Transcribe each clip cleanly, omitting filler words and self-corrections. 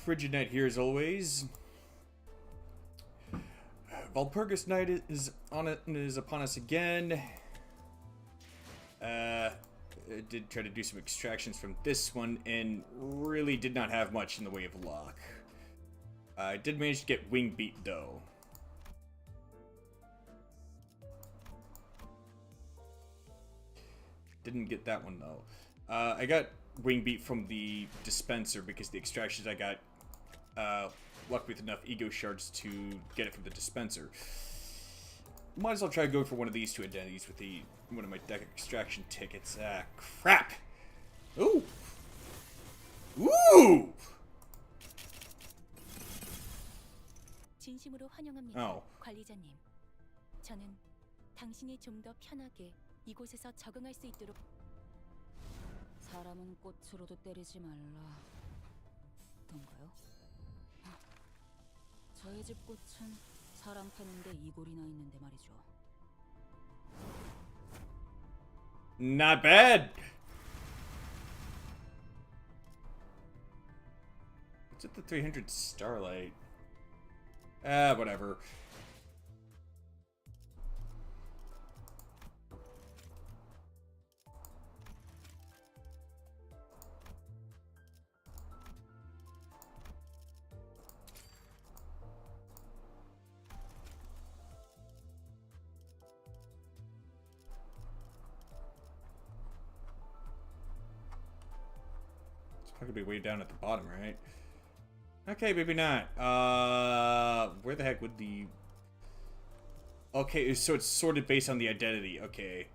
Frigid Night here as always. Valpurgis Night is upon us again. I did try to do some extractions from this one and really did not have much in the way of luck. I did manage to get wing beat though. Didn't get that one though. I got wing beat from the dispenser because the extractions I got lucked with enough ego shards to get it from the dispenser. Might as well try to go for one of these two identities with one of my deck extraction tickets. Ah, crap! Ooh! Ooh! 진심으로 환영합니다. 관리자님. 저는 당신이 좀 더 편하게 이곳에서 적응할 수 있도록. 사람은 꽃으로도 때리지 말라. 던가요? 저희 집 꽃은 사람 파는데 이골이나 있는데 말이죠. Not bad. What's at the 300 Starlight? Whatever. Could be way down at the bottom, right? Okay, maybe not. Where the heck would the... Okay, so it's sorted based on the identity. Okay.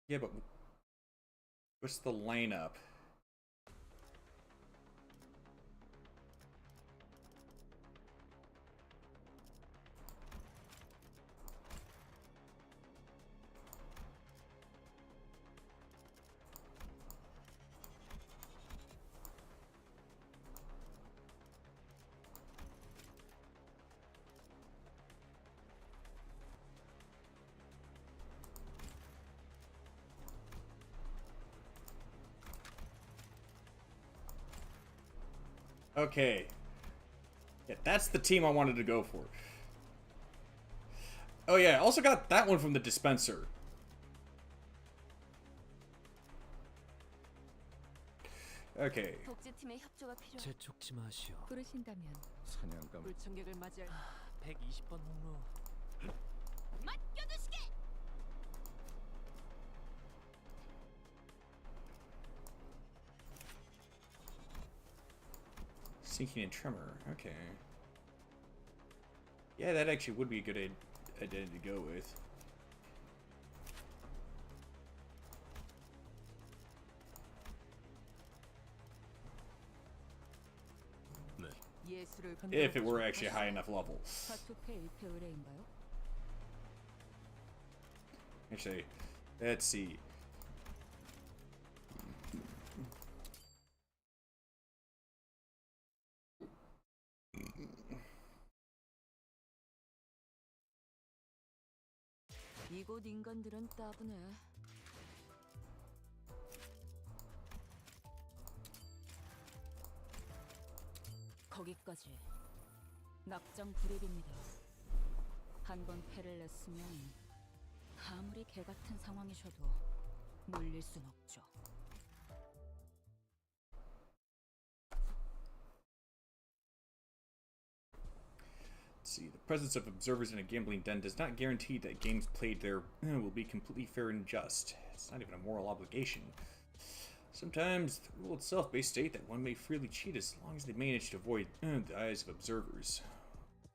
Yeah, but what's the lineup? Okay. Yeah, that's the team I wanted to go for. Oh yeah, I also got that one from the dispenser. Okay. 복지팀의 협조가 필요. 재촉지 마시오. 부르신다면 사냥감. 불청객을 맞이할 120번 홍로. 맡겨두시게. Sinking and Tremor. Okay. Yeah, that actually would be a good identity to go with. If it were actually a high enough level. Actually, let's see. 이곳 인간들은 따분해. 거기까지. 낙장 불입입니다. 한 번 패를 냈으면 아무리 개 같은 상황이셔도 물릴 순 없죠. See, the presence of observers in a gambling den does not guarantee that games played there will be completely fair and just. It's not even a moral obligation. Sometimes the rule itself may state that one may freely cheat as long as they manage to avoid the eyes of observers.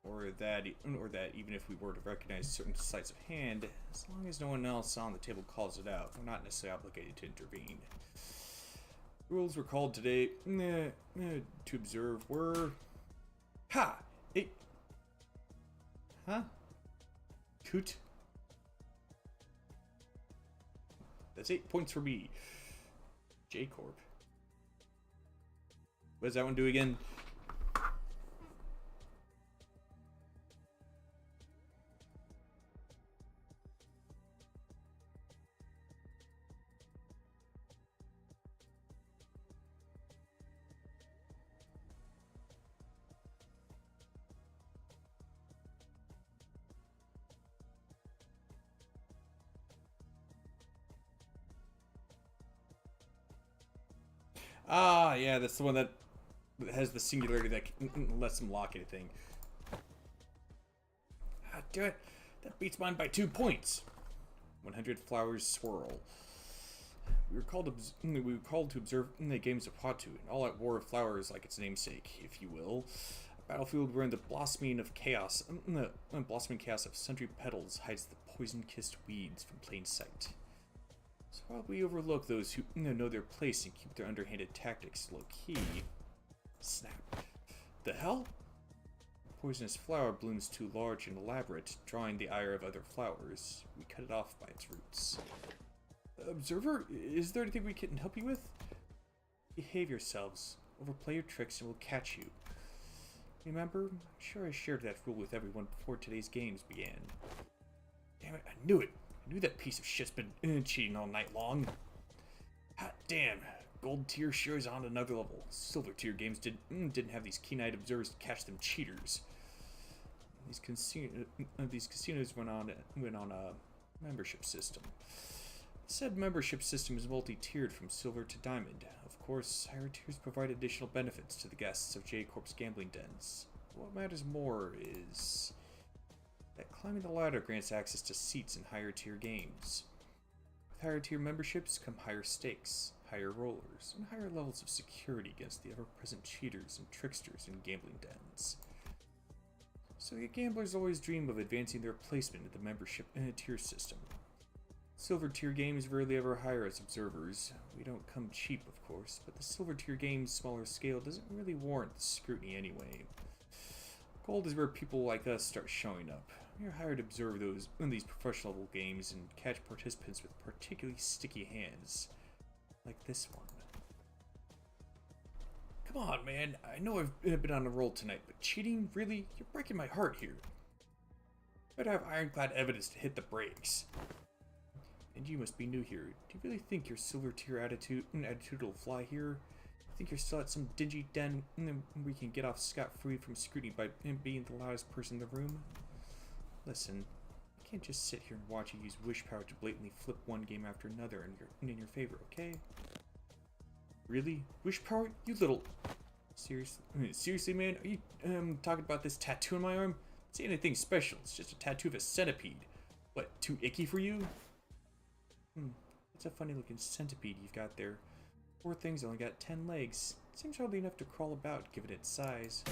Or that even if we were to recognize certain sleights of hand, as long as no one else on the table calls it out, we're not necessarily obligated to intervene. Rules were called today to observe were... Ha! It... Huh? Coot? That's 8 points for me. J-Corp. What does that one do again? Ah, yeah, that's the one that has the singularity that lets them lock anything. Ah, do it. That beats mine by 2 points. 100 flowers swirl. We were called to observe the games of Hatu, an all-out war of flowers like its namesake, if you will. A battlefield wherein the blossoming chaos of sundry petals hides the poison-kissed weeds from plain sight. So while we overlook those who know their place and keep their underhanded tactics low-key... Snap. The hell? A poisonous flower blooms too large and elaborate, drawing the ire of other flowers. We cut it off by its roots. Observer, is there anything we can help you with? Behave yourselves. Overplay your tricks and we'll catch you. Remember? I'm sure I shared that rule with everyone before today's games began. Damn it, I knew it! I knew that piece of shit's been cheating all night long. Hot damn, gold tier sure is on another level. Silver tier games didn't have these keen-eyed observers to catch them cheaters. These casinos went on a membership system. Said membership system is multi-tiered from silver to diamond. Of course, higher tiers provide additional benefits to the guests of J-Corp's gambling dens. What matters more is that climbing the ladder grants access to seats in higher tier games. With higher tier memberships come higher stakes, higher rollers, and higher levels of security against the ever-present cheaters and tricksters in gambling dens. So the gamblers always dream of advancing their placement in the membership tier system. Silver tier games rarely ever hire us observers. We don't come cheap, of course, but the silver tier game's smaller scale doesn't really warrant the scrutiny anyway. Gold is where people like us start showing up. We're hired to observe these professional level games and catch participants with particularly sticky hands. Like this one. Come on, man. I know I've been on a roll tonight, but cheating? Really? You're breaking my heart here. Better have ironclad evidence to hit the brakes. And you must be new here. Do you really think your silver tier attitude will fly here? Think you're still at some dingy den where we can get off scot-free from scrutiny by being the loudest person in the room? Listen, I can't just sit here and watch you use wish power to blatantly flip one game after another in your favor, okay? Really? Wish power? You little... Seriously, man? Are you talking about this tattoo on my arm? It's anything special. It's just a tattoo of a centipede. What, too icky for you? It's a funny looking centipede you've got there. Poor thing's only got 10 legs. Seems hardly enough to crawl about, given its size.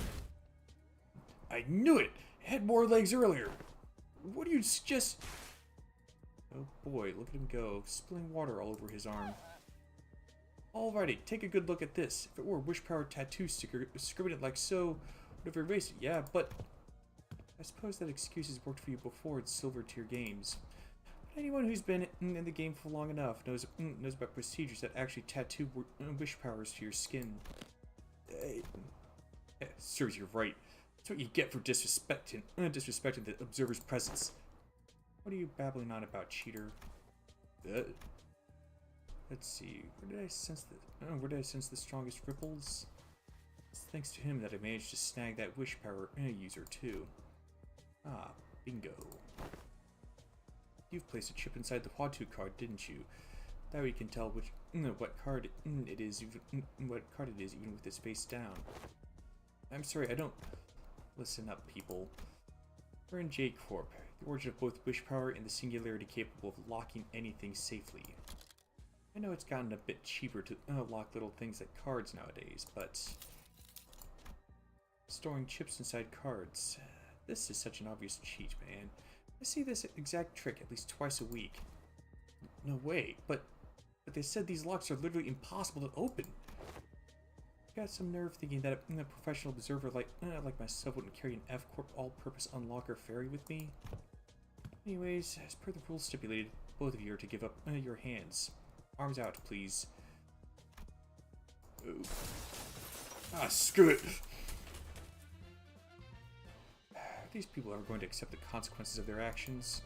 I knew it! It had more legs earlier! What do you suggest? Oh boy, look at him go, spilling water all over his arm. Alrighty, take a good look at this. If it were a wish power tattoo sticker, scribbled it like so, would have erased it, yeah, but... I suppose that excuse has worked for you before in silver tier games. Anyone who's been in the game for long enough knows about procedures that actually tattoo wish powers to your skin. Serves you right. That's what you get for disrespecting the observer's presence. What are you babbling on about, cheater? Let's see. Where did I sense the strongest ripples? It's thanks to him that I managed to snag that wish power user too. Ah, bingo. You've placed a chip inside the Hatu card, didn't you? That way you can tell what card it is, even with its face down. I'm sorry, I don't... Listen up, people. We're in J-Corp, the origin of both wish power and the singularity capable of locking anything safely. I know it's gotten a bit cheaper to lock little things like cards nowadays, but... Storing chips inside cards... This is such an obvious cheat, man. I see this exact trick at least twice a week. No way, but they said these locks are literally impossible to open. Got some nerve thinking that a professional observer like myself wouldn't carry an F-Corp all-purpose unlocker fairy with me. Anyways, as per the rules stipulated, both of you are to give up your hands. Arms out, please. Oh. Ah, screw it! These people are going to accept the consequences of their actions.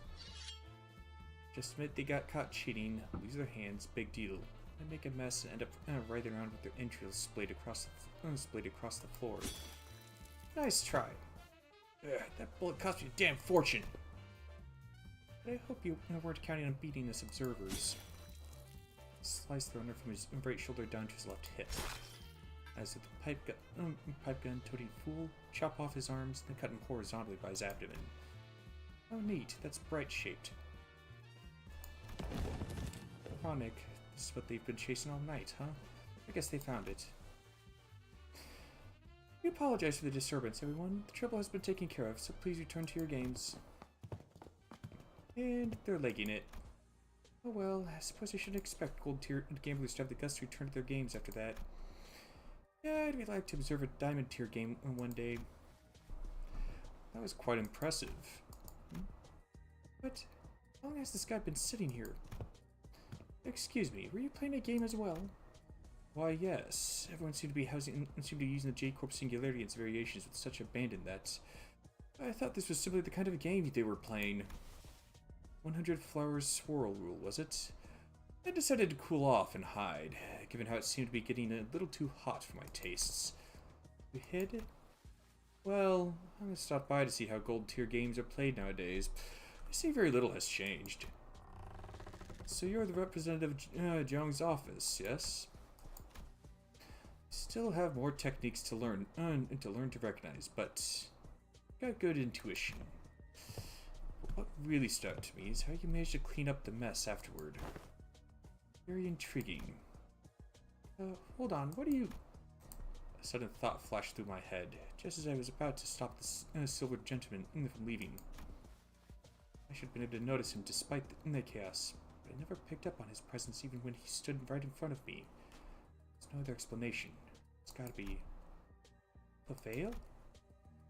Just admit they got caught cheating, lose their hands, big deal. And make a mess and end up writhing around with their entrails splayed across the floor. Nice try. That bullet cost you a damn fortune. But I hope you weren't counting on beating us observers. Slice the runner from his right shoulder down to his left hip. As if the pipe gun toting fool, chop off his arms, then cut him horizontally by his abdomen. Oh neat, that's bright shaped. Ironic. This is what they've been chasing all night, huh? I guess they found it. We apologize for the disturbance, everyone. The trouble has been taken care of, so please return to your games. And they're legging it. Oh well, I suppose I shouldn't expect gold tier gamblers to have the guts to return to their games after that. Yeah, I'd like to observe a diamond tier game one day. That was quite impressive. But how long has this guy been sitting here? Excuse me, were you playing a game as well? Why, yes. Everyone seemed to be using the J-Corp singularity and its variations with such abandon that I thought this was simply the kind of game they were playing. 100 flowers swirl rule, was it? I decided to cool off and hide, given how it seemed to be getting a little too hot for my tastes. You hid? Well, I'm gonna stop by to see how gold tier games are played nowadays. I see very little has changed. So you're the representative of Jung's office, yes? Still have more techniques to learn to recognize, but got good intuition. But what really stood out to me is how you managed to clean up the mess afterward. Very intriguing. Hold on, what do you... A sudden thought flashed through my head, just as I was about to stop the silver gentleman from leaving. I should have been able to notice him despite the chaos, but I never picked up on his presence even when he stood right in front of me. There's no other explanation. It's gotta be... a veil?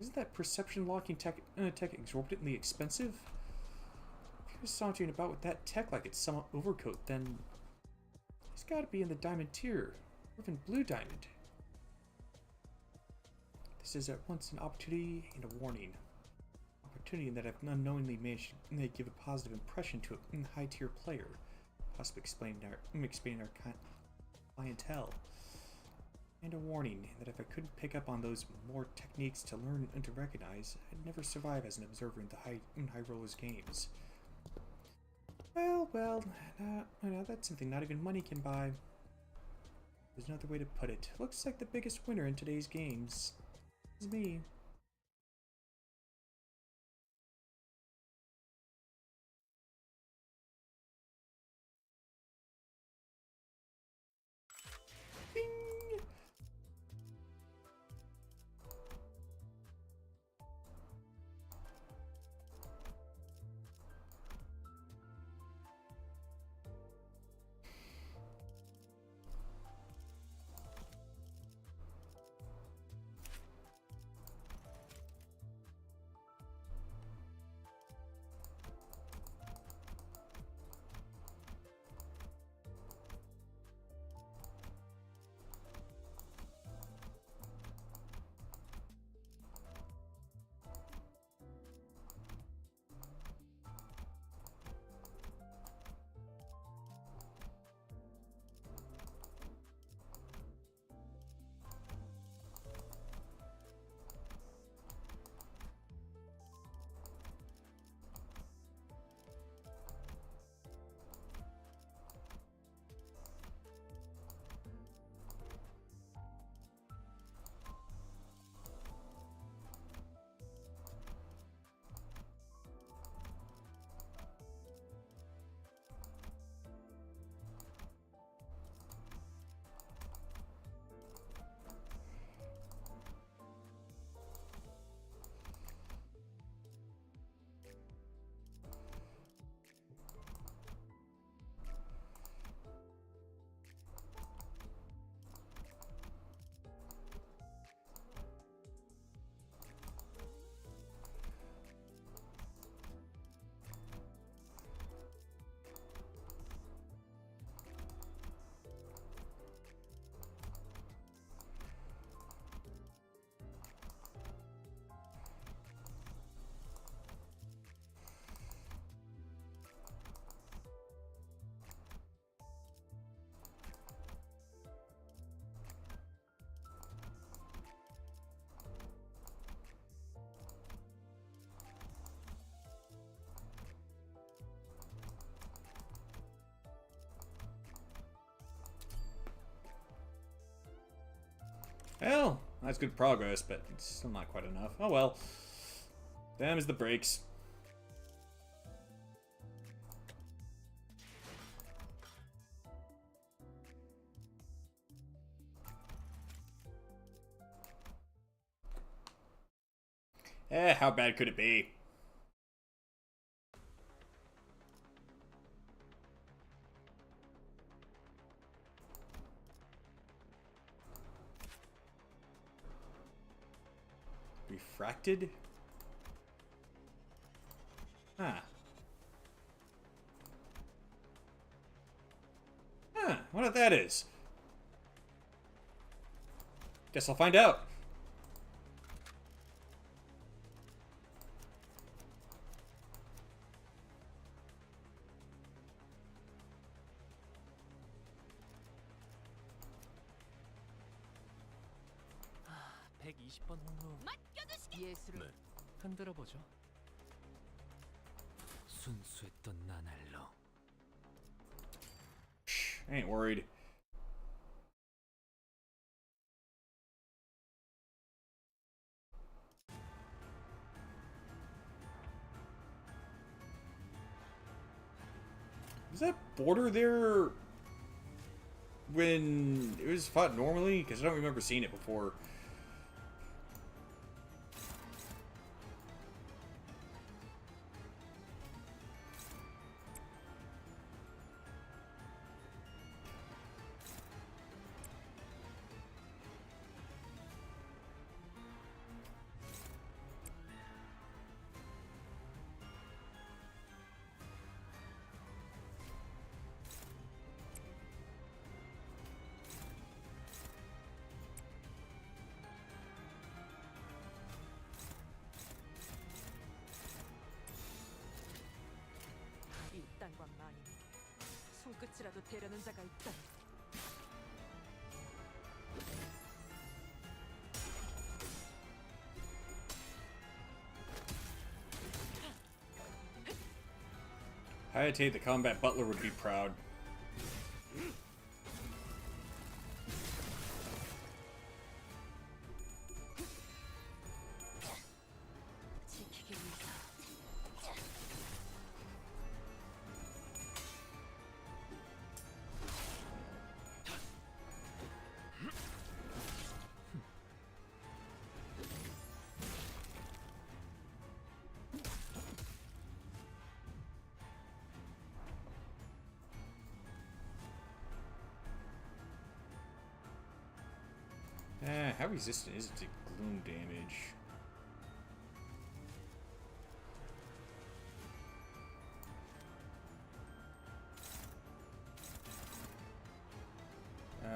Isn't that perception locking tech exorbitantly expensive? If you're sauntering about with that tech like it's some overcoat, then... It's gotta be in the diamond tier, or even blue diamond. This is at once an opportunity and a warning. Opportunity in that I've unknowingly managed to give a positive impression to a high-tier player, possibly expanding our clientele. And a warning that if I couldn't pick up on those more techniques to learn and to recognize, I'd never survive as an observer in the high rollers games. Well, that's something not even money can buy. There's no other way to put it. Looks like the biggest winner in today's games is me. Bing! Well, that's good progress, but it's still not quite enough. Oh well. Them is the brakes. How bad could it be? Refracted? Huh. Huh, what if that is? Guess I'll find out. 아, 120번 홍로. 예술을 네. 흔들어 보죠. 순수했던 나날로. I ain't worried. Is that border there when it was fought normally? Because I don't remember seeing it before. 이딴과 많이 손끝이라도 대려는 자가 있다. Hayate, the combat butler, would be proud. 지키기 위해서. How resistant is it to gloom damage?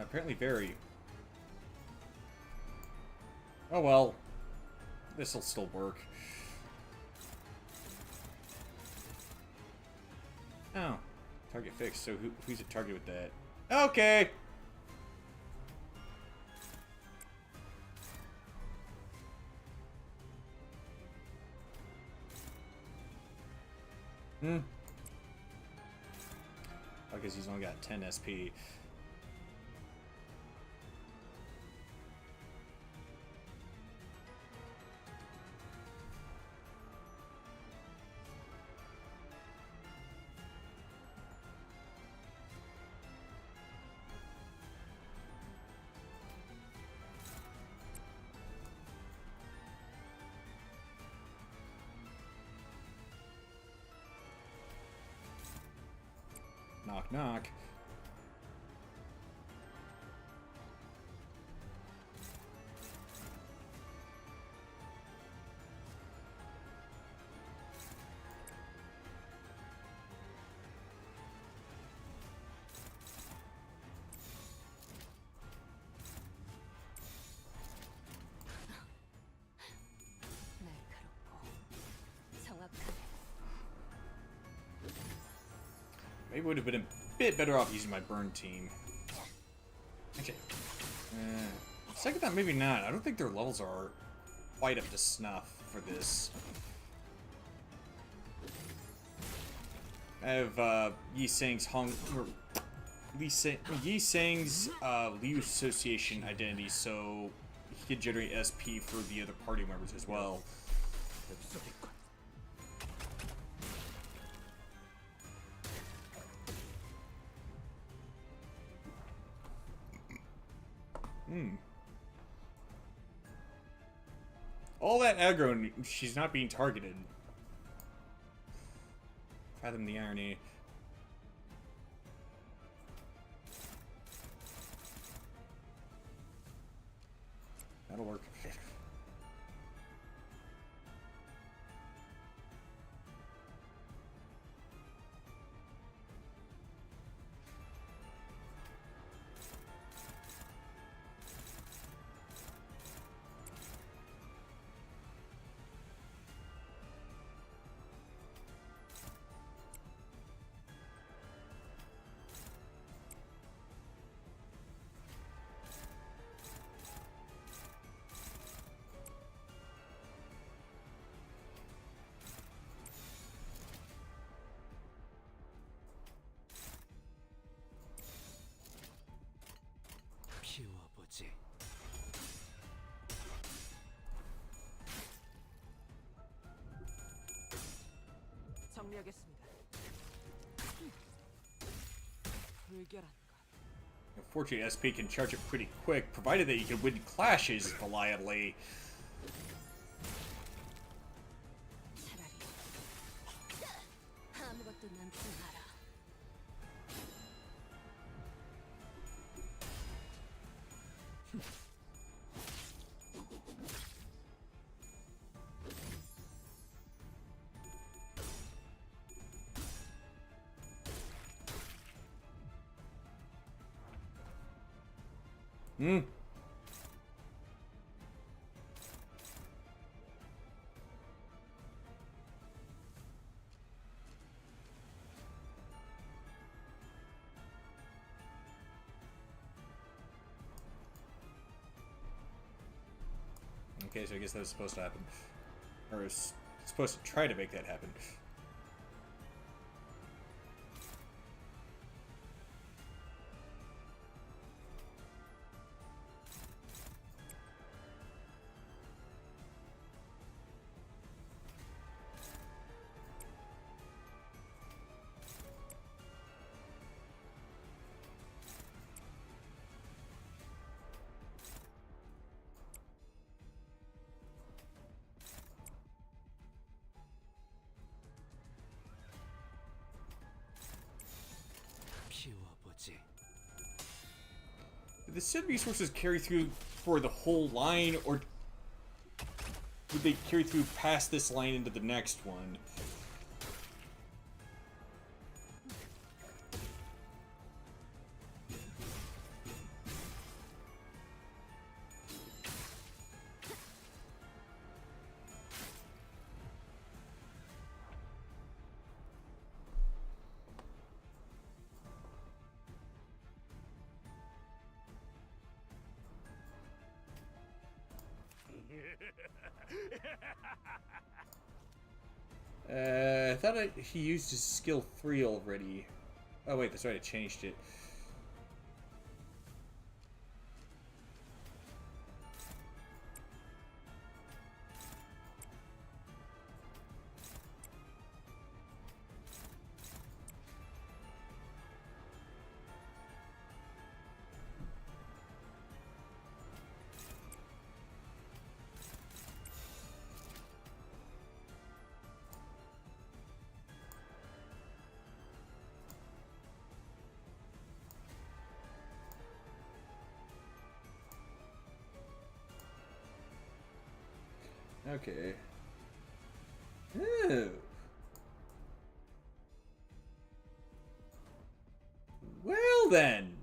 Apparently very. Oh well. This'll still work. Oh. Target fixed, so who's a target with that? Okay! I guess he's only got 10 SP. Knock, knock. 날카롭고 정확하게. Maybe would have been a bit better off using my burn team. Actually, second thought, maybe not. I don't think their levels are quite up to snuff for this. I have Yi Sang's Yi Sang's Liu Association identity, so he could generate SP for the other party members as well. All that aggro, and she's not being targeted. Fathom the irony. That'll work. 피워보지. 정리하겠습니다. 불결한 것. Unfortunately, SP can charge it pretty quick, provided that you can win clashes reliably. 차라리 아무것도 남지 마라. Okay, so I guess that was supposed to happen. Or supposed to try to make that happen. 피워보지. Did the Sid resources carry through for the whole line, or would they carry through past this line into the next one? I thought he used his skill 3 already. Oh wait, that's right, I changed it. Okay. Oh. Well then.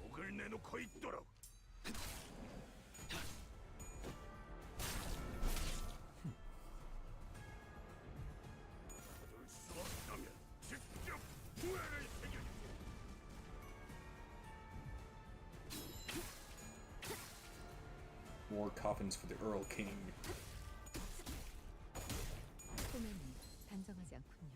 목을 내놓고 있도록. 얻을 수 없다면 직접 후회를 새겨주지. More coffins for the Earl King. 꿈에는 단정하지 바라지 않군요.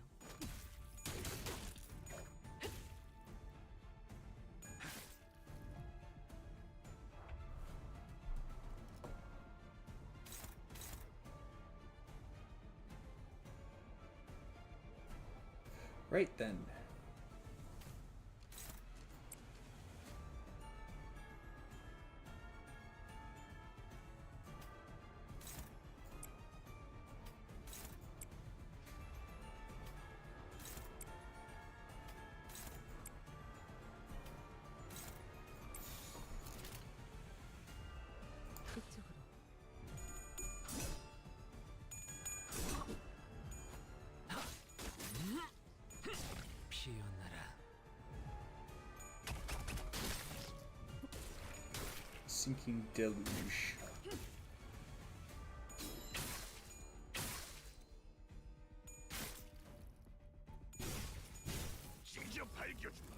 Right then. 그쪽으로. 피어나라. Sinking deluge. 직접 밝혀주마.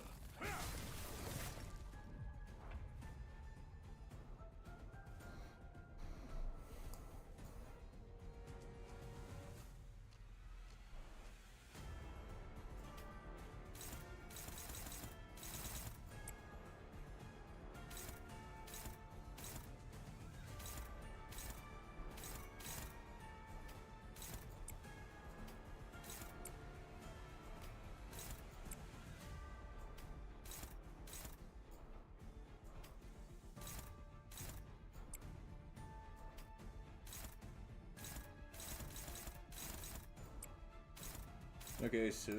Okay, so...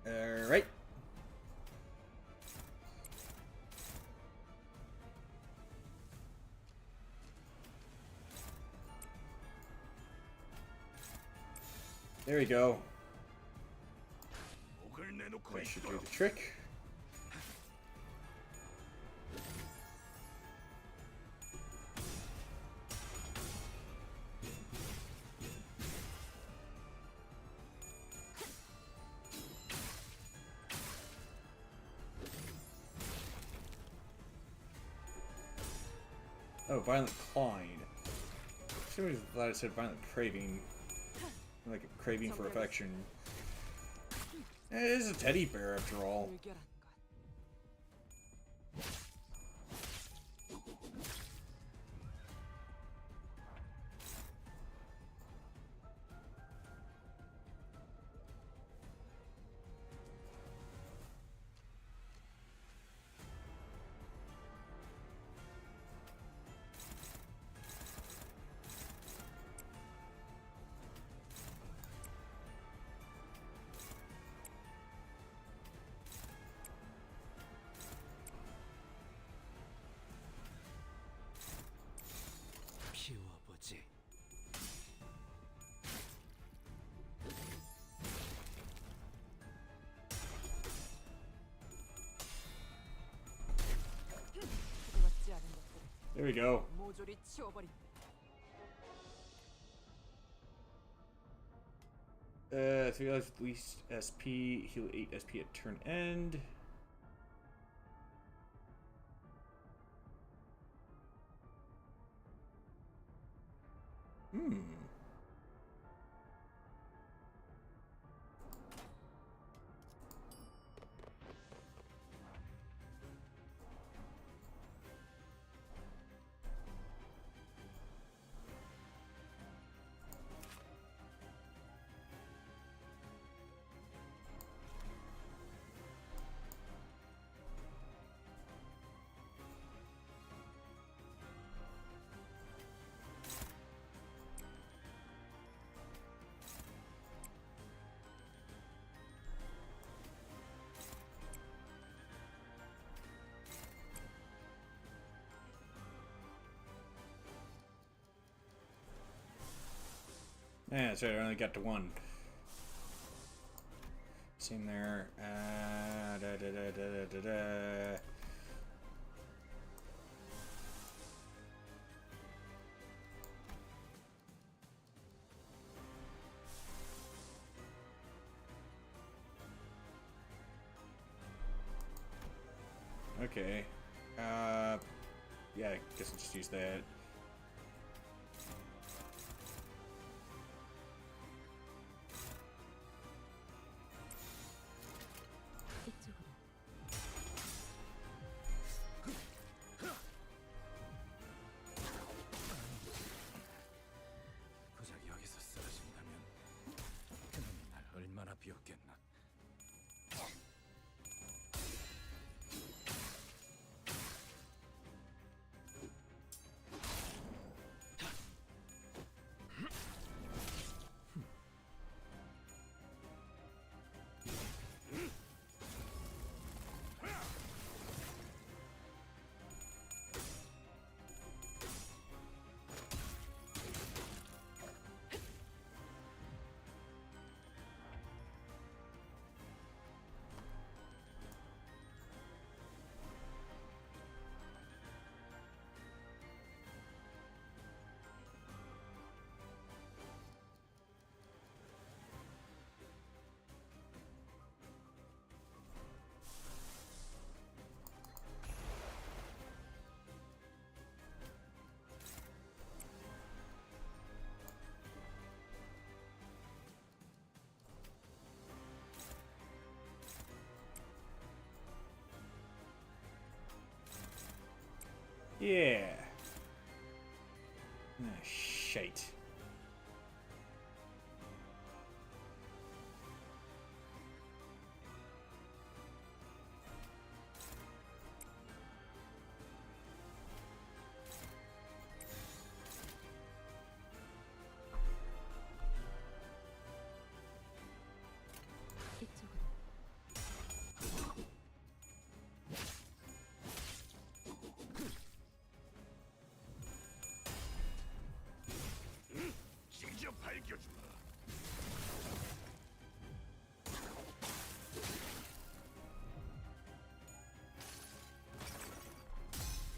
Alright. There we go. 목을 내놓고 That should do 있도록. the trick. Oh, violent clawing. Somebody thought it said violent craving. Like a craving for affection. It is a teddy bear after all. 불결한 것. 피워보지. 들어갔지 않은 것들 There we go. 모조리 치워버린. 3 lives with least SP, heal 8 SP at turn end. Hmm. Yeah, that's right, I only got to 1. Same there. Da, da, da, da, da, da. Okay. Yeah, I guess I'll just use that. Yeah. Ah, shite. 이쪽으로. 직접 밝혀주마.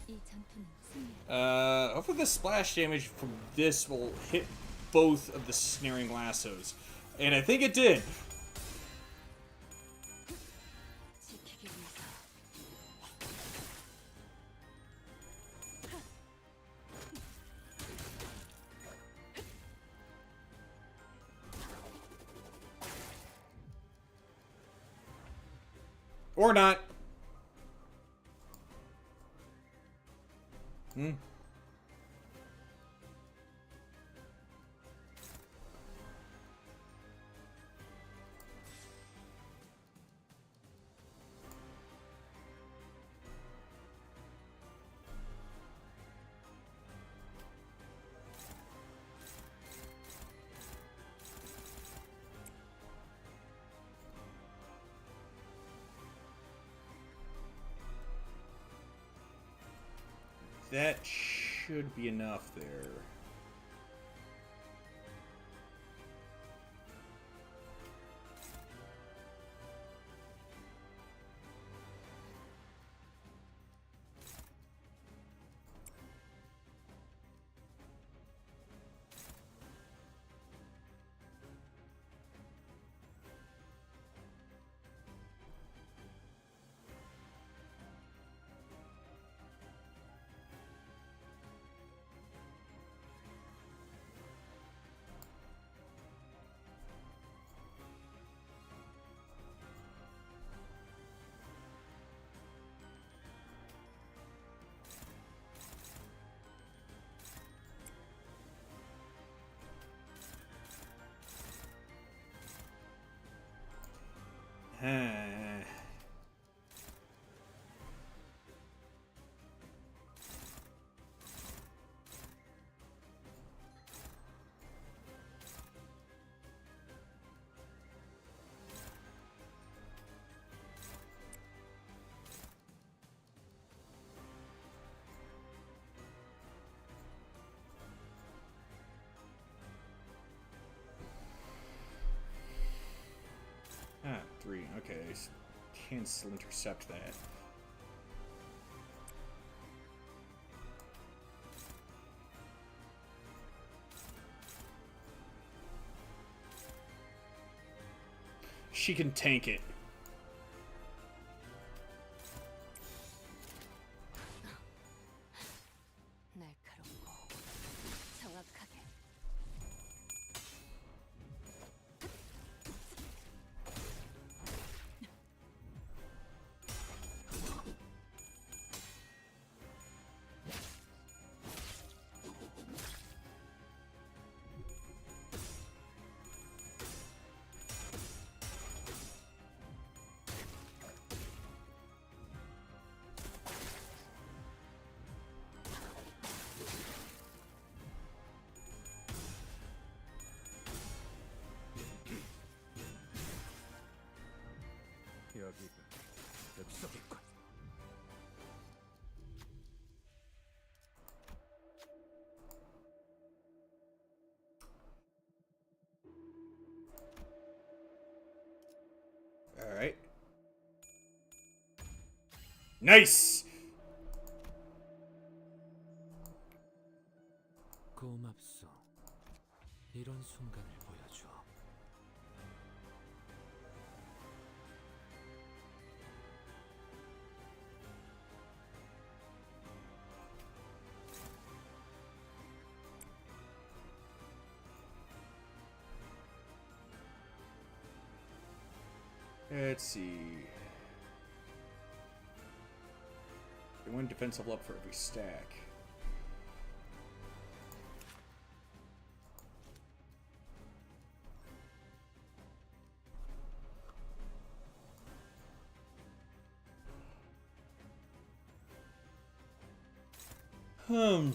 이 전투는 승리. Hopefully the splash damage from this will hit both of the snaring lassos. And I think it did. 지키기 위해서. Or not. Hmm. That should be enough there. Ah, 3. Okay, can still intercept that. She can tank it. 날카롭고 정확하게. 여기가 엽석이군. All right. Nice. 고맙소. 이런 순간을 보여줘. Let's see. And 1 defense level up for every stack. Hmm.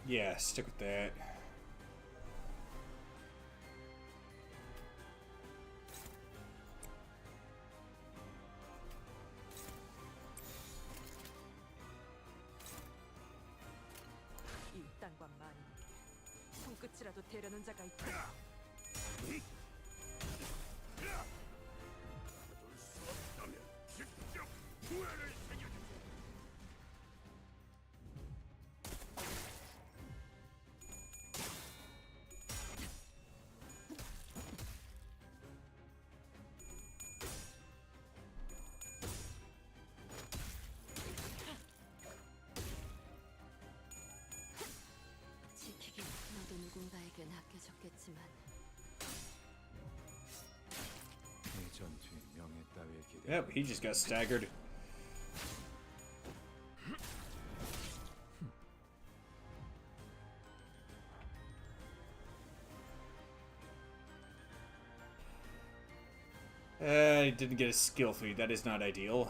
Yeah, stick with that. 이 땅과 만인 손끝이라도 대려는 자가 있다. 받을 수 없다면 직접 후회를 새겨주지. 지키긴 너도 누군가에겐 아껴졌겠지만 이 전투의 명예 따위에 기대. Yep, he just got staggered. He didn't get a skill feed. That is not ideal.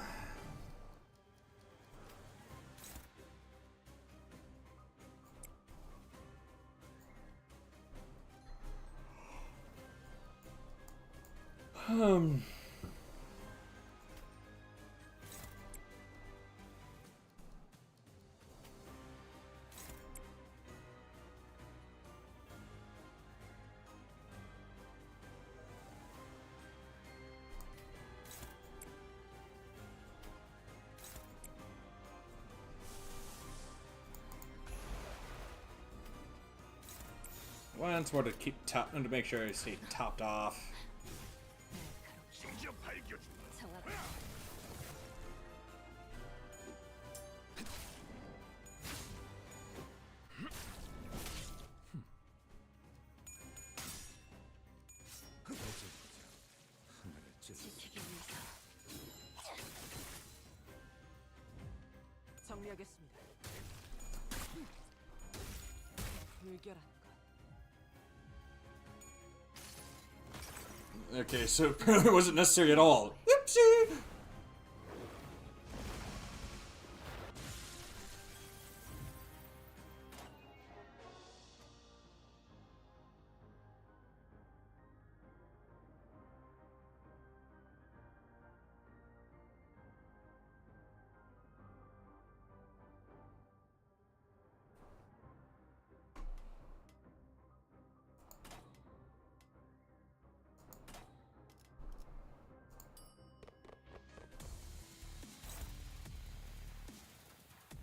Once more to keep top, to make sure I stay topped off. 직접 밝혀준다. 정확 하늘을 찢어. 지키기 위해서 정리하겠습니다. 불결한 것. Okay, so it wasn't necessary at all. Oopsie!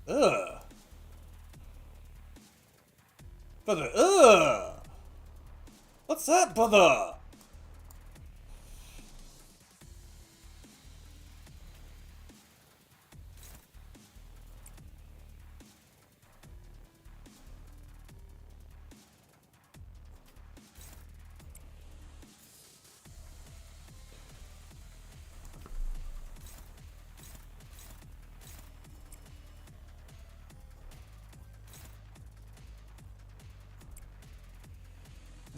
Ugh. Brother, ugh. What's that, brother?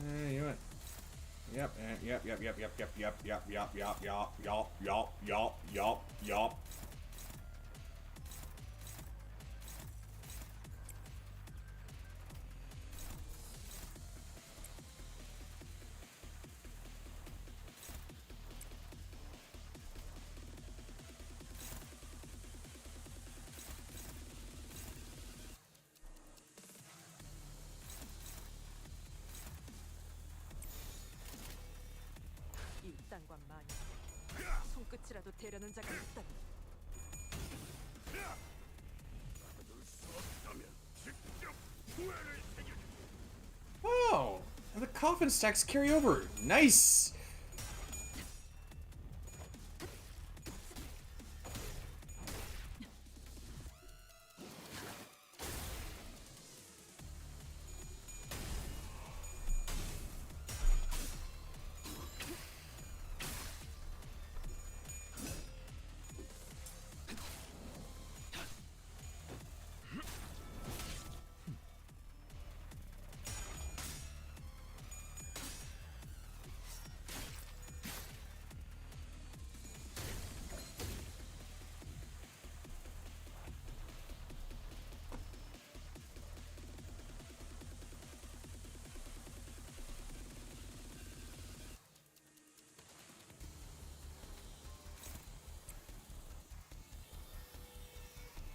You know what? Yep. 아니야. 손끝이라도 대려는 자가 있다면 막을 수 없다면 직접 후회를 새겨주지. Oh, and the coffin stacks carry over. Nice.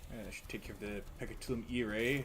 I should take care of the Pecatulum ERA.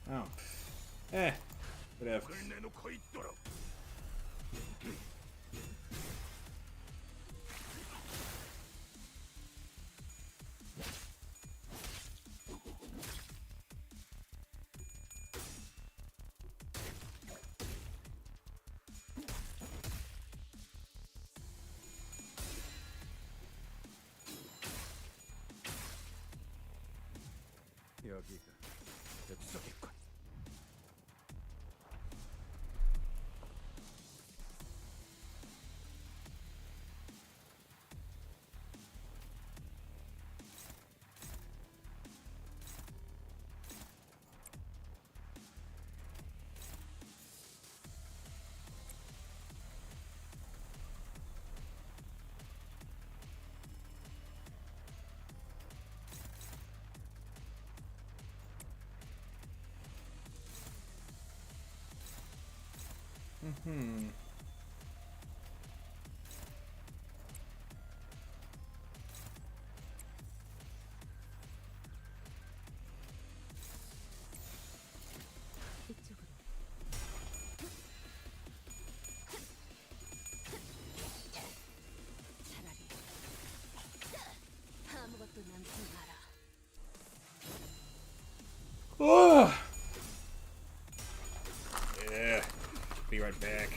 Oh. Whatever. 불을 내놓고 있도록. 여기가 엽석이군. Hmm. 이쪽으로. 차라리 아무것도 남지 마라. Oh. Yeah. Be right back.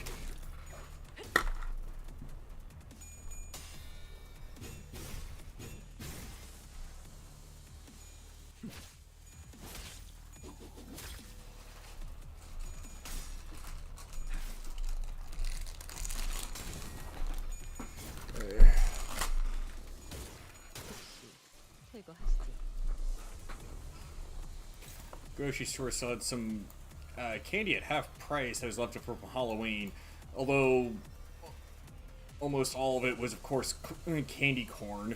제거하시지. Grocery store still had some candy at half price that was left over from Halloween, although almost all of it was, of course, candy corn.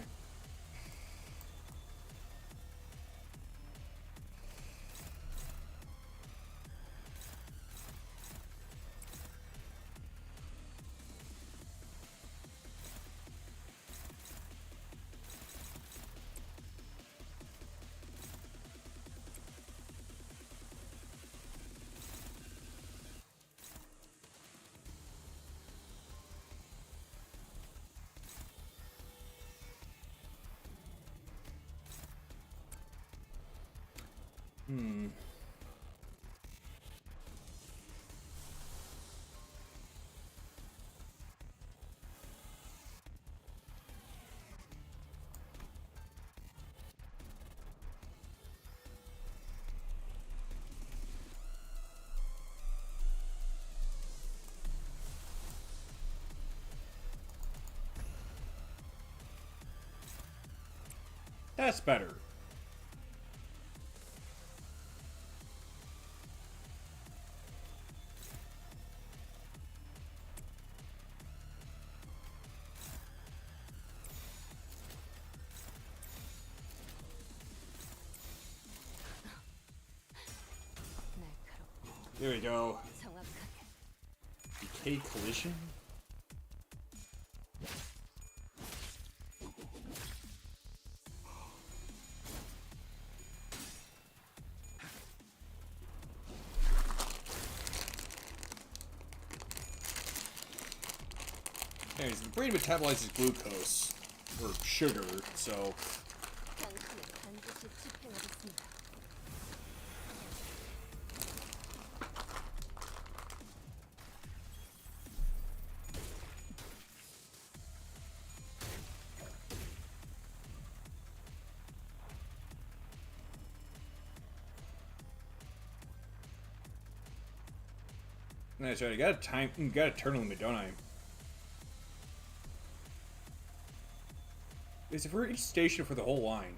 Hmm. That's better. There we go. 정확하게. Decay collision? Anyways, the brain metabolizes glucose, or sugar, so 당신을 반드시 집행하겠습니다. that's right. I got a turn limit, don't I? Is it for each station or for the whole line?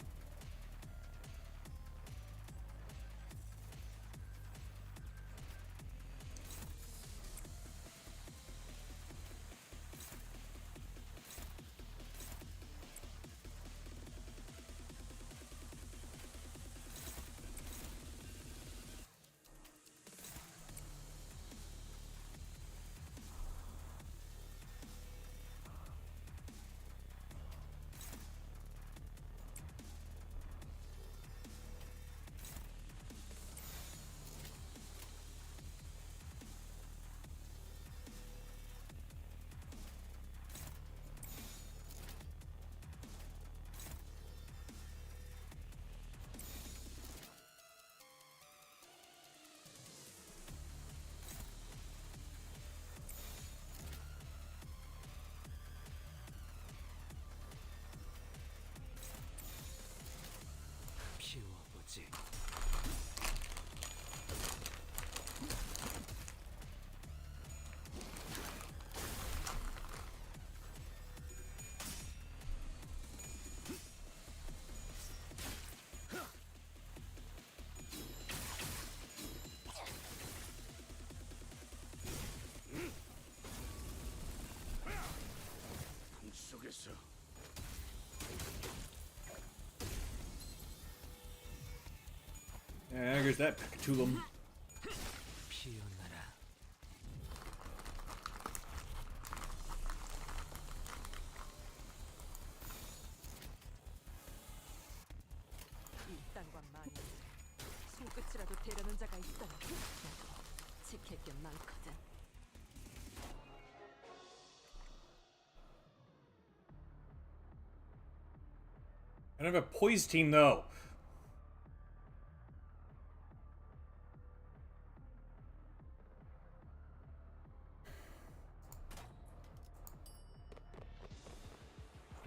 피워보지. 속에서 Yeah, there's that Pecatulum. 피어나라. 이 땅과 만일 손끝이라도 대려는 자가 있다면 지킬 게 많거든. I don't have a poise team though.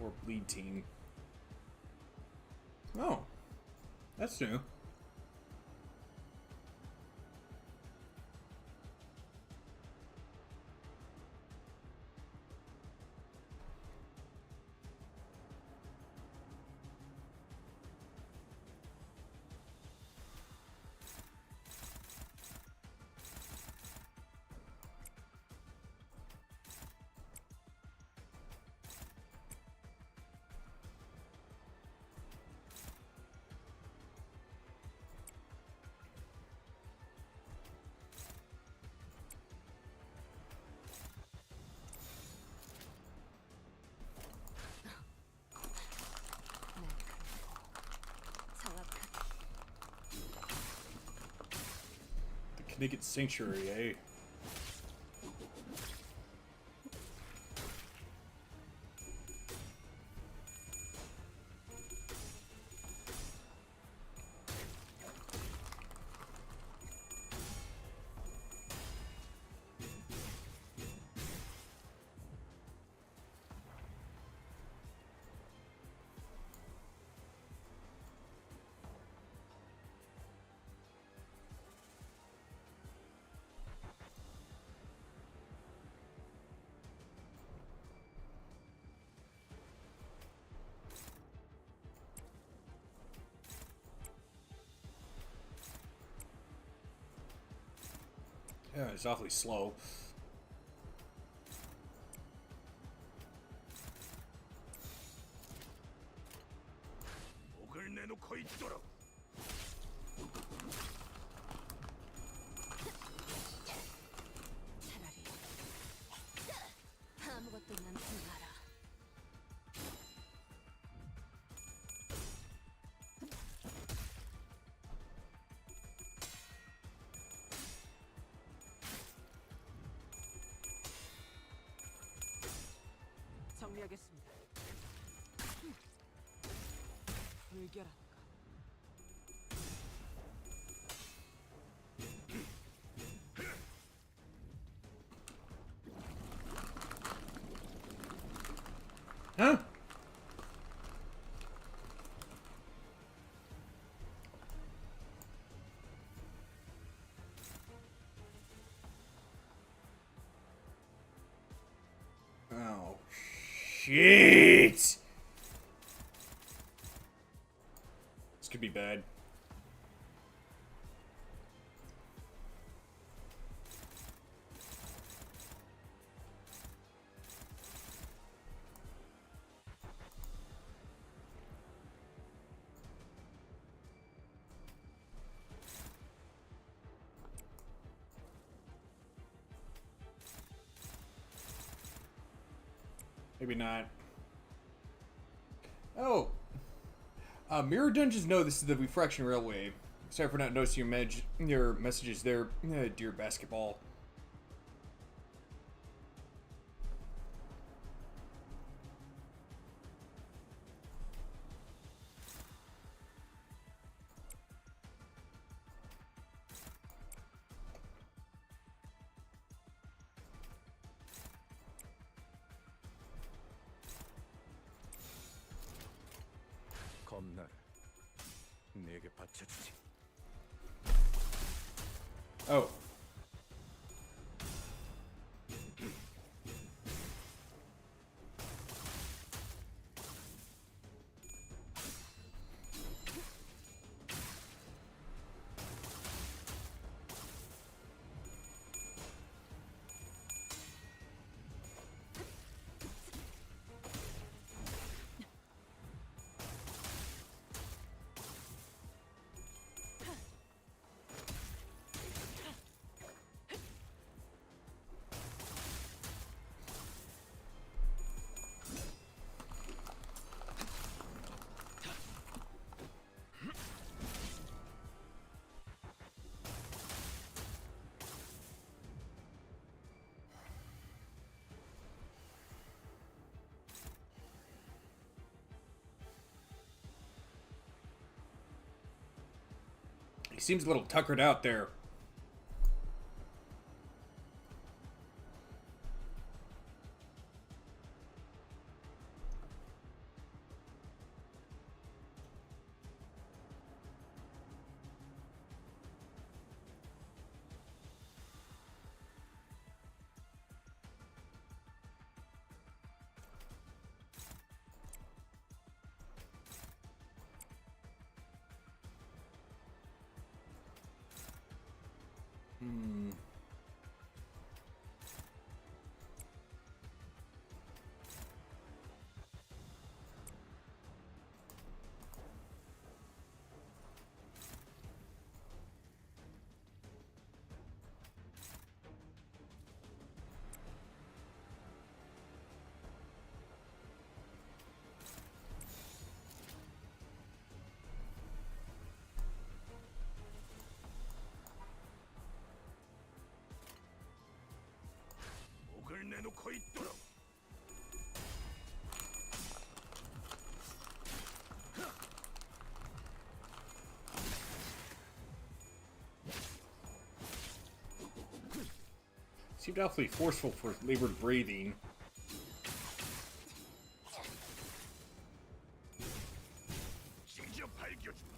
Or bleed team. Oh, that's new. 정확하게. The Knigget Sanctuary, eh? Yeah, it's awfully slow. 목을 내놓고 있도록. 즐겨란가. Huh? Oh, shit! This could be bad. Maybe not. Oh! Mirror Dungeons know this is the Refraction Railway. Sorry for not noticing your messages there, dear basketball. 겁나라. 내게 바쳐주지. Oh. He seems a little tuckered out there. 목을 내놓고 있도록. Seemed awfully forceful for labored breathing. 직접 밝혀주마.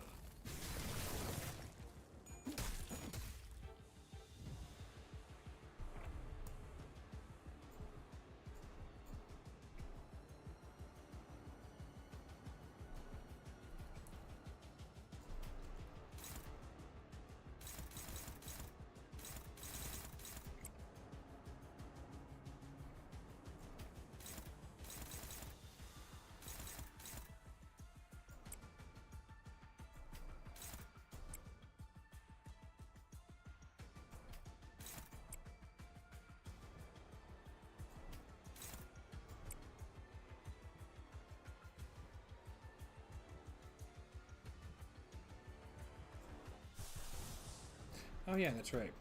Oh yeah, that's right.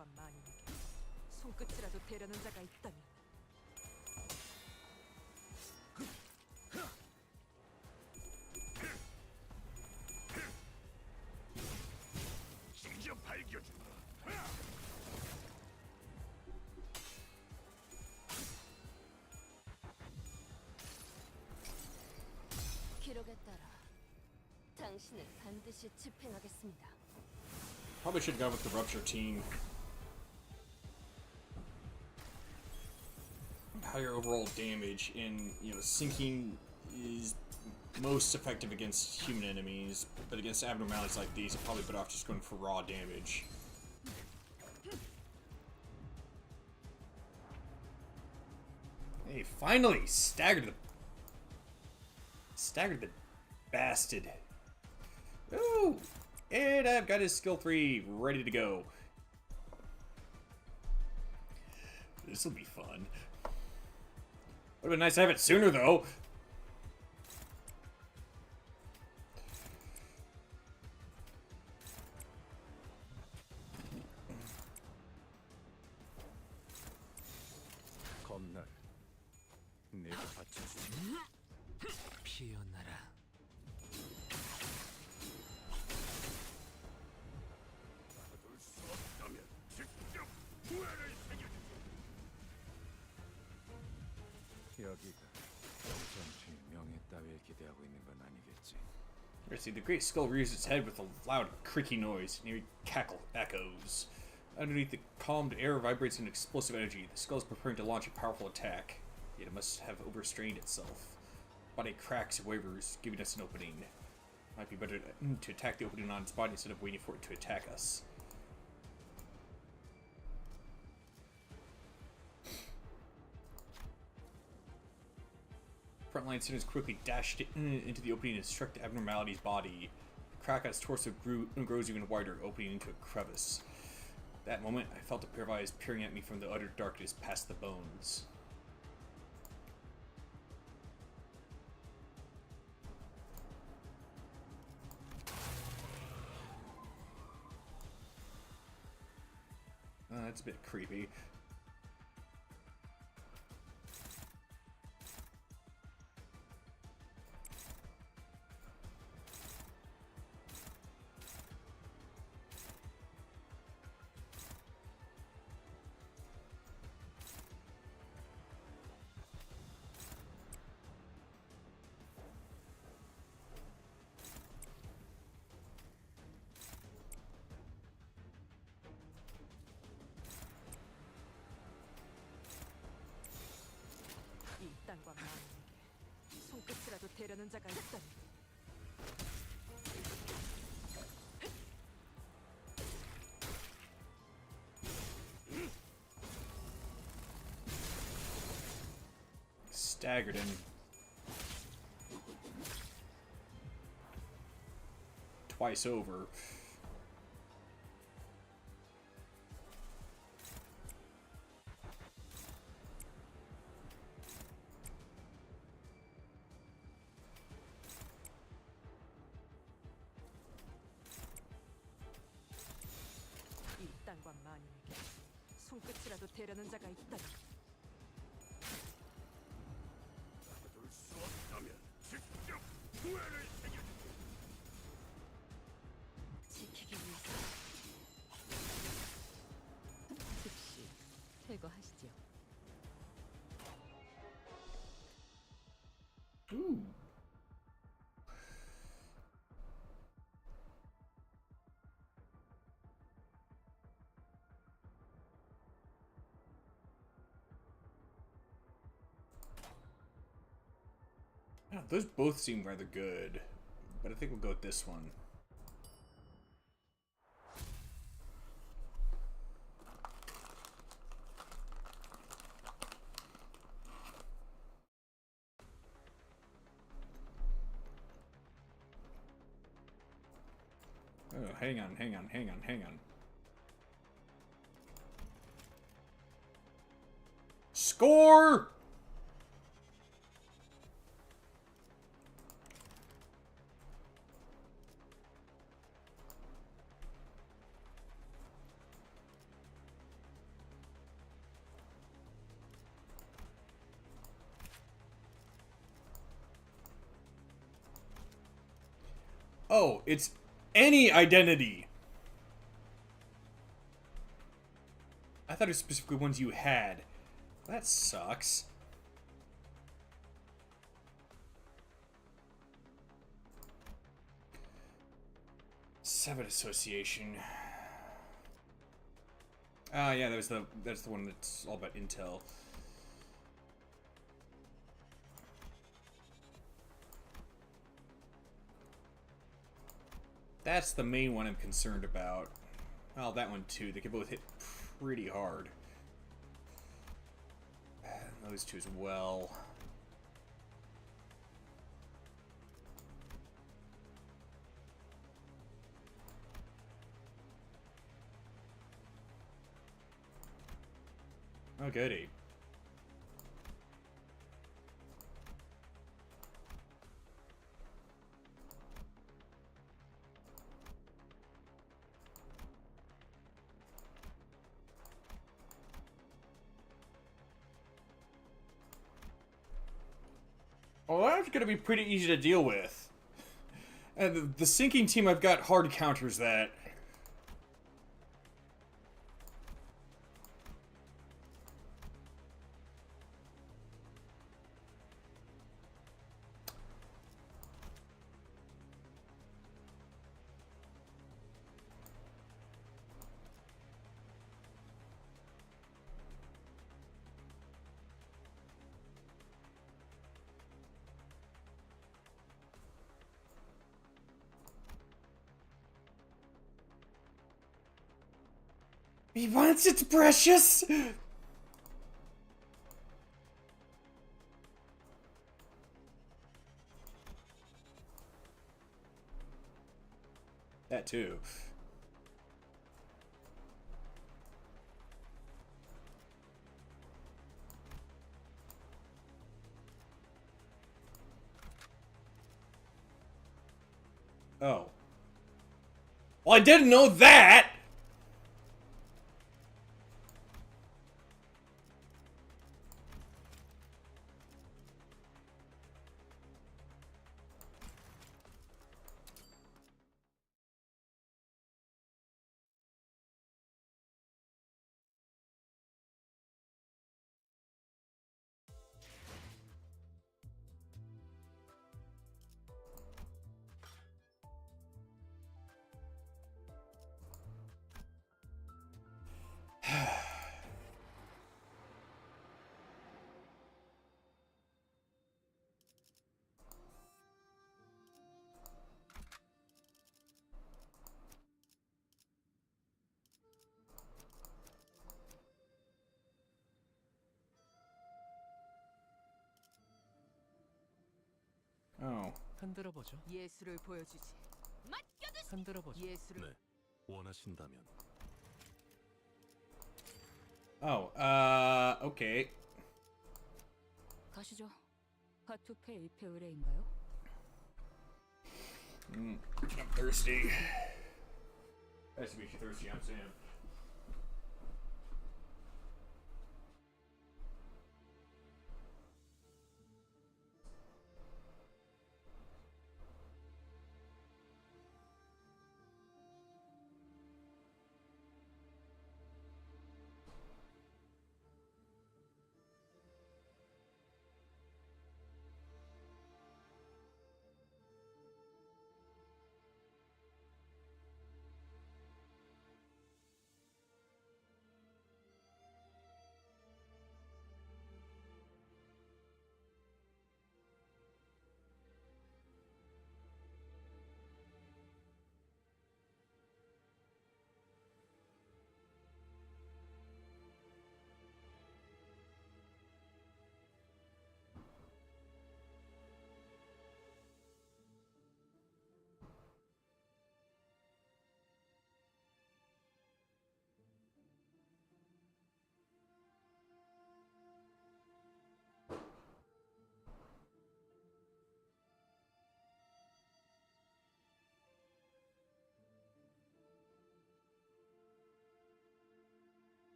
일당과 만인에게 손끝이라도 대려는 자가 있다면 직접 밝혀주마. 기록에 따라 당신을 반드시 집행하겠습니다. Probably should have gone with the Rupture team. Higher overall damage, and sinking is most effective against human enemies, but against abnormalities like these, I'm probably better off just going for raw damage. Hey, finally! Staggered the bastard. Ooh! And I've got his skill 3 ready to go. This'll be fun. Would've been nice to have it sooner, though. 검날 내가 받쳐주지. 피어나라. 막아둘 수 없다면 직접 후회를 새겨주지. 여기가 전투의 명예 따위에 기대하고 있는 건 아니겠지. Let's see, the Great Skull rears its head with a loud, creaky noise, and eerie cackle echoes. Underneath the calmed air vibrates an explosive energy. The skull is preparing to launch a powerful attack, yet it must have overstrained itself. Body cracks and wavers, giving us an opening. Might be better to attack the opening on its body instead of waiting for it to attack us. Frontline sinners quickly dashed into the opening and struck the abnormality's body. The crack on its torso grows even wider, opening into a crevice. At that moment, I felt a pair of eyes peering at me from the utter darkness past the bones. That's a bit creepy. 일당과 만인에게 손끝이라도 대려는 자가 있다면 Staggered him. Twice over. 일당과 만인에게 손끝이라도 대려는 자가 있다면 막아둘 수 없다면 직접 후회를 새겨주지. 지키기 위해서 즉시 퇴거하시죠. Ooh. Yeah, those both seem rather good, but I think we'll go with this one. Oh, hang on. Score! Oh, it's any identity. I thought it was specifically ones you had. That sucks. Seven Association. Ah, yeah, that's the one that's all about intel. That's the main one I'm concerned about. Well, that one too. They can both hit pretty hard. Those two as well. Oh, goody. Oh, that's gonna be pretty easy to deal with. And the sinking team, I've got hard counters that. He wants it, precious! That too. Oh. Well, I didn't know that! Oh. 흔들어 보죠. 예술을 보여주지. 흔들어 보죠. 예술을 네, 원하신다면. Oh, okay. 가시죠. 화투패 1패 의뢰인가요? I'm thirsty. Nice to meet you, thirsty. I'm Sam.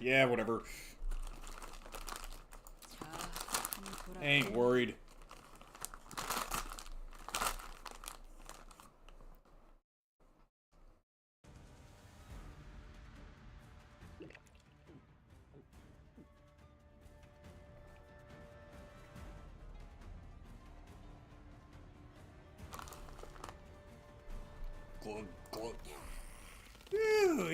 Yeah, whatever. 자, 한번 돌아. Ain't worried. Glug, glug. Ooh,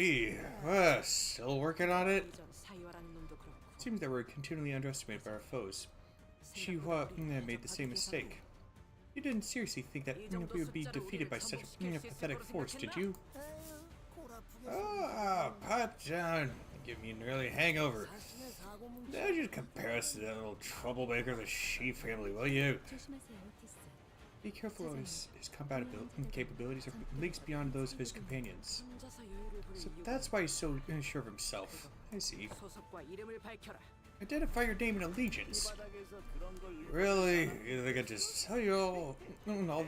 still working on it? 이전 사이와라는 놈도 그렇고. Seems that we're continually underestimated by our foes. Xinhua made the same mistake. You didn't seriously think that we would be defeated by such a pathetic force, did you? Ah, pot down. Give me an early hangover. Now just compare us to that little troublemaker of the Shi family, will you? 조심하세요, 오티스. Be careful of his combat capabilities are leagues beyond those of his companions. 혼자서 여유를 부릴 So 이유가 that's why he's so sure of himself. I see. 소속과 이름을 밝혀라. Identify your name and allegiance. Really? You think I just tell you all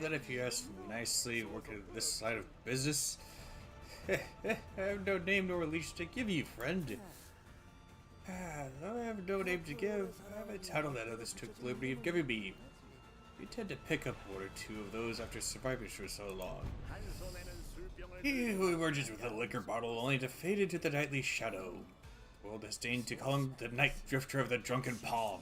that if you ask nicely working this side of business? I have no name nor allegiance to give you, friend. I have no name to give. I have a title that others took the liberty of giving me. You tend to pick up one or two of those after surviving for so long. He who emerges with a liquor bottle only to fade into the nightly shadow. The world has deigned to call him the night drifter of the drunken palm.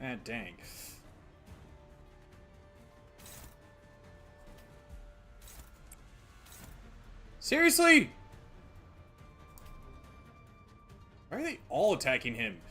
Ah, dang. Seriously? Why are they all attacking him?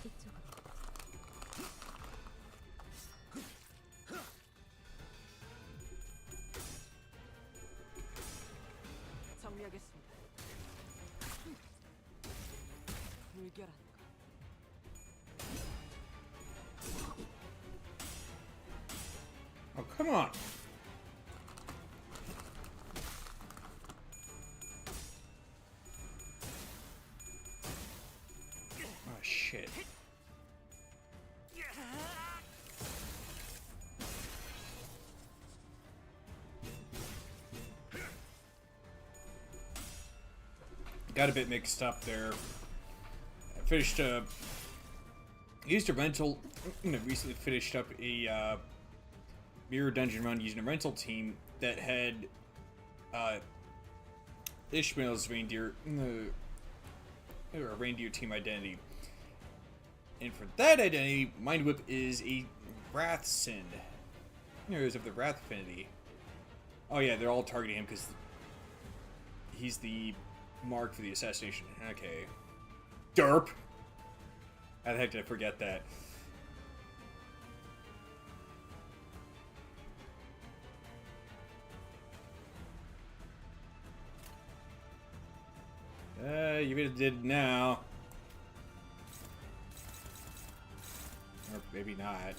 이쪽으로. 정리하겠습니다. 물결한 것. Oh, come on. Oh, shit. Got a bit mixed up there. I finished used a rental, recently finished up a mirror dungeon run using a rental team that had Ishmael's reindeer, or a reindeer team identity. And for that identity, Mind Whip is a Wrath Sin. Heroes of the Wrath Affinity. Oh yeah, they're all targeting him because he's the mark for the assassination. Okay. Derp! How the heck did I forget that? You really did now. Or maybe not.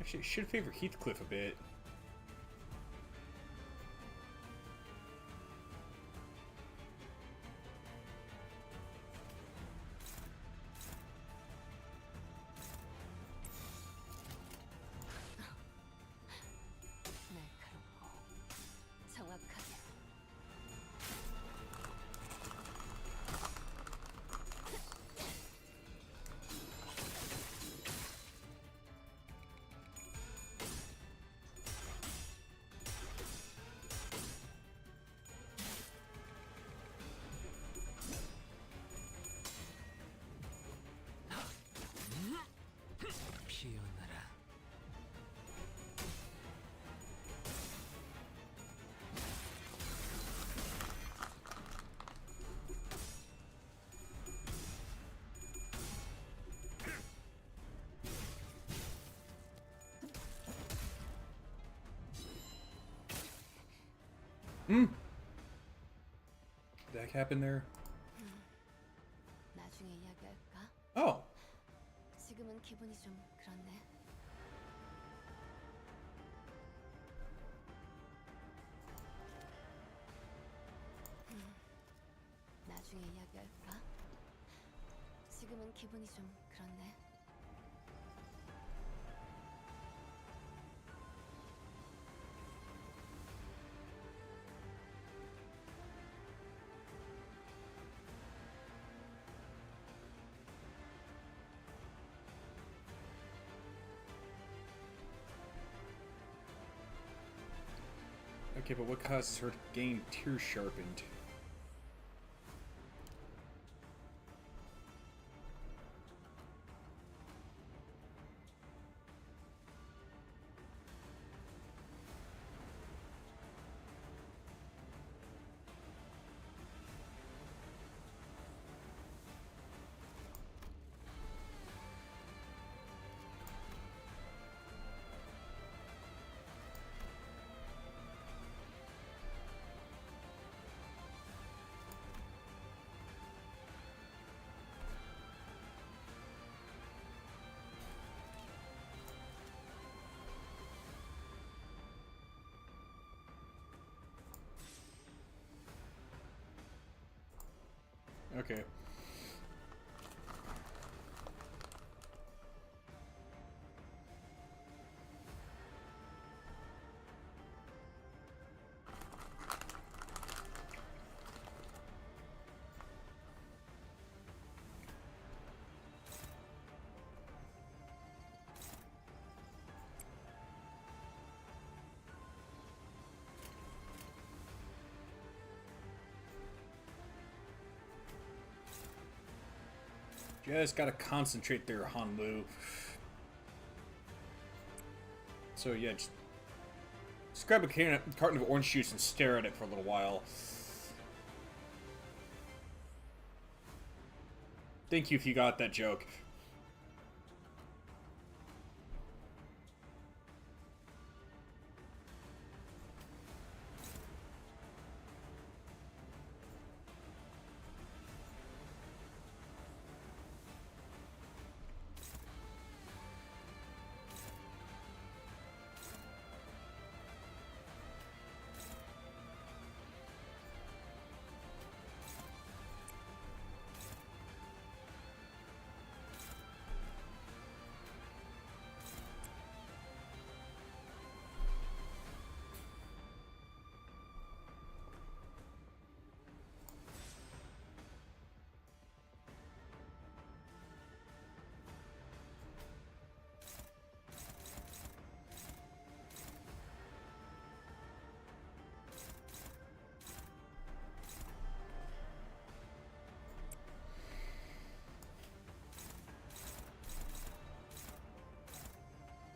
Actually, I should favor Heathcliff a bit. 날카롭고 정확하게. 피어나라. Did that happen there? 나중에 이야기할까? Oh. 지금은 기분이 좀 그렇네. 나중에 이야기할까? 지금은 기분이 좀 그렇네. Okay, but what causes her to gain tear sharpened? Okay. Just gotta concentrate there, Hanlu. So yeah, just grab a carton of orange juice and stare at it for a little while. Thank you if you got that joke.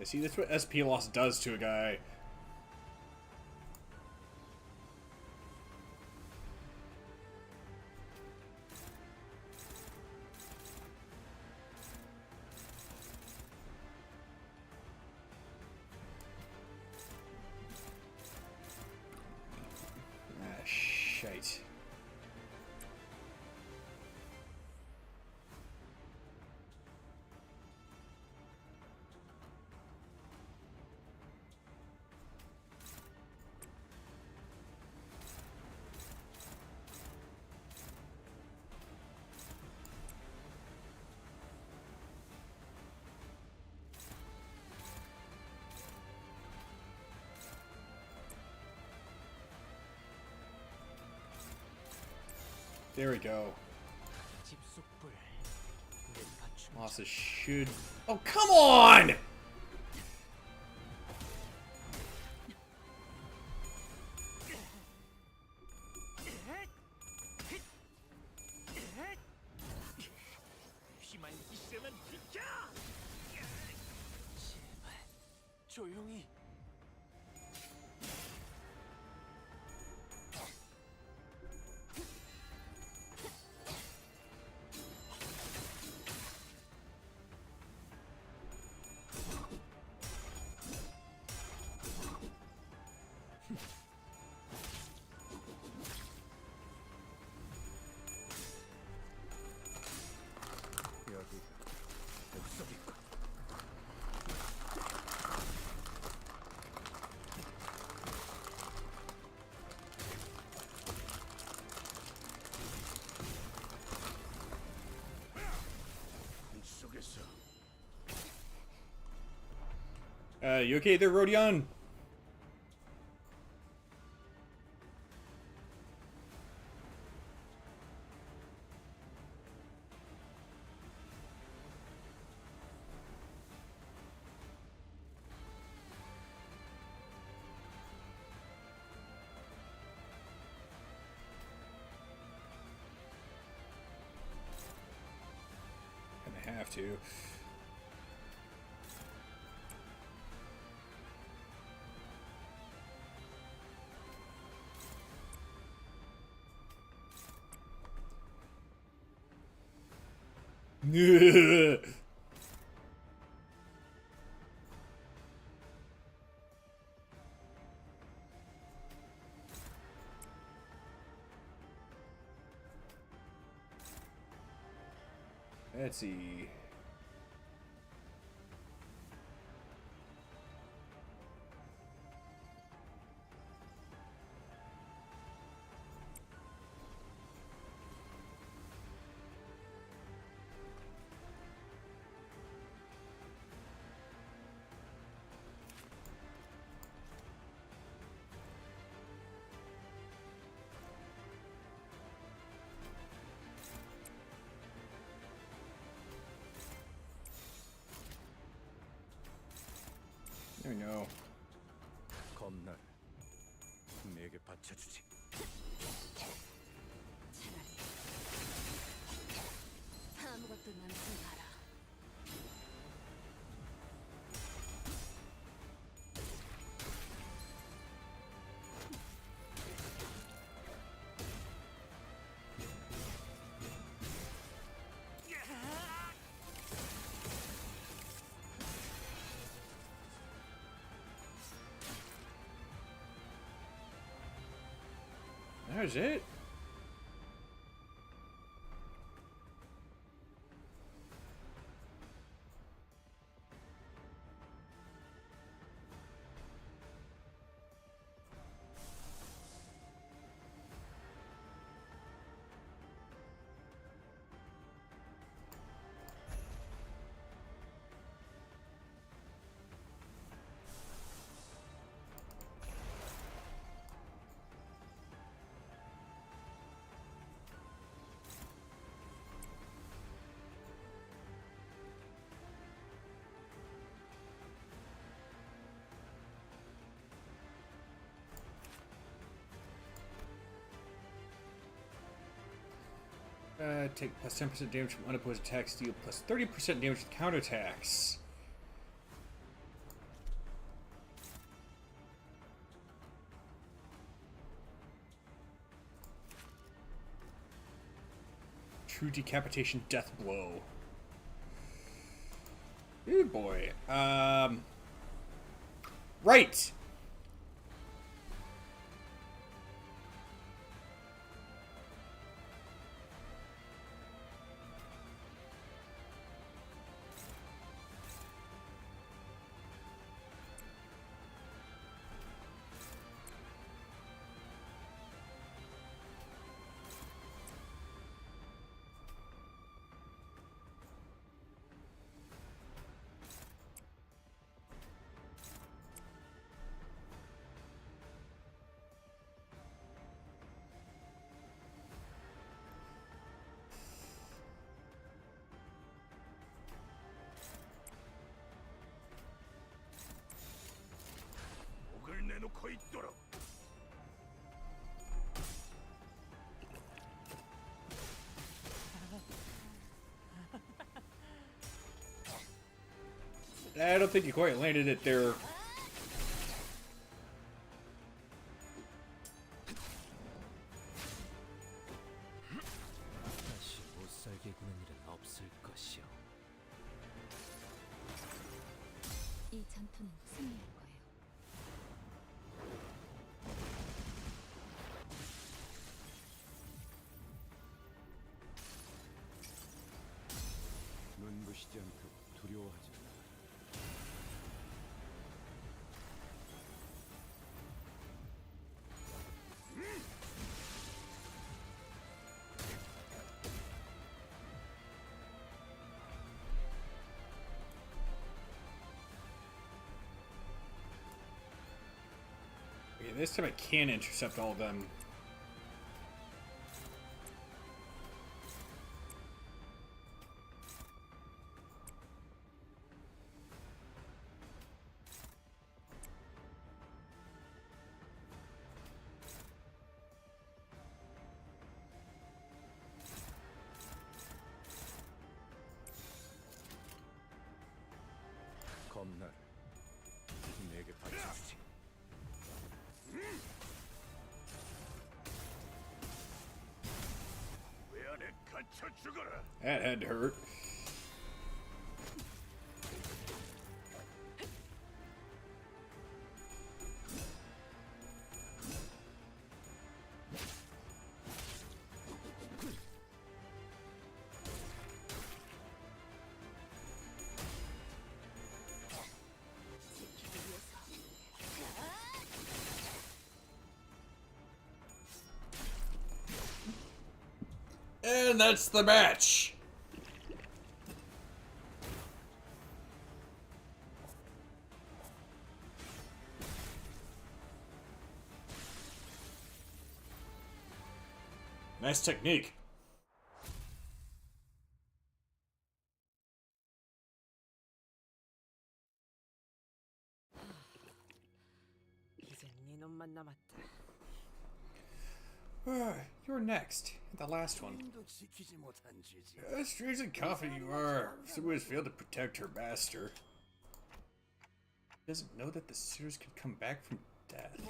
See, that's what SP loss does to a guy. Ah, shite. There we go. 집속불. 불에 맞춤. Losses should... Oh, come on! 휘말리기 싫으면 비켜! 제발 조용히. 여기가 옥석이군. 속에서 You okay there, Rodion? Gonna have to. Let's see. There we go. 겁날. 내게 바쳐주지. 차라리 아무것도 남지 마라. There's it. Take plus 10% damage from unopposed attacks, deal plus 30% damage with counterattacks. True decapitation death blow. Ooh boy. Right! 놓고 있도록. I don't think you quite landed it there. 다시 못 살게 구는 일은 없을 것이오. 이 전투는 승리할 거예요. 눈부시지 않고 두려워하지 않아. Okay, this time I can intercept all of them. 겁나를 내게 바쳐주지. 왜 안에 갇혀 죽어라. That had to hurt. And that's the match. Nice technique. 이제 네 놈만 남았다. You're next. The last one. 시키지 못한 죄지. Strange and confident you are. Someone has failed to protect her master. Doesn't know that the sisters can come back from death.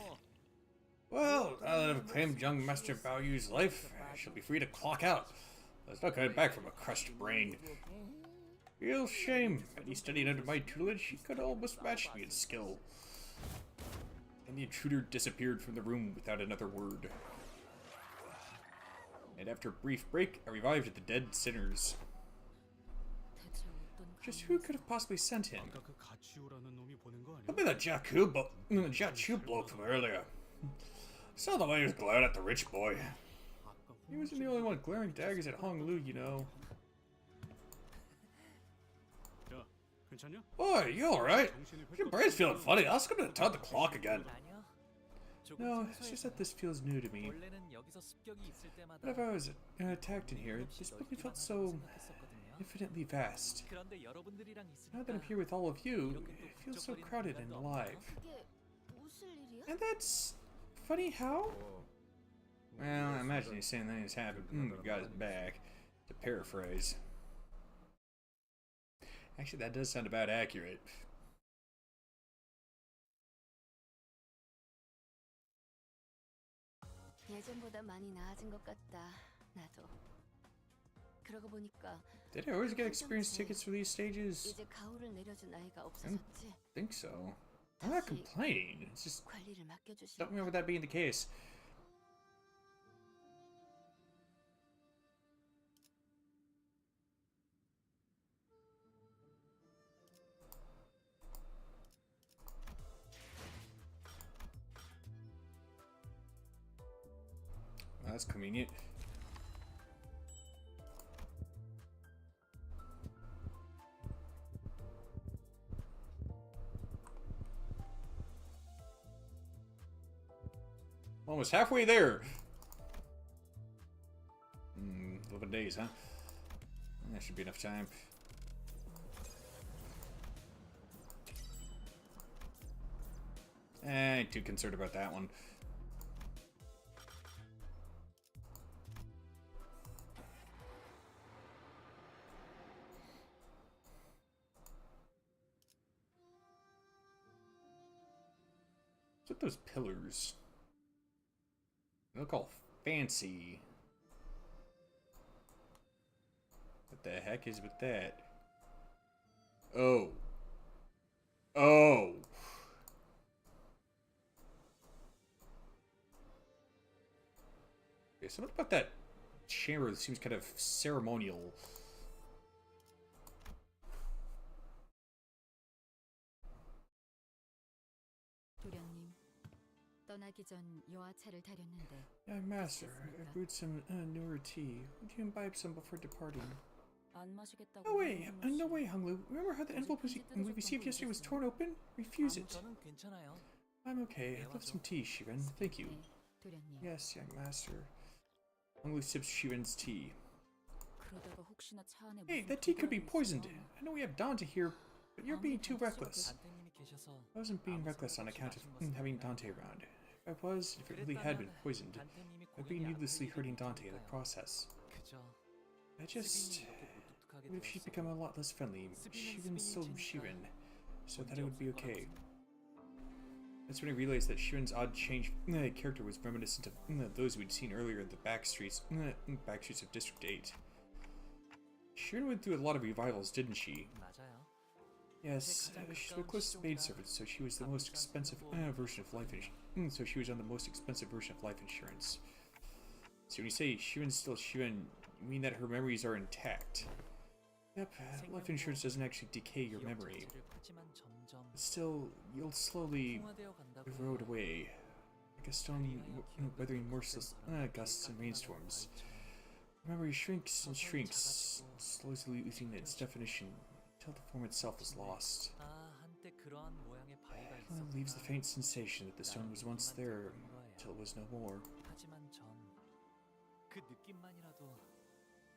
Well, now that I've claimed young Master Baoyu's life, I shall be free to clock out. There's no coming back from a crushed brain. Real shame. Had he studied under my tutelage, he could almost match me in skill. And the intruder disappeared from the room without another word. And after a brief break, I revived the dead sinners. 대체 어떤 Just who could have possibly sent him? 아까 그 가치오라는 놈이 보낸 거 아니야? Probably the Jiachu bloke from earlier. Saw the way he was glaring at the rich boy. He wasn't the only one glaring daggers at Hong Lu, you know. 야, 괜찮냐? Boy, you alright? Your brain's feeling funny. I was gonna turn the clock again. No, it's just that this feels new to me. Whenever I was attacked in here, this building felt so infinitely vast. Now that I'm here with all of you, it feels so crowded and alive. 그게 무슨 일이야? And that's funny how? Well, I imagine he's saying things happened. Got his back. To paraphrase. Actually, that does sound about accurate. 예전보다 많이 나아진 것 같다. 나도. 그러고 보니까 Did I always get experience tickets for these stages? 이제 가오를 내려준 아이가 없어졌지. I think so. I'm not complaining. It's just 관리를 맡겨주시. don't remember that being the case. That's convenient. Almost halfway there. 11 days, huh? That should be enough time. I ain't too concerned about that one. What's with those pillars? They look all fancy. What the heck is with that? Oh. Oh. Yeah, something about that chamber that seems kind of ceremonial. 도련님, 떠나기 전 여하차를 타렸는데 Yeah, master, I brewed some newer tea. Would you imbibe some before departing? 안 마시겠다고. No way, no way, Hunglu. Remember how the envelope we received yesterday was torn open? Refuse it. 저는 괜찮아요. I'm okay. I'd love some tea, Shiren. Thank you. 네, 도련님. Yes, young master. Hunglu sips Shiren's tea. 그러다가 혹시나 차 안에 Hey, 무슨 that tea could be 불길이 poisoned. 있어. I know we have Dante here, but you're being too reckless. 안태님이 계셔서 I wasn't being reckless on account of having Dante around. If I was, if it really had been poisoned, 안태님이 I'd be 고객이 needlessly 아프게 hurting 될 Dante in the 거니까요. process. 그저 I just... 스빈이 이렇게 무뚝뚝하게 What if she'd 되었어. become a lot less friendly? Shiren's still Shiren, so that it would be okay. That's when I realized that Shiren's odd change character was reminiscent of those we'd seen earlier in the backstreets of District 8. Shiren went through a lot of revivals, didn't she? 맞아요. Yes, she's the closest maidservant, so she was the most expensive version of life insurance. So she was on the most expensive version of life insurance. So when you say Shiren's still Shiren, you mean that her memories are intact? Yep, life insurance doesn't actually decay your memory. 기억 자체를 파지만 점점 But still, you'll slowly 풍화되어 간다고 erode 해요. away, like a stone weathering merciless gusts and rainstorms. Memory shrinks and shrinks, slowly losing its definition until the form itself is lost. 아, 한때 그러한 모양의 바위가 It only leaves the 있었구나. faint sensation that the stone was once there until it was no more. 하지만 전 그 느낌만이라도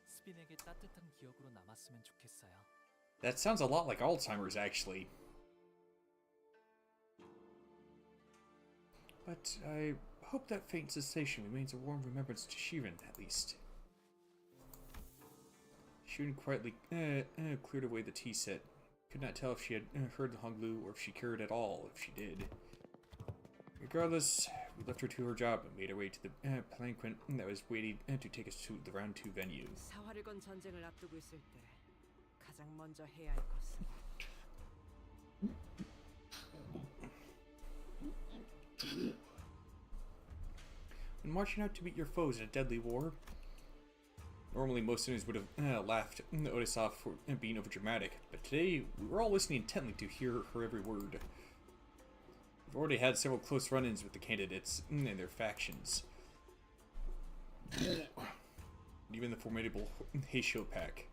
스빈에게 따뜻한 기억으로 남았으면 좋겠어요. That sounds a lot like Alzheimer's, actually. But I hope that faint sensation remains a warm remembrance to Shiren, at least. Shiren quietly cleared away the tea set. Could not tell if she had heard the Honglu or if she cared at all if she did. Regardless, we left her to her job and made our way to the palanquin that was waiting to take us to the round 2 venue. 사활을 건 전쟁을 앞두고 있을 때 가장 먼저 해야 할 것은 When marching out to meet your foes in a deadly war, normally most sinners would have laughed Otis off for being overdramatic, but today we were all listening intently to hear her every word. We've already had several close run-ins with the candidates and their factions. And even the formidable Heisho pack.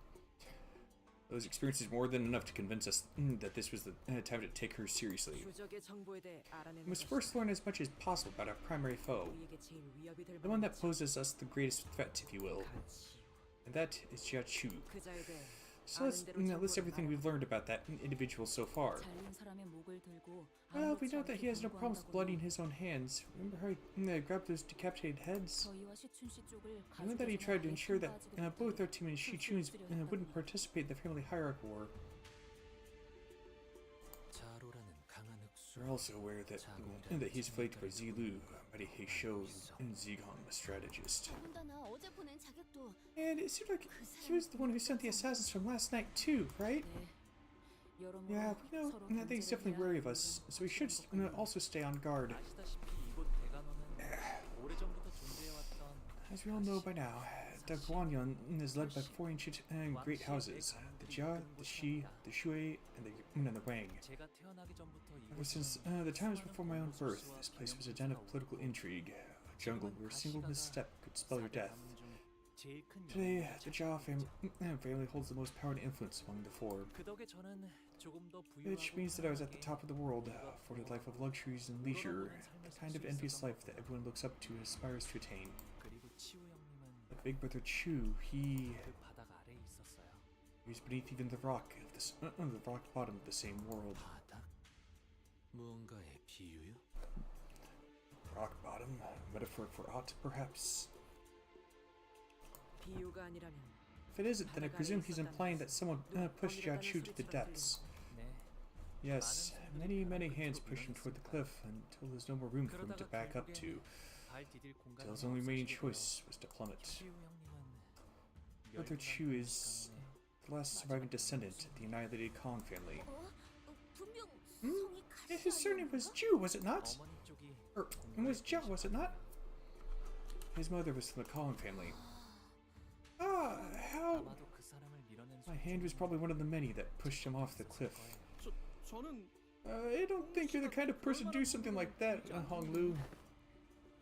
Those experiences more than enough to convince us that this was the time to take her seriously. 부적의 정보에 대해 알아내는 We must 것이 first learn as much as possible about our primary foe, 우리에게 제일 위협이 될 the one 만한 that poses us the greatest threat, if you will, 가치. and that is Jiachu. 그자에 대해 So let's list everything we've learned about that individual so far. 잘린 사람의 목을 들고 Well, we 아무렇지 know that he 않게 has no problems 공부한다고 blooding his own hands. Remember how he grabbed those decapitated heads? 저희와 시춘 씨 쪽을 I know that he tried to ensure that 가족의 both our team and Shichun's wouldn't participate in the family hierarchy war. 자로라는 강한 흑수. We're also aware that he's flanked by Zilu, mighty Heisho, and Zigong, a strategist. 더군다나 어제 보낸 자격도 And it seemed like he was the one who sent the assassins from last night too, right? 네. 여러모로 Yeah, we know 서로 that he's 견제를 definitely 해야 wary of 하는 us, 것은 so we should also stay on guard. 아시다시피 이곳 대관원은 오래전부터 존재해왔던 As we all know by now, the Guanyan is led by 4 ancient great houses, the Jia, the Shi, the Shui, and the Wang. 제가 태어나기 전부터 Ever since the times before my own birth, this place was a den of political intrigue, a jungle where a single misstep could spell your death. 제일 큰 Today, the Jia family holds the most power and influence among the 4, 그 덕에 저는 조금 더 which means that I was at the top of the world, afforded a life of luxuries and leisure, the kind of envious life that everyone looks up to and aspires to attain. 그리고 치우 형님은 But Big Brother Chu, he 그 바닥 아래에 있었어요. was beneath even the rock of the rock bottom of the same world. 바닥? 무언가의 비유요? Rock bottom, metaphor for aught, perhaps. 비유가 아니라면 If it isn't, then I presume he's implying that someone pushed Jiachu to the depths. 네. Yes, many hands pushed him toward the cliff until there's no more room for him to back up to. 발 디딜 공간이 Till his only remaining 없어지고요. choice was to plummet. 치우 형님은 Brother Chu is the last surviving descendant of the annihilated Kong family. 분명 Hmm? 성이 Yeah, his surname was Ju, was it not? 어머니 쪽이 Or it was Zhao, was it not? His mother was from the Kong family. Ah, how... 아마도 그 사람을 밀어낸 My hand was probably one of the many that pushed him off the cliff. 저는 I don't think you're the kind of person to do something like that, Hong Lu.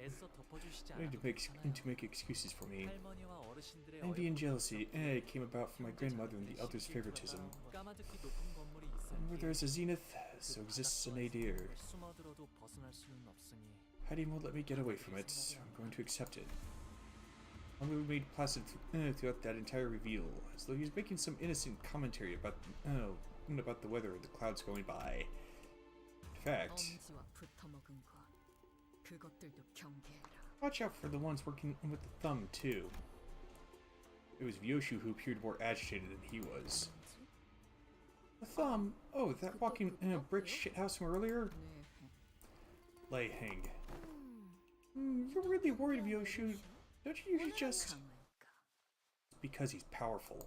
애써 덮어주시지 I need 않아도 to make excuses for me. 할머니와 어르신들의 Envy and jealousy came about from my grandmother and the others' favoritism. 까마득히 높은 건물이 And where 있었기에 there is a zenith, so exists a nadir. 숨어들어도 벗어날 수는 없으니 Hattie won't let me get away from it, so I'm going to accept it. Hong Lu remained placid throughout that entire reveal, as though he was making some innocent commentary about the weather or the clouds going by. In fact, 엄지와 붙어먹은 것 그것들도 경계해라. watch out for the ones working with the thumb, too. It was Vyoshu who appeared more agitated than he was. The thumb? Oh, that walking brick shithouse from earlier? 네. Lei Heng. You're really worried, Vyoshu. Don't you usually just... 강할까? Because he's powerful.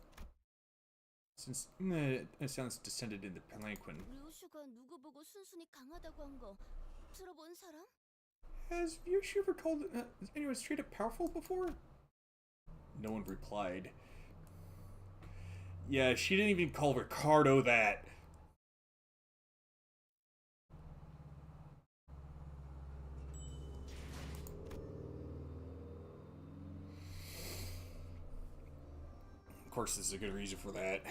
Since it sounds descended in the palanquin. 류슈가 누구 보고 순순히 강하다고 한 거 들어본 사람? Has Vyoshu ever called anyone straight up powerful before? No one replied. Yeah, she didn't even call Ricardo that. Of course, there's a good reason for that.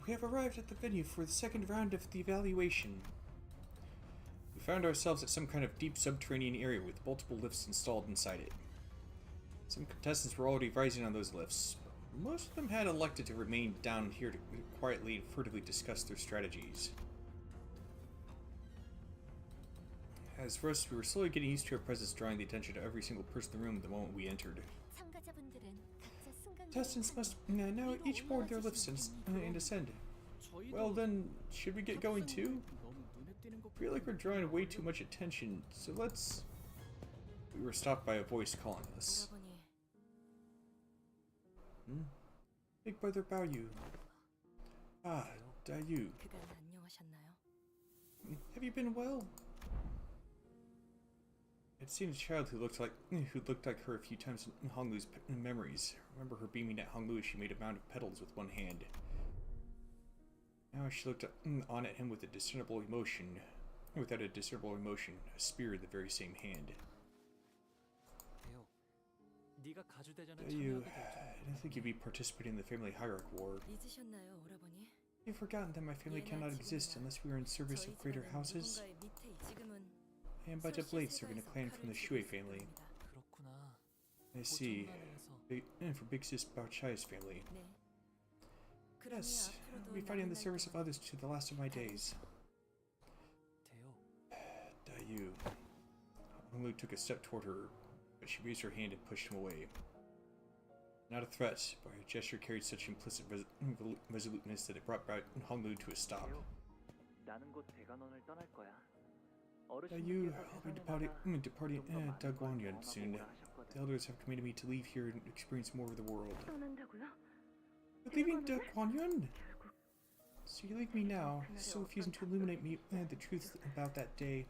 We have arrived at the venue for the second round of the evaluation. We found ourselves at some kind of deep subterranean area with multiple lifts installed inside it. Some contestants were already rising on those lifts. Most of them had elected to remain down here to quietly and furtively discuss their strategies. As for us, we were slowly getting used to our presence, drawing the attention of every single person in the room the moment we entered. Contestants must now each board their lifts and ascend. Well then, should we get going too? I feel like we're drawing way too much attention, so let's... We were stopped by a voice calling us. Big brother Baoyu. Ah, Dayu. 그간 안녕하셨나요? Have you been well? I'd seen a child who looked like her a few times in Honglu's memories. I remember her beaming at Honglu as she made a mound of petals with one hand. Now she looked on at him with a discernible emotion. Without a discernible emotion, a spear in the very same hand. 네가 가주대전에 You, 참여하게 될 I don't think you'd be participating in the family hierarch war. 잊으셨나요, 오라버니? You've forgotten that my family cannot exist unless we are in service of greater houses. 누군가의 밑에 지금은 I am but a blade serving a clan from the Shui family. 그렇구나. I see. 고정관에서 For Big Sis Bao Chai's family. 네. Yes, I'll be fighting in the service of others to the last of my days. 대요. Dayu. Honglu took a step toward her, but she raised her hand and pushed him away. Not a threat, but her gesture carried such implicit resoluteness that it brought Honglu to a stop. 나는 곧 대관원을 떠날 거야. Dayu, I'll be departing Daguanyan soon. The elders have commanded me to leave here and experience more of the world. You're leaving Daguanyan? So you leave me now, still refusing to illuminate me the truth about that day.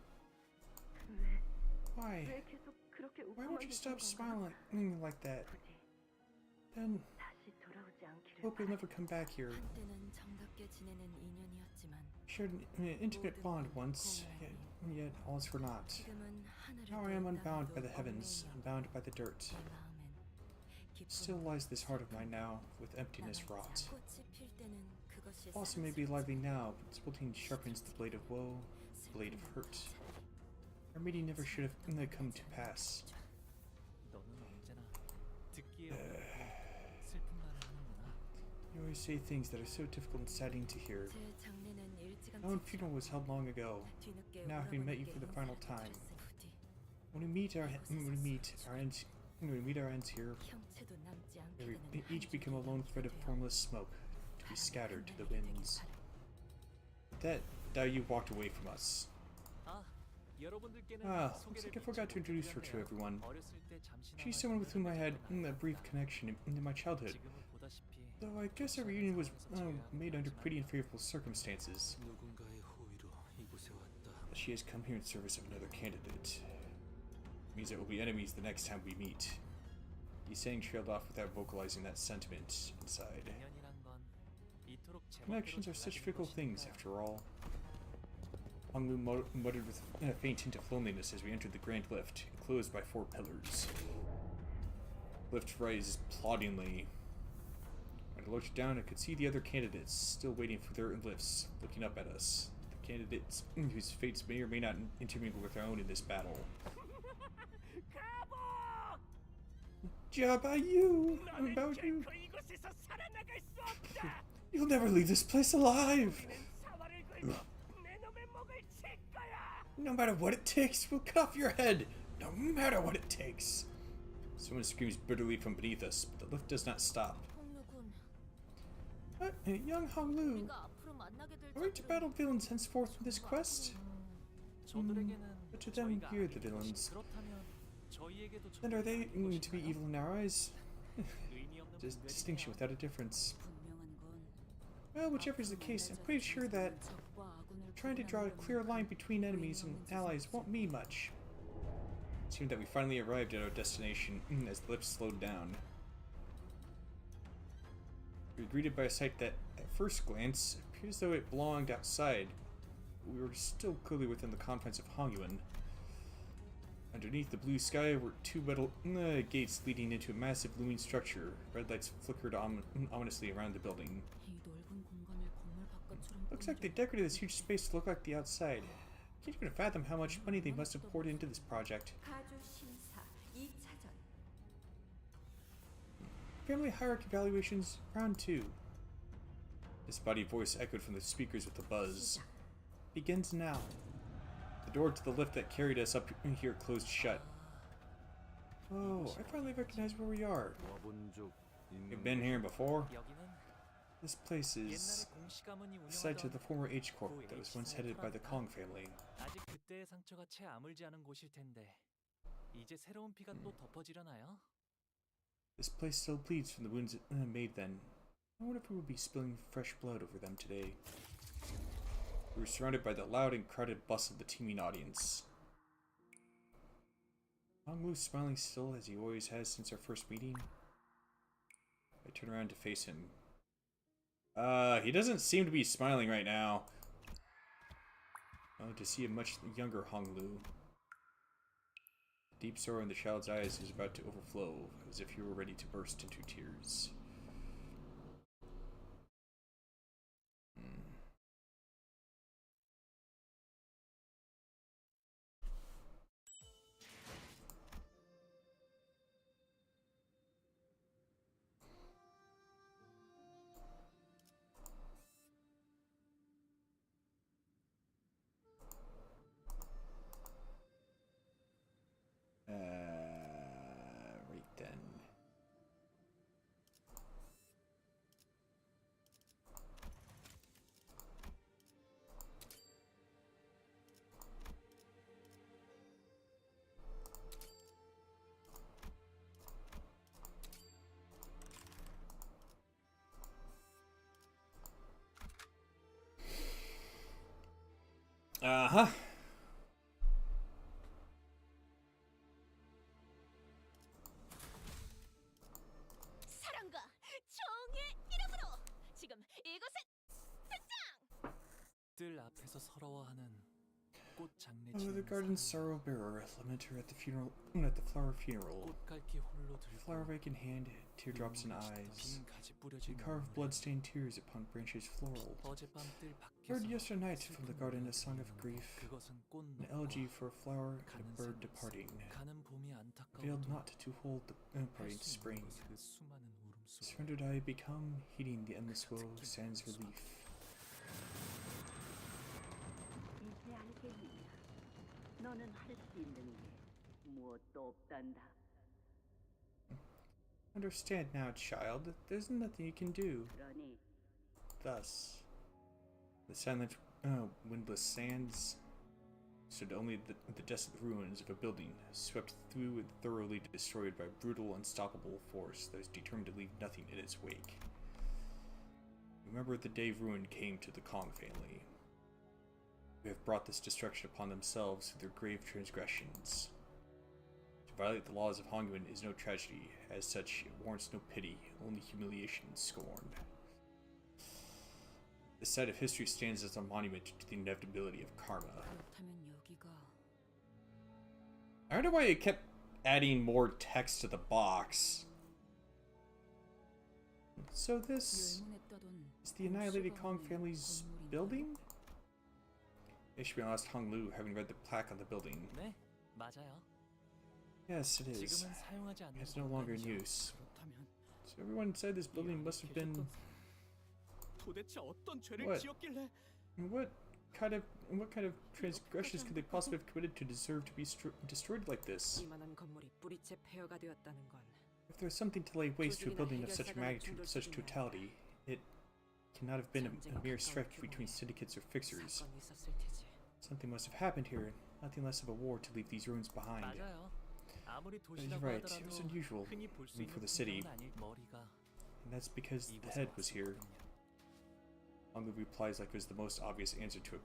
Why? Why won't you stop smiling like that? Then, hope you'll never come back here. 한때는 정답게 지내는 인연이었지만 Shared an intimate bond once, yet and yet all is for naught. 지금은 하늘을 Now I am 뚫는 unbound by 나무도 the heavens, 없네요. unbound by the dirt. 내 마음엔 Still 기쁨, lies this heart of mine now, with emptiness wrought. 꽃이 필 때는 그것이 Blossom may be lively now, but its wilting sharpens the blade of woe, the blade of hurt. Our meeting never should have come to pass. 너는 언제나 듣기에 어렵고 슬픈 말을 하는구나. You always say things that are so difficult and saddening to hear. 제 장례는 일찌감치 My own funeral was held long ago. 뒤늦게 Now having met you for the final time, when we meet our ends here, 형체도 남지 may 않게 we 되는 each 한 become a 줄기 lone thread of 남겨두어 formless smoke, to be scattered to the winds. With that, you walked away from us. 아, 여러분들께는 Looks 소개를 like I forgot to introduce her to 드렸네요. everyone. 어렸을 때 잠시나마 She's someone with whom I had a brief 기억나요. connection in my childhood. 지금은 보다시피 Though I guess our reunion was made under pretty unfavorable circumstances. 누군가의 호의로 이곳에 왔다. But she has come here in service of another candidate. Means that we'll be enemies the next time we meet. He sang trailed off without vocalizing that sentiment inside. 인연이란 건 이토록 Connections are such fickle things, 것일까요? after all. Hong Lu muttered with a faint hint of loneliness as we entered the grand lift, enclosed by 4 pillars. Lift rises ploddingly. When I looked down, I could see the other candidates still waiting for their lifts, looking up at us. The candidates whose fates may or may not intermingle with our own in this battle. Job by you! About you! 이곳에서 살아나갈 수 없다. You'll never leave this place alive! 사활을 걸고 내 놈의 목을 칠 거야. No matter what it takes, we'll cut off your head! No matter what it takes! Someone screams bitterly from beneath us, but the lift does not stop. 홍루군, Young Hong Lu, 우리가 앞으로 만나게 될 are we to battle villains henceforth in this quest? 저들에게는 But to them, 저희가 we're the 아닌 것이 villains. 그렇다면 저희에게도 Then are they 저희가 아닌 to be 것인가요? evil in our eyes? 의미 없는 Just 분별이네요. distinction without a difference. 분명한 건 Well, whichever is the case, I'm pretty sure that 적과 아군을 trying to draw a clear line between enemies and allies won't mean much. It seemed that we finally arrived at our destination as the lift slowed down. We were greeted by a sight that, at first glance, appeared as though it belonged outside. We were still clearly within the confines of Hongyuan. Underneath the blue sky were 2 metal gates leading into a massive looming structure. Red lights flickered ominously around the building. 이 넓은 공간을 건물 바깥처럼 Looks like they decorated this huge space to look like the outside. Can't even fathom how much money they must have poured into this project. 가주 심사 2차전. Family hierarchy evaluations, round 2. This body voice echoed from the speakers with a buzz. Begins now. The door to the lift that carried us up here closed shut. Oh, I finally recognize where we are. 와본 적 You've 있는 been here before? 여기는 This place 옛날에 is 공시 가문이 the site of the 운영하던 former H Corp that was once headed by the Kong family. 아직 그때의 상처가 채 아물지 않은 곳일 텐데 이제 새로운 피가 또 덮어지려나요? This place still bleeds from the wounds it made then. I wonder if we will be spilling fresh blood over them today. We were surrounded by the loud and crowded bustle of the teeming audience. Hong Lu smiling still as he always has since our first meeting. I turn around to face him. He doesn't seem to be smiling right now. Oh, to see a much younger Hong Lu. The deep sorrow in the child's eyes is about to overflow, as if he were ready to burst into tears. Right then. Uh-huh. 사랑과 정의 이름으로 지금 이곳에 뜰 앞에서 서러워하는 꽃 장례 Oh, the 치는 garden 사람. sorrow bearer, lament her at the funeral, at the flower funeral. 꽃갈기 홀로 Flower 들고 rake in hand, teardrops in eyes. 빈 가지 She 뿌려진 carved 나무에 blood-stained tears upon branches floral. 어젯밤 뜰 Heard 밖에서 yesterday night from the 슬픈 garden a 노래가 song of 들리는데 grief, 그것은 꽃 an elegy for a flower and 가는 a bird 새 departing, 가는 봄이 veiled 안타까워도 not to hold the parting 할수 spring. 있는 그 수많은 울음소리 Surrendered I become, heeding the endless woe, sans relief. 이제 알겠느냐? 너는 할 수 있는 게 무엇도 없단다. Understand now, child, there's nothing you can do. 그러니 Thus, the silent, windless sands stood only the desolate ruins of a building, swept through and thoroughly destroyed by brutal, unstoppable force that was determined to leave nothing in its wake. Remember the day ruin came to the Kong family. They have brought this destruction upon themselves through their grave transgressions. To violate the laws of Hongyuan is no tragedy. As such, it warrants no pity, only humiliation and scorn. The site of history stands as a monument to the inevitability of karma. 그렇다면 여기가 I wonder why they kept adding more text to the box. So this 열문했다던 is the annihilated 공수가 Kong 있는 family's 건물인가요? building? It should be asked Hong Lu, having read the plaque on the building. 네, 맞아요. Yes, it is. 지금은 사용하지 않는 It's no longer in 공간이죠. use. 그렇다면 So everyone said this building must have been 도대체 어떤 죄를 What? 지었길래 what kind of transgressions could they possibly have committed to deserve to be destroyed like this? 이만한 건물이 뿌리째 폐허가 되었다는 건 If there's something to lay waste to a building of such magnitude, of such totality, it cannot have been a mere strife between syndicates or fixers. 사건이 있었을 테지. Something must have happened here, nothing less of a war to leave these ruins behind. 맞아요. 아무리 You're 도시라고 right, it 하더라도 was unusual, 흔히 볼 수 even 있는 for the city, 풍경은 아닐 머리가 and that's because the 이곳에 head was here. 왔었거든요. Honglu replies like it was the most obvious answer to a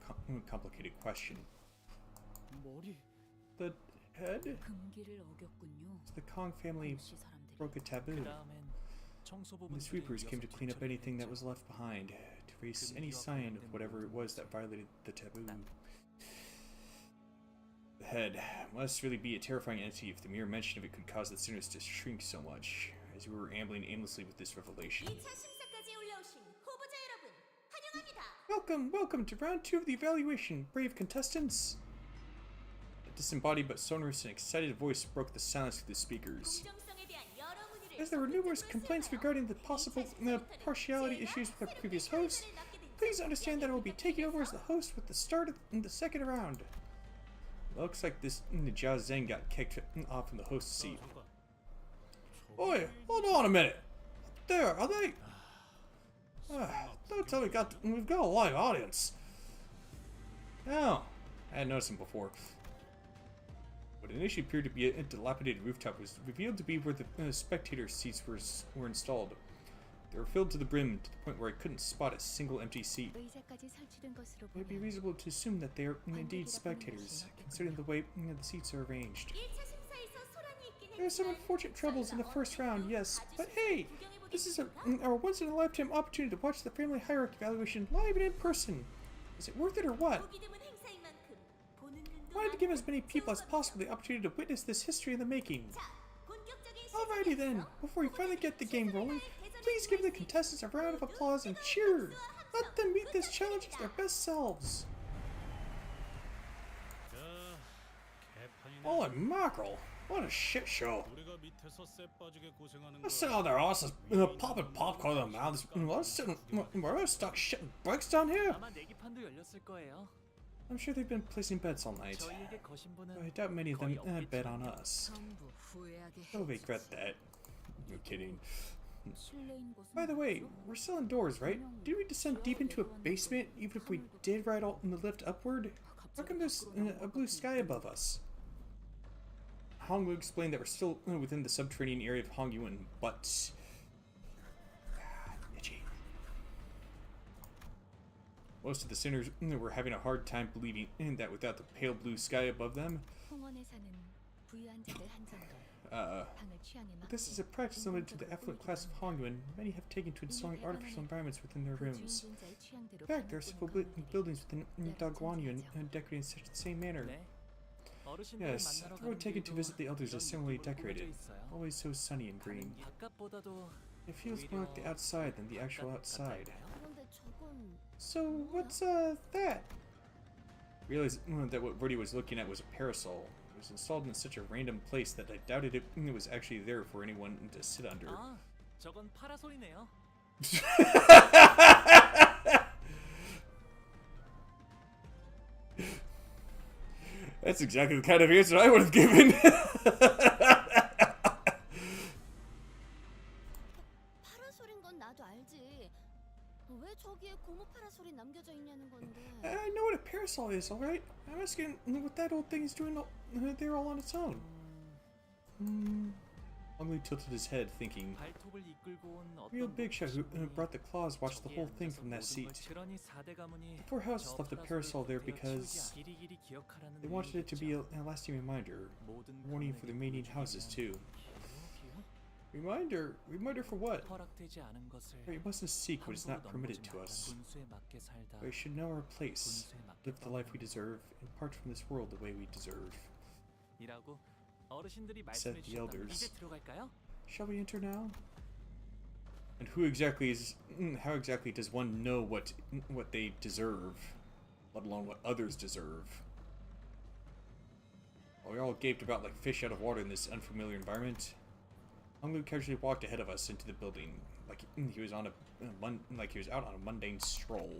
complicated question. 머리 The head? 금기를 어겼군요. The Kong family 당시 사람들이 broke a taboo. 그다음엔 청소부분들이 The sweepers came to 이어서 clean up anything that 뒤처리를 was 했죠. left behind, to erase any sign of whatever it was that violated the taboo. The head must really be a terrifying entity if the mere mention of it could cause the sinners to shrink so much, as we were ambling aimlessly with this revelation. 2차 심사까지 올라오신 후보자 여러분, 환영합니다. Welcome to round 2 of the evaluation, brave contestants! A disembodied but sonorous and excited voice broke the silence through the speakers. 공정성에 대한 여러 문의를 As there were numerous complaints regarding the possible partiality issues with our previous host, please understand that I will be taking over as the host with the start of the second round. Looks like this Jia Zheng got kicked off from the host seat. Oi, hold on a minute. Up there, are they? Don't tell me we've got a live audience. No, I hadn't noticed them before. What initially appeared to be a dilapidated rooftop was revealed to be where the spectator seats were installed. They were filled to the brim to the point where I couldn't spot a single empty seat. 의자까지 설치된 것으로 It would be 보면 reasonable to assume that they are indeed spectators, considering the way the seats are arranged. 1차 심사에서 소란이 있긴 There are some 했지만 unfortunate troubles in the first round, yes, but hey, this is our once-in-a-lifetime opportunity to watch the family hierarchy evaluation live and in person. Is it worth it or what? 보기 드문 행사인 만큼 보는 눈도 I wanted to give as many 많고 people as 채우는 possible the opportunity to witness this history in the making. 자, 본격적인 Alrighty then, before we finally get the game rolling, please give the contestants a round of applause and cheer. Let them meet this challenge as their best selves. Holy mackerel, what a shit show. 우리가 밑에서 쎄 빠지게 고생하는 Let's sit out there, asses, popping popcorn in their mouths. Let's sit we're stuck shitting bricks down here. 아마 내기판도 열렸을 거예요. I'm sure they've been placing bets all night. 저희에게 거신 분은 I doubt many of them 거의 bet 없겠죠. on us. 전부 후회하게 They'll 해주지. regret that. You're kidding. 실내인 곳은 By the way, 뭐죠? we're still indoors, right? Did we descend deep into a basement, even if we did ride all in the lift upward? How come there's a blue sky above us? Hongwu explained that we're still within the subterranean area of Hongyuan, but... itchy. Most of the sinners were having a hard time believing that without the pale blue sky above them, 홍원에 사는 부유한 자들 한정도 방을 취향에 맞게 This is a practice limited to the affluent class of Hongyuan. Many have taken to installing artificial environments within their 그 rooms. 주인분자의 취향대로 In fact, there are 방을 several 꾸는 가운데 buildings within Dagwanyu 천지하죠. decorated in such the same manner. 네. 어르신들을 Yes, 만나러 the road 가는 taken to 길도 visit the elders is 이런 similarly 느낌으로 꾸며져 decorated, 있어요. always so sunny and green. 바깥보다도 It feels more like the outside than the actual outside. 그런데 저건 So, what's that? Realized that what Verdi was looking at was a parasol. It was installed in such a random place that I doubted it was actually there for anyone to sit under. 아, 저건 파라솔이네요. That's exactly the kind of answer I would have given. 파라솔인 건 나도 알지. 왜 저기에 고무 파라솔이 남겨져 있냐는 건데. I know what a parasol is, alright? I'm asking what that old thing is doing there all on its own. Longley tilted his head, thinking. 발톱을 이끌고 온 어떤 Real Big Shot, who 분이 brought the claws, watched the 저기에 whole thing 앉아서 from that 모든 걸 seat. 그러니 4대 가문이 The four houses 저 left the parasol there because 길이길이 기억하라는 they wanted it to be 의미겠죠. a lasting reminder, 모든 warning for the remaining 가문에게 houses too. 기호? Reminder for what? 허락되지 않은 것을 We mustn't seek what is not 함부로 permitted 넘보지 to 말라. us. 분수에 맞게 살다. We should know our place, 분수에 맞게 live the life we 떠나는 deserve, and part from this world the way we deserve. 이라고 어르신들이 Said 말씀해 the 주셨다. elders. 이제 들어갈까요? Shall we enter now? And who exactly is? How exactly does one know what they deserve, let alone what others deserve? Well, we all gaped about like fish out of water in this unfamiliar environment. Honglu casually walked ahead of us into the building, like he was on like he was out on a mundane stroll.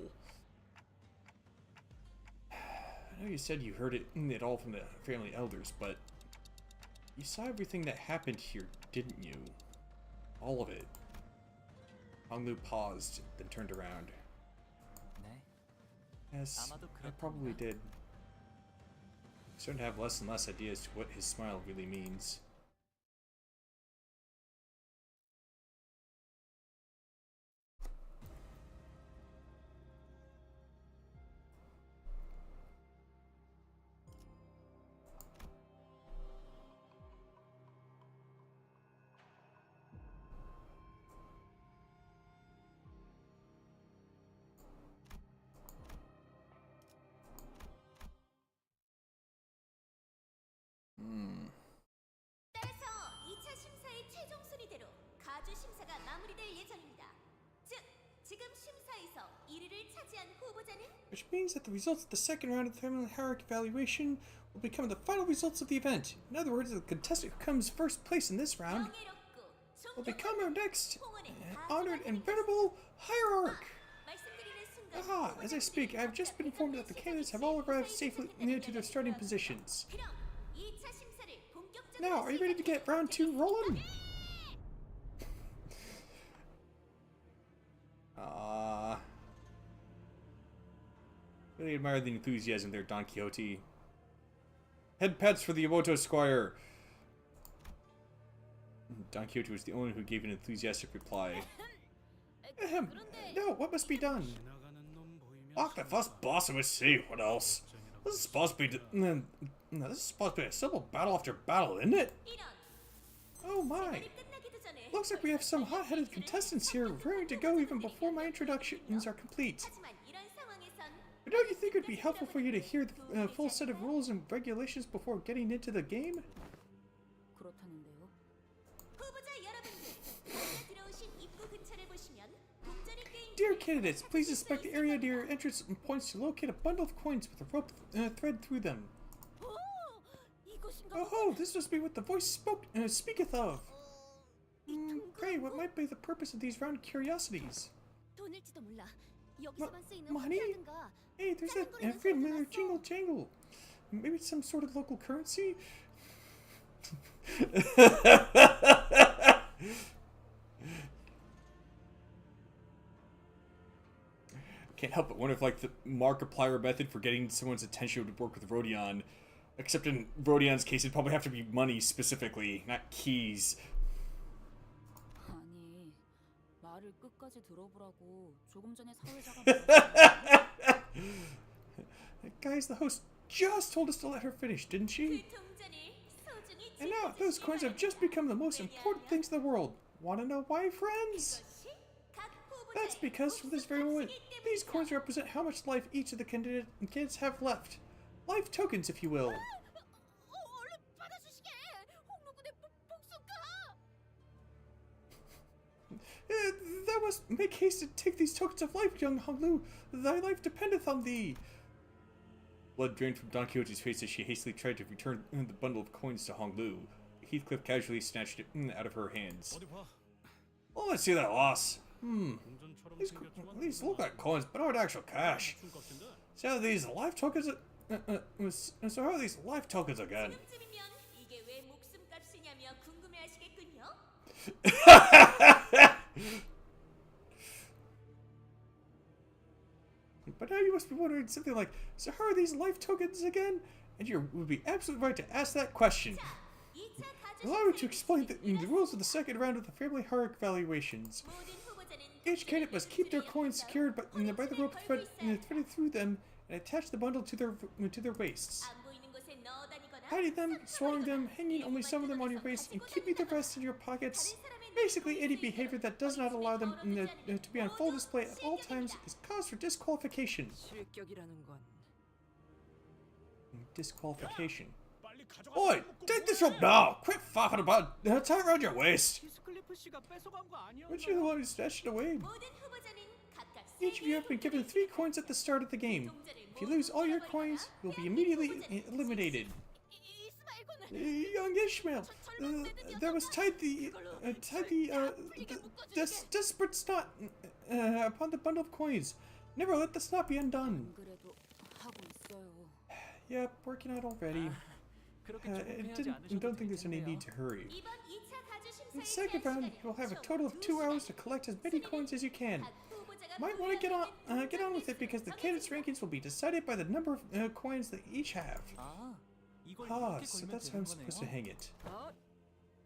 I know you said you heard it all from the family elders, but you saw everything that happened here, didn't you? All of it. Honglu paused, then turned around. 네. Yes, 아마도 I probably 그렇단가? did. I'm starting to have less and less ideas to what his smile really means. 따라서 2차 심사의 최종 순위대로 가주 심사가 마무리될 예정입니다. 즉, 지금 심사에서 1위를 차지한 후보자는 Which means that the results of the second round of the family hierarchy evaluation will become the final results of the event. In other words, the contestant who comes first place in this round 명예롭고 will become our next 홍원의 honored and venerable hierarch. 말씀드리는 순간 Ah, as I speak, I have just been informed that the candidates have all arrived safely near to their starting positions. 그럼 2차 심사를 본격적으로 Now, are you ready to get round 2 rolling? Ah. Really admire the enthusiasm there, Don Quixote. Head pats for the Iwoto Squire. Don Quixote was the only one who gave an enthusiastic reply. Ahem. No, what must be done? Lock the first boss, I must say. What else? This is supposed to be. No, this is supposed to be a simple battle after battle, isn't it? 이런 Oh my. 끝나기도 전에 Looks like we have some hot-headed contestants here ready to go even before my introductions are complete. 하지만 이런 상황에선 But don't you think it would be helpful for you to hear the full set of rules and regulations before getting into the game? 그렇다는데요. 후보자 여러분들, 먼저 들어오신 입구 근처를 보시면 동전의 게임 Dear candidates, please inspect the area near your entrance points to locate a bundle of coins with a rope thread through them. 오! 이곳인가? Oh, this must be what the voice speaketh of. Pray, what might be the purpose of these round curiosities? 돈일지도 몰라. 여기서만 쓰이는 money? 화폐라든가 Hey, there's that familiar jingle jangle. Maybe it's some sort of local currency? Can't help but wonder if, like, the Markiplier method for getting someone's attention would work with Rodion. Except in Rodion's case, it'd probably have to be money specifically, not keys. 아니, 말을 끝까지 들어보라고 조금 전에 사회자가 말했잖아요. Guys, the host just told us to let her finish, didn't she? 그 동전을 소중히 And now those coins have just become the most important things in the world. Want to know why, friends? That's because from this very moment, these coins represent how much life each of the kids have left. Life tokens, if you will. 얼른 받아주시게. 홍로군의 복수가. Thou must make haste to take these tokens of life, young Honglu. Thy life dependeth on thee. Blood drained from Don Quixote's face as she hastily tried to return the bundle of coins to Honglu. Heathcliff casually snatched it out of her hands. Well, let's see that loss. These look like coins, but aren't actual cash. So are these life tokens? So how are these life tokens again? 지금쯤이면 이게 왜 목숨값이냐며 궁금해하시겠군요. But now you must be wondering something like, so how are these life tokens again? And you would be absolutely right to ask that question. Allow me to explain the rules of the second round of the family hierarchy evaluations. Each candidate must keep their coins secured by the rope threaded through them and attach the bundle to their waists. Hiding them, swallowing them, hanging only some of them on your waist, and keeping the rest in your pockets. Basically, any behavior that does not allow them to be on full display at all times is cause for disqualification. 실격이라는 건 Disqualification. Oi! Take this rope now! Quit faffing about! Tie it around your waist! 히스클리프 씨가 뺏어간 거 아니었나? Weren't you the one who snatched it away? Each of you have been given 3 coins at the start of the game. If you lose all your coins, you'll be immediately eliminated. Young Ishmael, there was tied the desperate knot upon the bundle of coins. Never let the knot be undone. 안 그래도 하고 있어요. Yep, working out already. Don't think there's any need to hurry. In the second round, you'll have a total of 2 hours to collect as many coins as you can. Might want to get on with it because the candidates' rankings will be decided by the number of coins they each have. Ah, so that's how I'm supposed to hang it.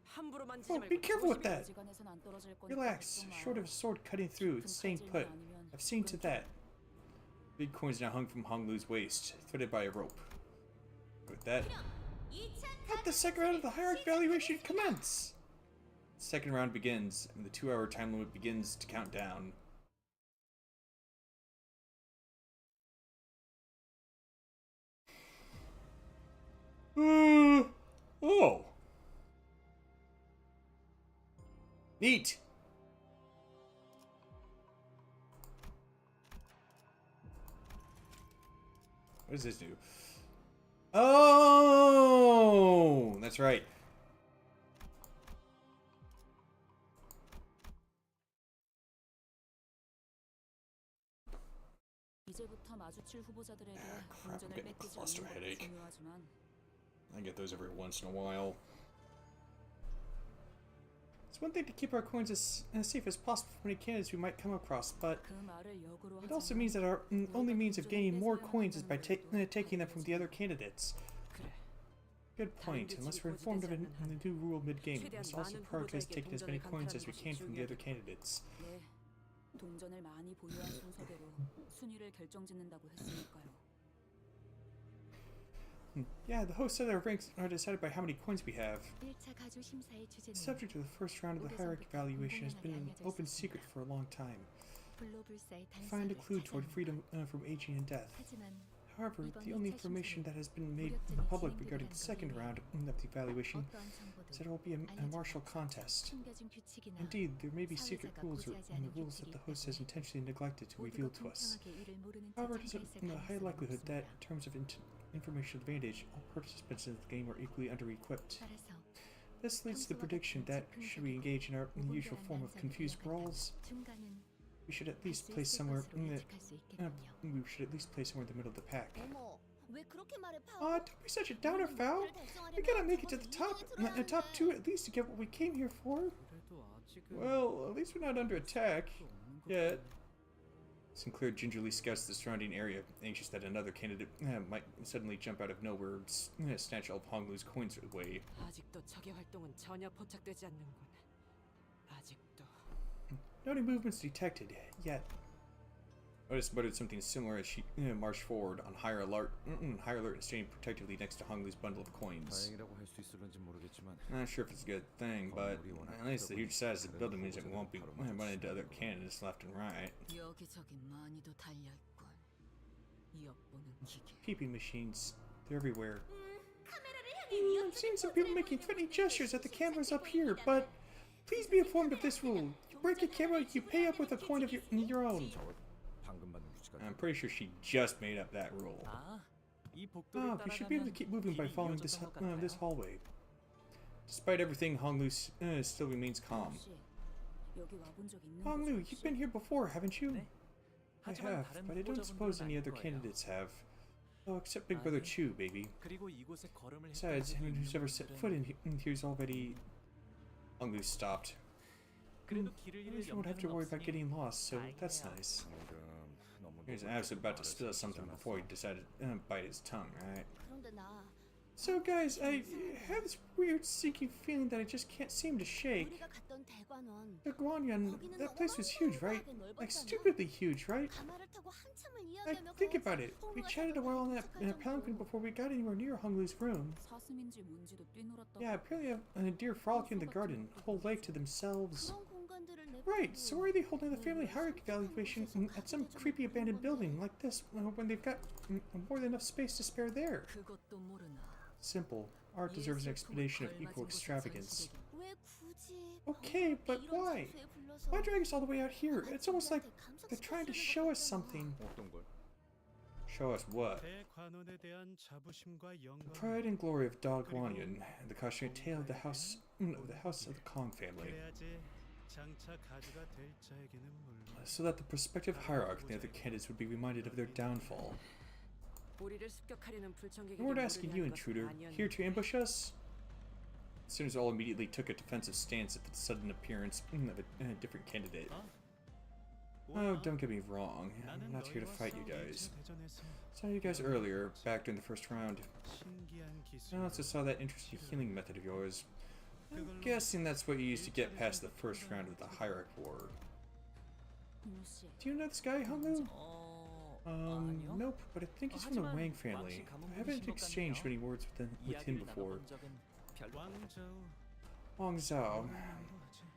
함부로 만지지 Oh, 말고 be careful with that. 시간에선 안 떨어질 거니까 Relax. 걱정 마. Short of a sword cutting through, it's staying put. I've seen to that. Big coins now hung from Honglu's waist, threaded by a rope. With that, let the second round of the hierarchy evaluation commence! The second round begins, and the 2-hour time limit begins to count down. Oh. Neat. What does this do? Oh, that's right. 이제부터 마주칠 후보자들에게 crap, I'm 동전을 getting a 뺏기지 cluster 않는 것도 headache. 중요하지만 I get those every once in a while. It's one thing to keep our coins as safe as possible from any candidates we might come across, but 그 말을 역으로 it also 하자면 means that our only means of gaining more 뺏어야만 coins is by 한다는 taking them from the other candidates. 그래. Good point. Unless we're informed of a new rule mid-game, we must also prioritize taking as many coins as we can from the other candidates. 네, 동전을 많이 보유한 순서대로 순위를 결정짓는다고 했으니까요. Yeah, the host said our ranks are decided by how many coins we have. 1차 가주 심사의 The 주제는 subject of the first round of the hierarchy evaluation has been an open secret for a long time. 불로불사의 Find a 단서를 clue toward 찾아낸다. freedom from aging and death. 하지만 However, the only information that has been made public regarding the second round of the evaluation 어떠한 정보도 is that it will be a martial contest. 숨겨진 규칙이나 Indeed, there may be secret 사회자가 rules or 고지하지 않은 rules that the host has intentionally neglected to 모두가 reveal to us. 공평하게 이를 모르는 채 However, it is 참가했을 a high 가능성이 likelihood that, 높습니다. in terms of information advantage, all participants in the game are equally under-equipped. 따라서 This leads to the prediction that, should we engage in our usual form of confused brawls, 중간은 we should at least 갈수 place 있을 somewhere 것으로 in the 예측할 수 있겠군요. we should at least place somewhere in the middle of the pack. 어머, 왜 그렇게 말해, 파워? Aw, don't be such a downer, Foul. We gotta make it to the top 2 at least to get what we came here for. 그래도 아직은 Well, at least we're not under attack yet. Sinclair gingerly scouts the surrounding area, anxious that another candidate might suddenly jump out of nowhere and snatch all of Honglu's coins away. 아직도 적의 활동은 전혀 포착되지 않는군. 아직도. No new movements detected yet. Otis muttered something similar as she marched forward on higher alert and staying protectively next to Honglu's bundle of coins. 다행이라고 할 수 있을런지 모르겠지만 Not sure if it's a good thing, but at least the huge size of the building means it won't be running into other candidates left and right. 여기저기 많이도 달려있군. 엿보는 기계. Peeping machines, they're everywhere. 카메라를 향해 I've seen some people making threatening gestures at the cameras up here, but please be informed of this rule. You break a camera, you pay up with a coin of your own. 방금 받은 규칙 I'm pretty sure she just made up that rule. 이 복도를 We should be able to keep moving by 길이 following 이어졌던 것 같아요. this hallway. Despite everything, Honglu still remains calm. 혹시 여기 와본 적 있는 Honglu, 거죠, you've been here before, haven't you? 네. I 하지만 have, 다른 but I don't 후보자분들은 suppose any 아닐 other 거예요. candidates have. Oh, except Big Brother 네. Chu, baby. 그리고 이곳에 걸음을 Besides, 헷갈리고 anyone who's ever set 있는 foot 분들은 in here's already... Honglu stopped. 그래도 길을 At 잃을 least you won't have to 염려는 worry about 없으니 getting lost, so that's 다행이네요. nice. 너무 He was absolutely about to spill something before he decided to bite his tongue, right? 그런데 나 So guys, I have this weird sinking feeling that I just can't seem to shake. 우리가 갔던 대관원 The Guanyan, that place was huge, right? Like stupidly huge, right? 가마를 타고 한참을 I 이야기하며 think about it. We chatted a while on that palanquin before we got anywhere near Honglu's room. 사슴인지 뭔지도 뛰놀았다고. Yeah, apparently a deer frolicking in the garden, a whole lake to themselves. 그런 공간들을 Right, so why are they holding the family hierarchy evaluation at some creepy abandoned building like this when they've got more than enough space to spare there? 그것도 모르나. Simple. Art deserves an explanation of equal extravagance. 왜 굳이 Okay, but 이런 why? 장소에 불러서 Why drag us all the way out here? It's almost like they're trying to show us something. 어떤 걸? Show us what? 대관원에 대한 자부심과 The 영광. pride and glory of Dog Guanyin, and the cautionary tale of the house of the Kong family, 그래야지 장차 가주가 될 자에게는 물론 so that the prospective hierarch and the other candidates would be reminded of their downfall. 우리를 습격하려는 불청객에게 We weren't asking you, 모르는 것은 intruder, 아니었는데. here to ambush us? The sinners all immediately took a defensive stance at the sudden appearance of a different candidate. Oh, don't get me wrong. I'm not here to fight you guys. Saw you guys earlier, back during the first round. 신기한 기술. I also saw that interesting healing method of yours. I'm guessing that's what you used to get past the first round of the Hierarch War. 씨. Do you know this guy, Honglu? 아니요. Nope, but I think he's from the 하지만 Wang family. 왕씨 가문 I haven't 분이신 것 exchanged 같네요. many words with him 이야기를 before. 나눠본 적은 별로 왕저우 Wang Zhao.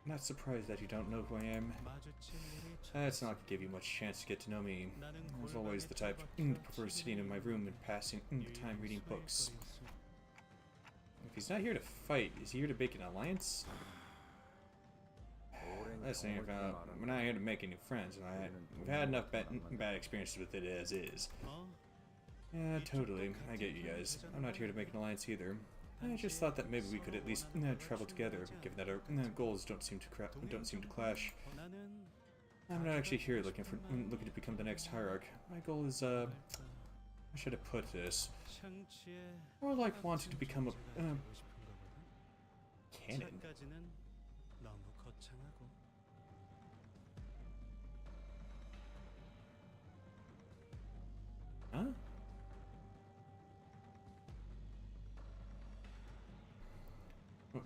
Not surprised that you don't know who I am. 마주칠 일이 That's not gonna give you much chance to get to know me. I was always the type to prefer sitting in my room and passing the time reading books. If he's not here to fight, is he here to make an alliance? Listen, we're not here to make any friends, and we've had enough bad experiences with it as is. 어? Yeah, totally. I get you guys. I'm not here to make an alliance either. I just thought that maybe we could at least travel together, given that our goals don't seem to clash. 나는 I'm not actually here looking to become the next hierarch. My goal is how should I put this? 청취에 More like wanting to become a 하고 싶은 거거든. canon. 차까지는 너무 거창하고 Huh?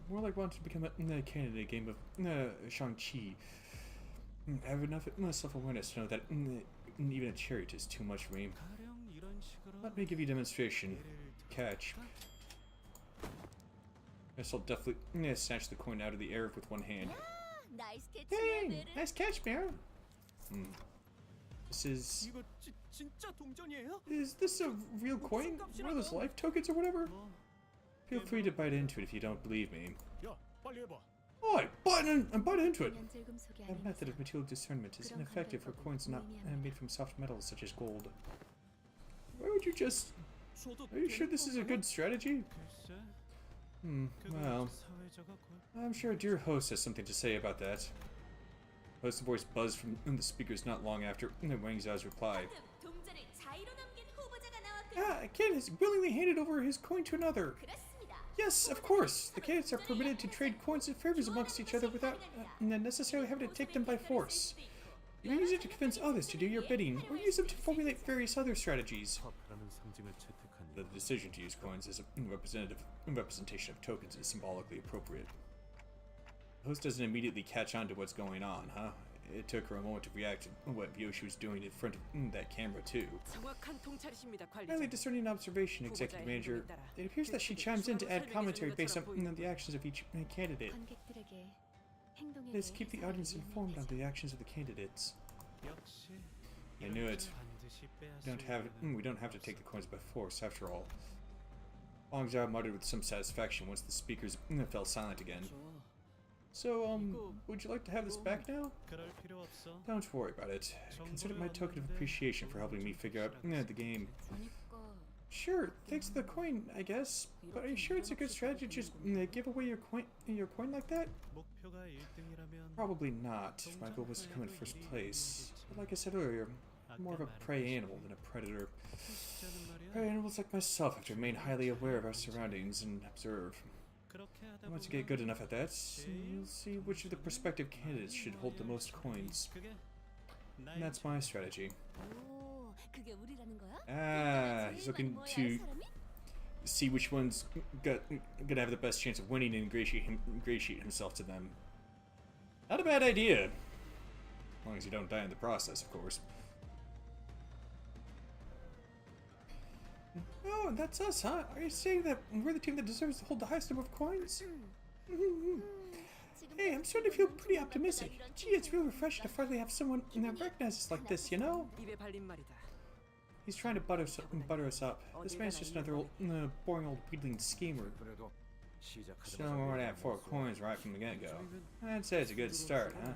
More like wanting to become a candidate game of Shang-Chi. I have enough self-awareness to know that even a chariot is too much for me. 가령 이런 식으로 Let me give you a demonstration. 예를 Catch. Guess I'll definitely snatch the coin out of the air with one hand. 나이스 캐치야 Hey, 메르. nice catch, Mara. This is... 이거 진짜 동전이에요? Is this a real coin? One of those life tokens or whatever? 뭐 Feel free to bite into it if you don't believe me. 야, 빨리 해봐. Oh, I bought into it! 연질금속이 That method of material discernment is ineffective for coins not made from soft metals such as gold. Why would you just... 저도 Are you sure this is a good strategy? 글쎄, Well, 그건 사회자가 곧 I'm sure dear host has something to say about that. Host's voice buzzed from the speakers not long after Wang Zhao's reply. 방금 동전을 자유로 넘긴 후보자가 나왔군요. Ah, a kid has willingly handed over his coin to another. 그렇습니다. Yes, of course. The candidates are permitted to trade coins and favors amongst each other without necessarily having to take them by force. You can use it to convince others to do your bidding, or use them to formulate various other strategies. 화폐라는 상징을 채택한 The decision to use coins as a representation of tokens is symbolically appropriate. The host doesn't immediately catch on to what's going on, huh? It took her a moment to react to what Yoshi was doing in front of that camera, too. 정확한 통찰이십니다, Highly 관리자님. discerning observation, Executive Manager. It appears that she chimes in to add commentary based on the actions of each candidate. 관객들에게 행동에 Let's 대해 keep the audience informed on the actions of the candidates. 역시 I knew it. 반드시 빼앗을 We don't have to take the coins by force, after all. Wang Zhao muttered with some satisfaction once the speakers fell silent again. So, would you like to have this back now? 그럴 필요 없어. Don't worry about it. Consider it my token of appreciation for helping me figure out the game. 주니까 Sure, thanks to the coin, I guess. But are you sure it's a good strategy to just give away your coin like that? 목표가 1등이라면 Probably not. My goal was to come in first place. But like I said earlier, I'm more of a prey animal than a predator. Prey animals like myself have to remain highly aware of our surroundings and observe. 그렇게 하다 And once you get good enough at that, you'll see which of the prospective candidates should hold the most coins. 그게 And that's my strategy. 오, 그게 우리라는 거야? Ah, he's looking to see which one's gonna have the best chance of winning and ingratiate himself to them. Not a bad idea. As long as you don't die in the process, of course. Oh, that's us, huh? Are you saying that we're the team that deserves to hold the highest number of coins? Hey, I'm starting to feel pretty optimistic. Gee, it's real refreshing to finally have someone that recognizes us like this, you know? 입에 발린 말이다. He's trying to butter us up. This man's just another old, boring old wheedling schemer. 그래도 So we're at 4 coins right from the get-go. I'd say it's a good start, huh?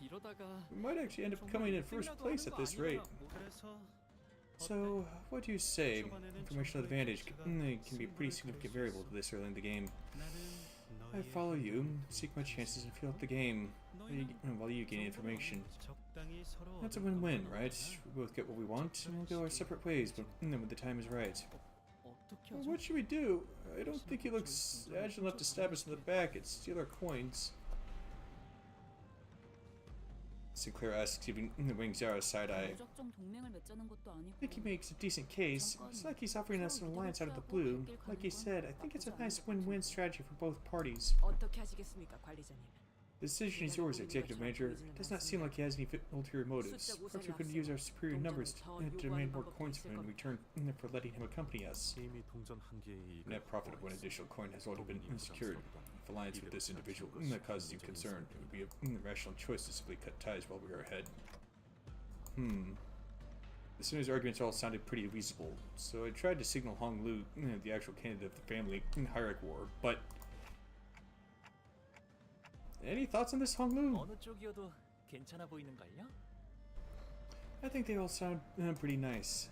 이러다가 We might actually end up coming in first place at this rate. 그래서 So, what do you say? Informational advantage can be a pretty significant variable to this early in the game. I follow you, seek my chances, and fill out the game while you gain information. 적당히 서로 That's a win-win, right? We both get what we want, and we'll go our separate ways when the time is right. 어떻게 Well, 하죠? what should we do? I don't think he looks agile enough to stab us in the back and steal our coins. Sinclair asks, giving Wing Zhao a side-eye. 무작정 동맹을 맺자는 것도 I 아니고 think he makes a decent case. It's like he's offering us an alliance out of the blue. Like he said, I think it's a nice win-win strategy for both parties. 어떻게 하시겠습니까, 관리자님? The decision is yours, Executive Manager. It does not seem like he has any ulterior motives. Perhaps we could use our superior numbers to demand more coins from him in return for letting him accompany us. 이미 동전 한 개의 이익을 Net profit of one additional coin has already been secured. If alliance with this individual causes you concern, it would be a rational choice to simply cut ties while we are ahead. The senator's arguments all sounded pretty reasonable, so I tried to signal Hong Lu, the actual candidate of the family hierarch war, but... Any thoughts on this, Hong Lu? 어느 쪽이어도 괜찮아 보이는걸요? I think they all sound pretty nice.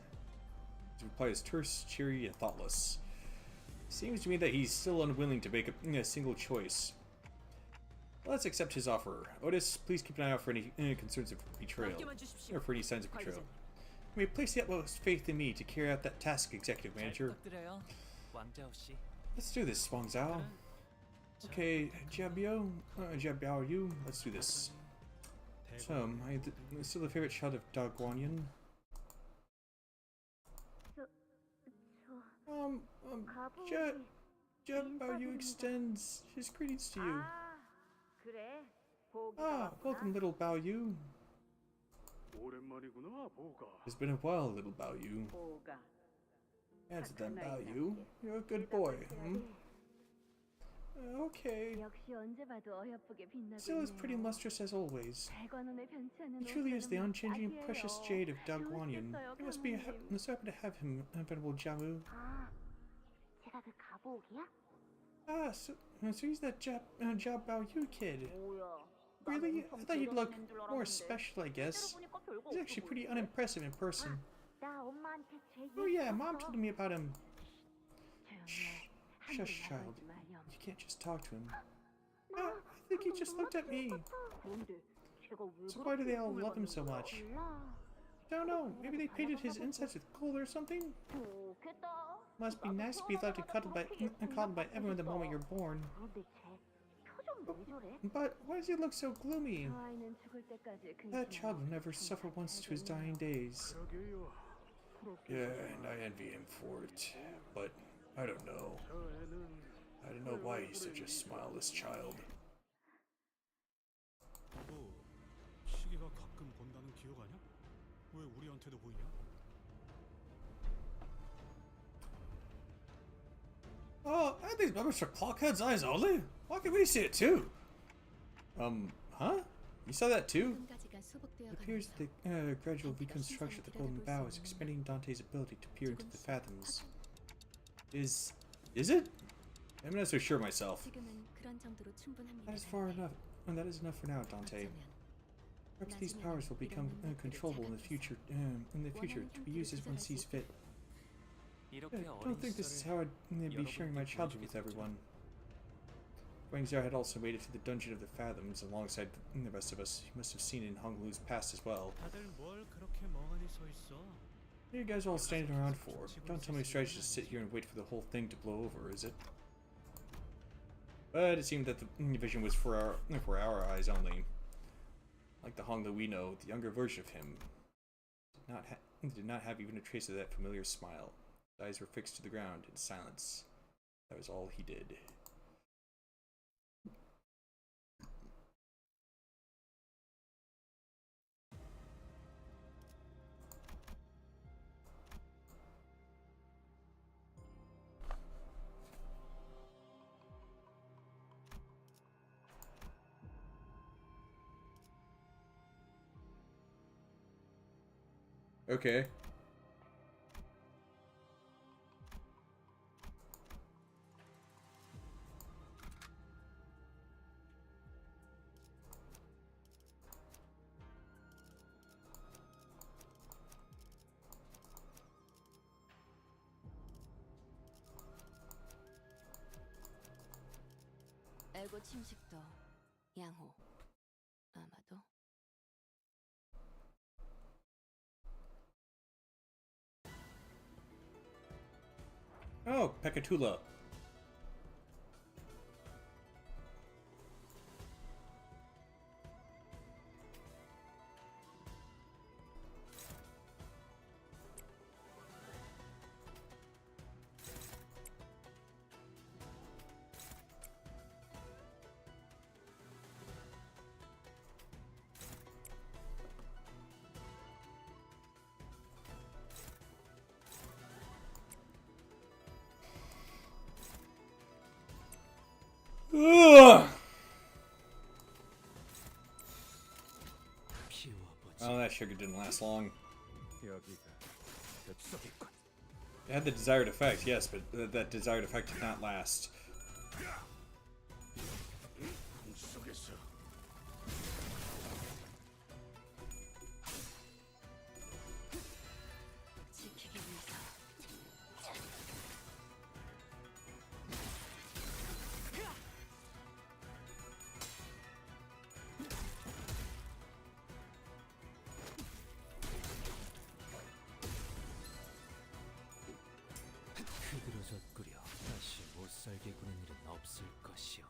His reply is terse, cheery, and thoughtless. Seems to me that he's still unwilling to make a single choice. Let's accept his offer. Otis, please keep an eye out for any concerns of betrayal, 맡겨만 주십시오. or for any signs of betrayal. 관리자님. May place the utmost faith in me to carry out that task, Executive 잘 Manager. 부탁드려요. 왕자오 씨. Let's do this, Wang Zhao. Okay, Jiabiao, Yu, let's do this. So, still the favorite child of Da Guanyin? Jiabiao Yu extends his greetings to you. 그래. 보기가 Ah, welcome, little Bao Yu. 오랜만이구나, 보가. It's been a while, little Bao Yu. 보가. Answer them, Bao Yu. You're a good boy, Okay. 역시 언제 봐도 어여쁘게 빛나고 Still as pretty and lustrous as always. 대관원에 변치 않는 He truly is the unchanging, 옷처럼 precious 딱이에요. jade of Da Guanyin. 좋으시겠어요, You must be 감독님. so happy to have him, Venerable Jiamu. 아, 제가 그 가보기야? Ah, so he's that Jiabao Yu kid. 뭐야? Really? I thought you'd look more special, I guess. He's actually pretty unimpressive in person. 나 엄마한테 제 Oh yeah, Mom told me about him. 조용해. Shush, child. 하지 마렴. You can't just talk to him. I think he just looked at me. 그런데 제가 왜 So why do they all 그렇게 love him so 생각하는 much? 거야? 몰라. I don't know. Maybe they painted his insides with gold or something? 좋겠다. Must be nice to be loved and cuddled by everyone the moment you're born. 그런데 쟤 표정 왜 저래? But why does he look so gloomy? 저 아이는 죽을 때까지 That child will never suffer once to his dying days. 그러게요. Yeah, and I envy him for it. But I don't know. 저 애는 I don't know why he's such a smileless child. 시계가 왜 우리한테도 보이냐? Oh, I think these are Clockhead's eyes only. Why can't we see it too? Huh? You saw that too? It appears that the gradual reconstruction of the Golden Bow is expanding Dante's ability to peer into the fathoms. Is it? I'm not so sure myself. That is far enough. And that is enough for now, Dante. Perhaps these powers will become uncontrollable in the future. To be used as one sees fit. I don't think this is how I'd be sharing my childhood with everyone. Wang Xiao had also made it to the Dungeon of the Fathoms alongside the rest of us. He must have seen in Hong Lu's past as well. What are you guys all standing around for? Don't tell me strategy to sit here and wait for the whole thing to blow over, is it? But it seemed that the vision was for our eyes only. Like the Hong Lu we know, the younger version of him did not have even a trace of that familiar smile. His eyes were fixed to the ground in silence. That was all he did. Okay. 에고 침식도 양호. 아마도. Oh, Pekatula. Ugh. Oh, that sugar didn't last long. It had the desired effect, yes, but that desired effect did not last. 다시 못살게 구는 일은 없을 것이오.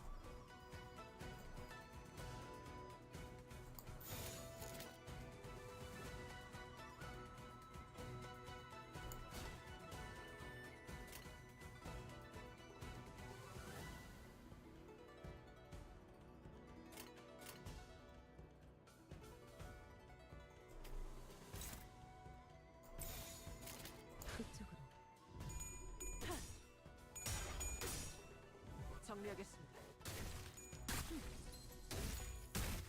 그쪽으로. 정리하겠습니다.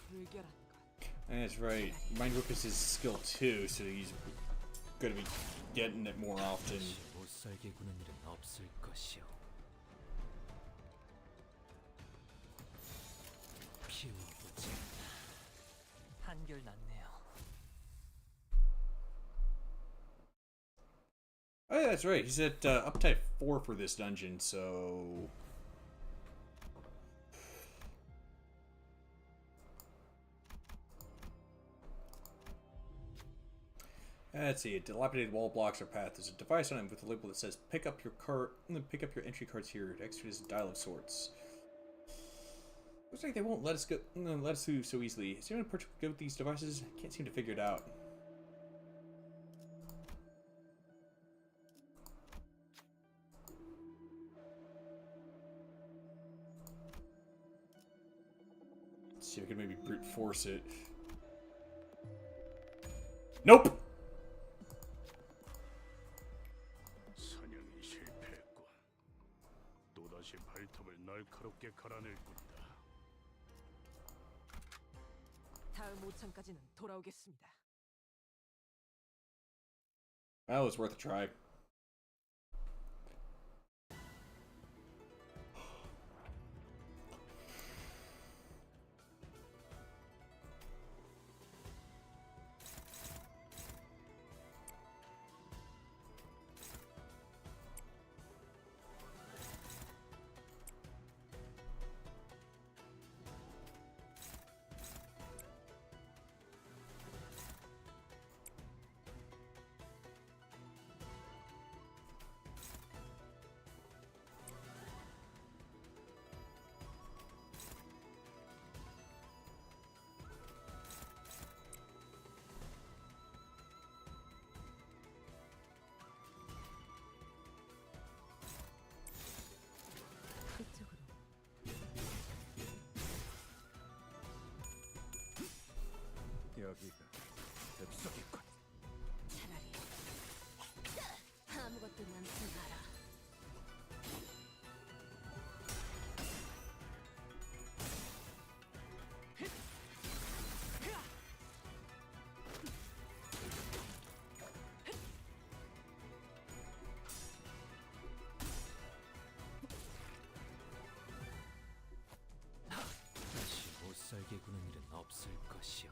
불결한 것. That's right. Mind Whip is his skill too, so he's gonna be getting it more often. 다시 못살게 구는 일은 없을 것이오. 피워보지. 한결 낫네요. Oh, yeah, that's right. He's at uptype 4 for this dungeon, so... Let's see. Dilapidated wall blocks our path. There's a device on it with a label that says "Pick up your entry cards here." It executes a dial of sorts. Looks like they won't let us through so easily. Is there anyone particularly good with these devices? I can't seem to figure it out. Let's see if I can maybe brute force it. Nope! 다시 발톱을 날카롭게 갈아낼 뿐이다. 다음 5창까지는 돌아오겠습니다. Well, it was worth a try. 그쪽으로. 여기가 뱃속이군. 차라리 아무것도 남지 마라. 다시 못 살게 구는 일은 없을 것이오.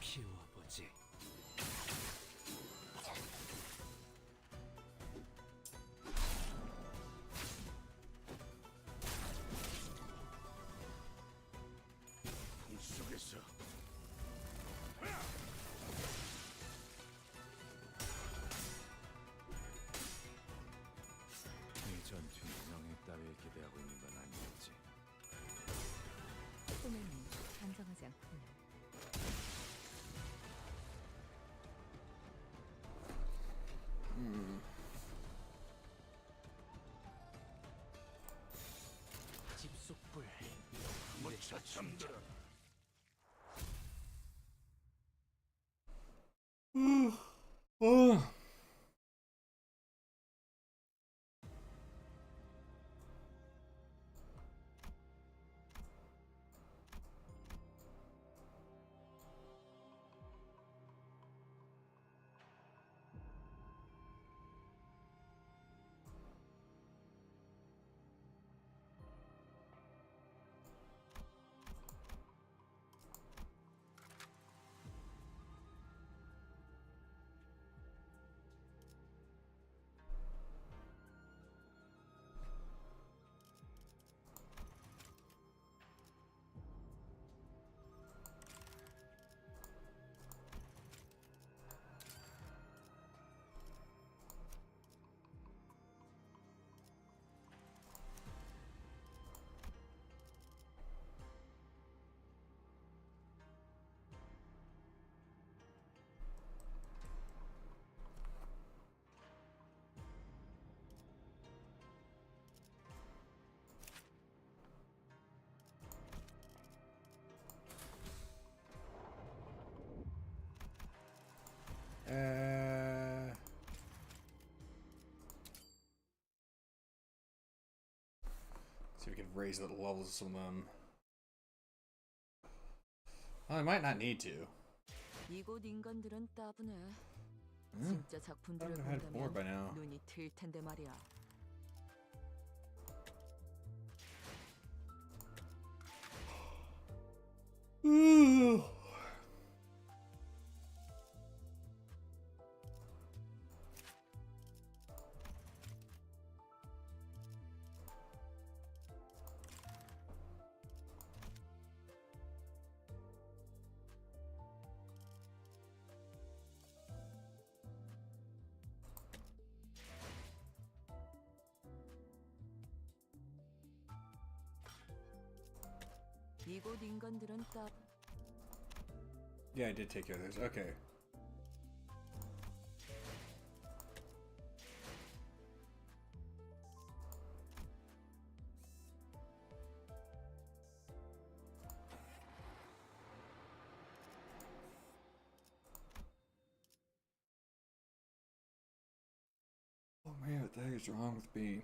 키워보지. 꿈속에서 이 전투에 명예 따위에 기대하고 있는 건 아니겠지. 꿈에는 단정하지 않군요. 집속불. 무차 잠들어. See if we can raise the levels of some of them. Well, I might not need to. 이곳 인간들은 따분해. Hmm? 진짜 I 작품들을 would have had more by now. 본다면 눈이 트일 텐데 말이야. 이곳 인간들은 딱 Yeah, I did take care of those. Okay. Oh man, what the heck is wrong with me?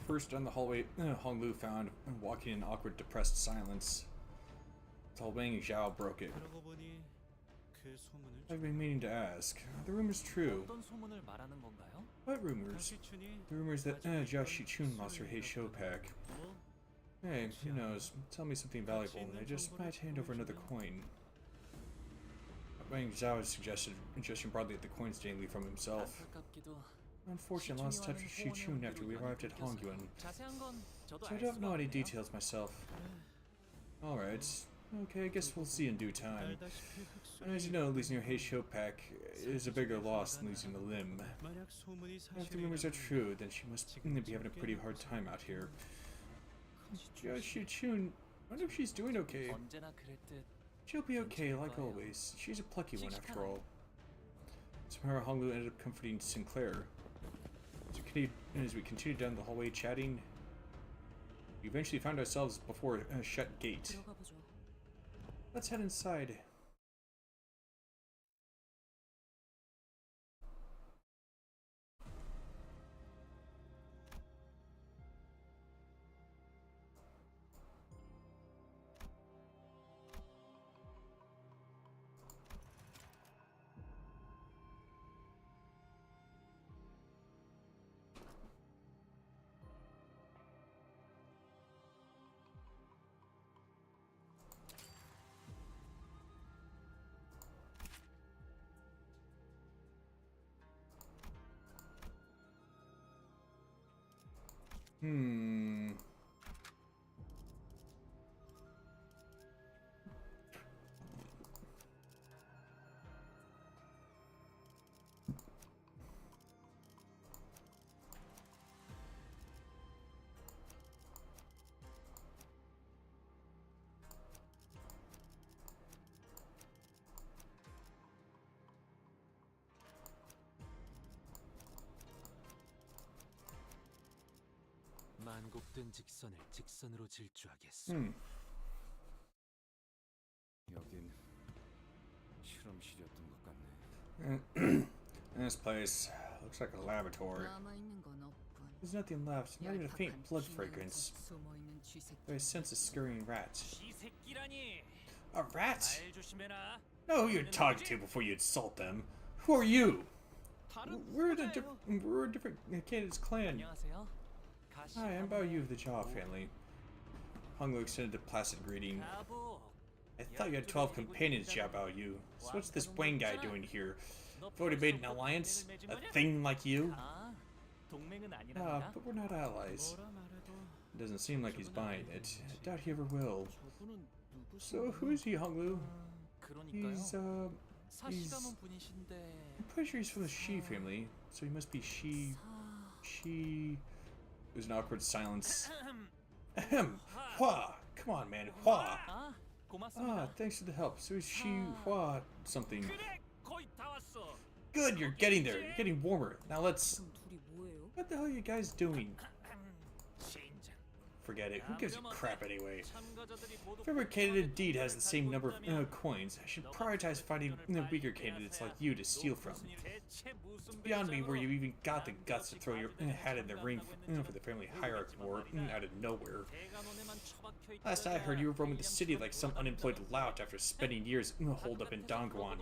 First down the hallway, Hong Lu found walking in awkward, depressed silence. Until Wang Zhao broke it. 그러고 보니 그 소문을 I've been meaning to ask. Are the rumors true? 어떤 소문을 말하는 건가요? What rumors? 시춘이 The rumors that Jia Shichun lost her Hei Shou pack. 뭐 Hey, who knows? Tell me something valuable, and I just might hand over another coin. Wang Zhao suggested, gesturing broadly at the coins daily from himself. 안타깝게도 Unfortunately, lost touch with Shichun after we arrived at Hongyuan, 자세한 건 저도 so I 알 don't 수가 know any 없네요. details myself. Alright. Okay, I guess we'll see in due time. 알다시피 And as you know, losing your Hei Shou pack is a bigger loss than losing a limb. 만약 소문이 If the rumors are true, then she must be having a pretty hard time out here. Jia Shichun, I wonder if she's doing okay. 언제나 그랬듯 She'll be okay, like always. She's a plucky one, after all. Somehow, Honglu ended up comforting Sinclair. As we continued down the hallway chatting, we eventually found ourselves before a shut gate. 들어가 보죠. Let's head inside. 만곡된 직선을 직선으로 질주하겠소. 여긴 실험실이었던 것 같네. This place looks like a laboratory. 남아 있는 건 없군. There's nothing left, not even a faint 열악한 blood 기능에서 fragrance. 숨어 있는 쥐새끼. I sense a scurrying rat. 이 새끼라니. A rat? 잘 조심해라. Know who you're talking to before you insult them. Who are you? We're a different candidate's clan. 안녕하세요. Hi, I'm Bao Yu of the Jaw family. Hong Lu extended a placid greeting. 가보. I thought you had 12 companions, Jia Bao Yu. So what's this Wang guy doing here? I've already made an alliance? A thing like you? 아, 동맹은 Ah, 아니란다. but we're not allies. 뭐라 말해도 It doesn't seem like he's buying it. I doubt he ever will. 저분은 누구세요? So who is he, Hong Lu? 그러니까요. He's, 사시가문 분이신데. I'm pretty sure he's from the Shi family. So he must be Shi... There's an awkward silence. Ahem. Hua! Come on, man. Hua! 아, Ah, 고맙습니다. thanks for the help. So he's Shi Hua something. 그래, 거의 다 왔어. Good, you're getting there. You're getting warmer. Now let's... 그럼 둘이 뭐예요? What the hell are you guys doing? 젠장. Forget it. Who gives a crap anyway? 참가자들이 모두 If every candidate indeed has the same number of coins, I should prioritize finding weaker candidates like you to steal from. It's beyond me where you even got the guts to throw your hat in the ring for the family hierarchy war out of nowhere. Last I heard, you were roaming the city like some unemployed lout after spending years holed up in Dongguan.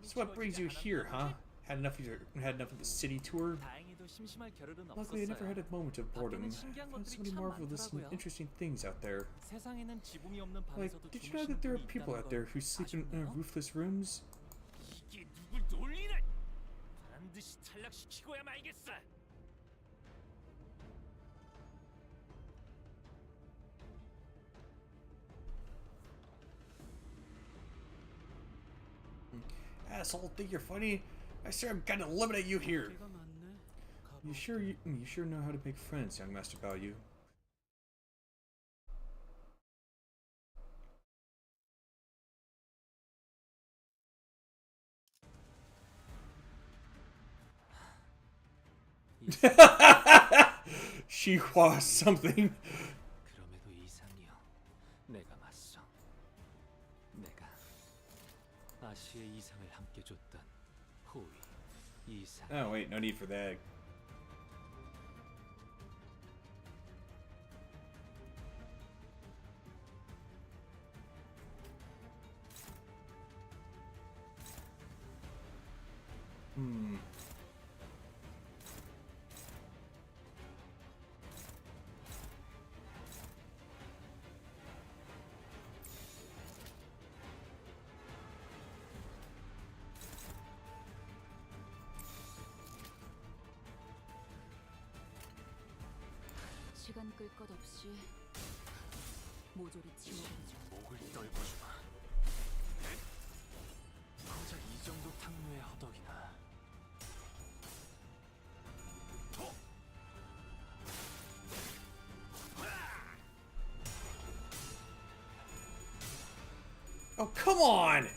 So what brings you here, huh? Had enough of the city tour? 심심할 겨를은 Luckily, I never had 없었어요. a moment of boredom. 밖에는 I 신기한 found so many 것들이 참 marvelous and 많더라고요. interesting things out there. 세상에는 지붕이 없는 Like, 방에서도 did you know 주무시는 that there are 분이 people 있다는 out there 걸 who sleep in 아셨나요? roofless rooms? 이게 누굴 놀리나? 반드시 탈락시키고야 말겠어. asshole think you're funny? I swear I'm gonna eliminate you here. 개가 많네. You sure know how to make friends, young Master Balyu. She was something. 그럼에도 이상이요. 내가 맞서. 내가 아시의 이상을 함께 줬던 호위 이상. Oh wait, no need for that. 시간 끌 것 없이 모조리 지워버리죠. 목을 떨궈주마. 고작 이 정도 탕류의 허덕이나. Oh, come on!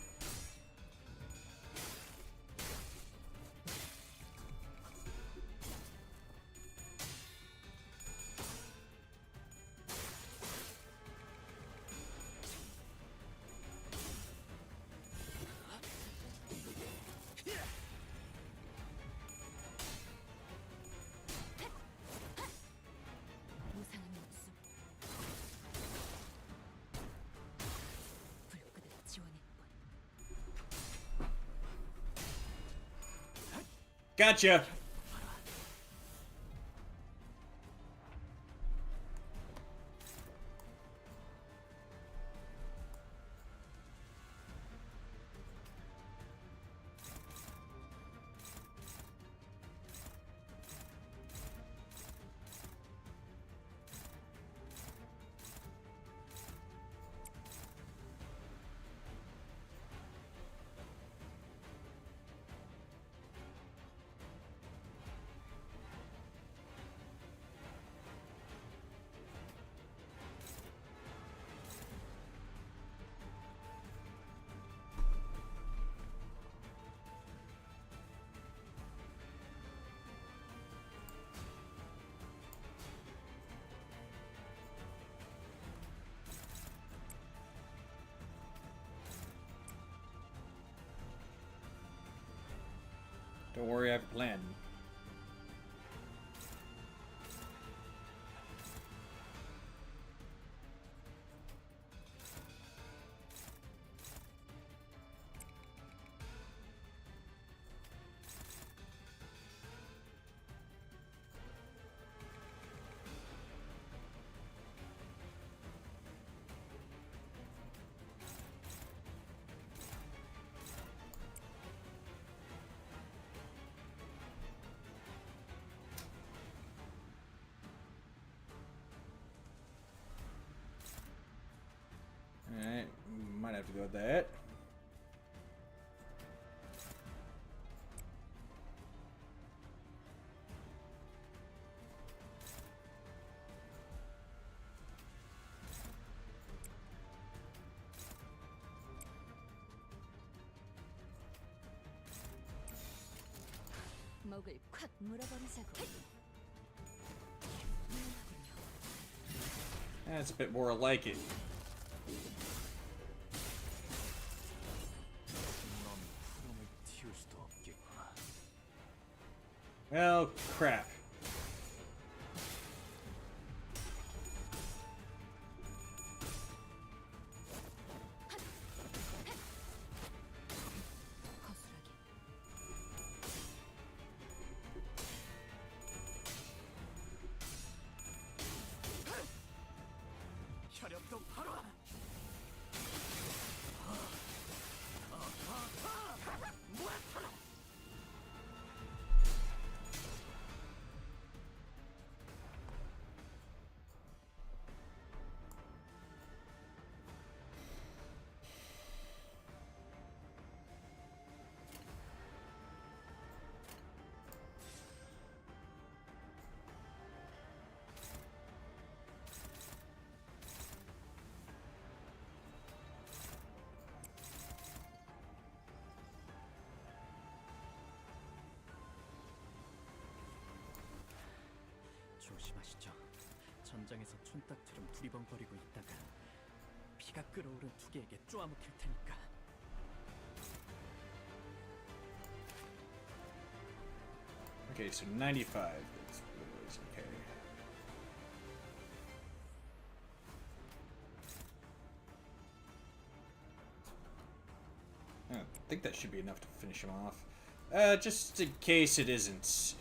무상한 목숨. 불끈을 지원할 뿐. Gotcha! Don't worry, I have a plan. Alright, might have to go with that. 목을 콱 물어버리자고. That's a bit more like it. 넌 푸름을 틔울 수도 없겠구나. Well, crap. 거슬하게. 혈압도 바로. 조심하시죠. 전장에서 촌딱처럼 두리번거리고 있다가 피가 끓어오른 투개에게 쪼아먹힐 테니까. Okay, so 95. That's what it was. Okay. I think that should be enough to finish him off. Just in case it isn't.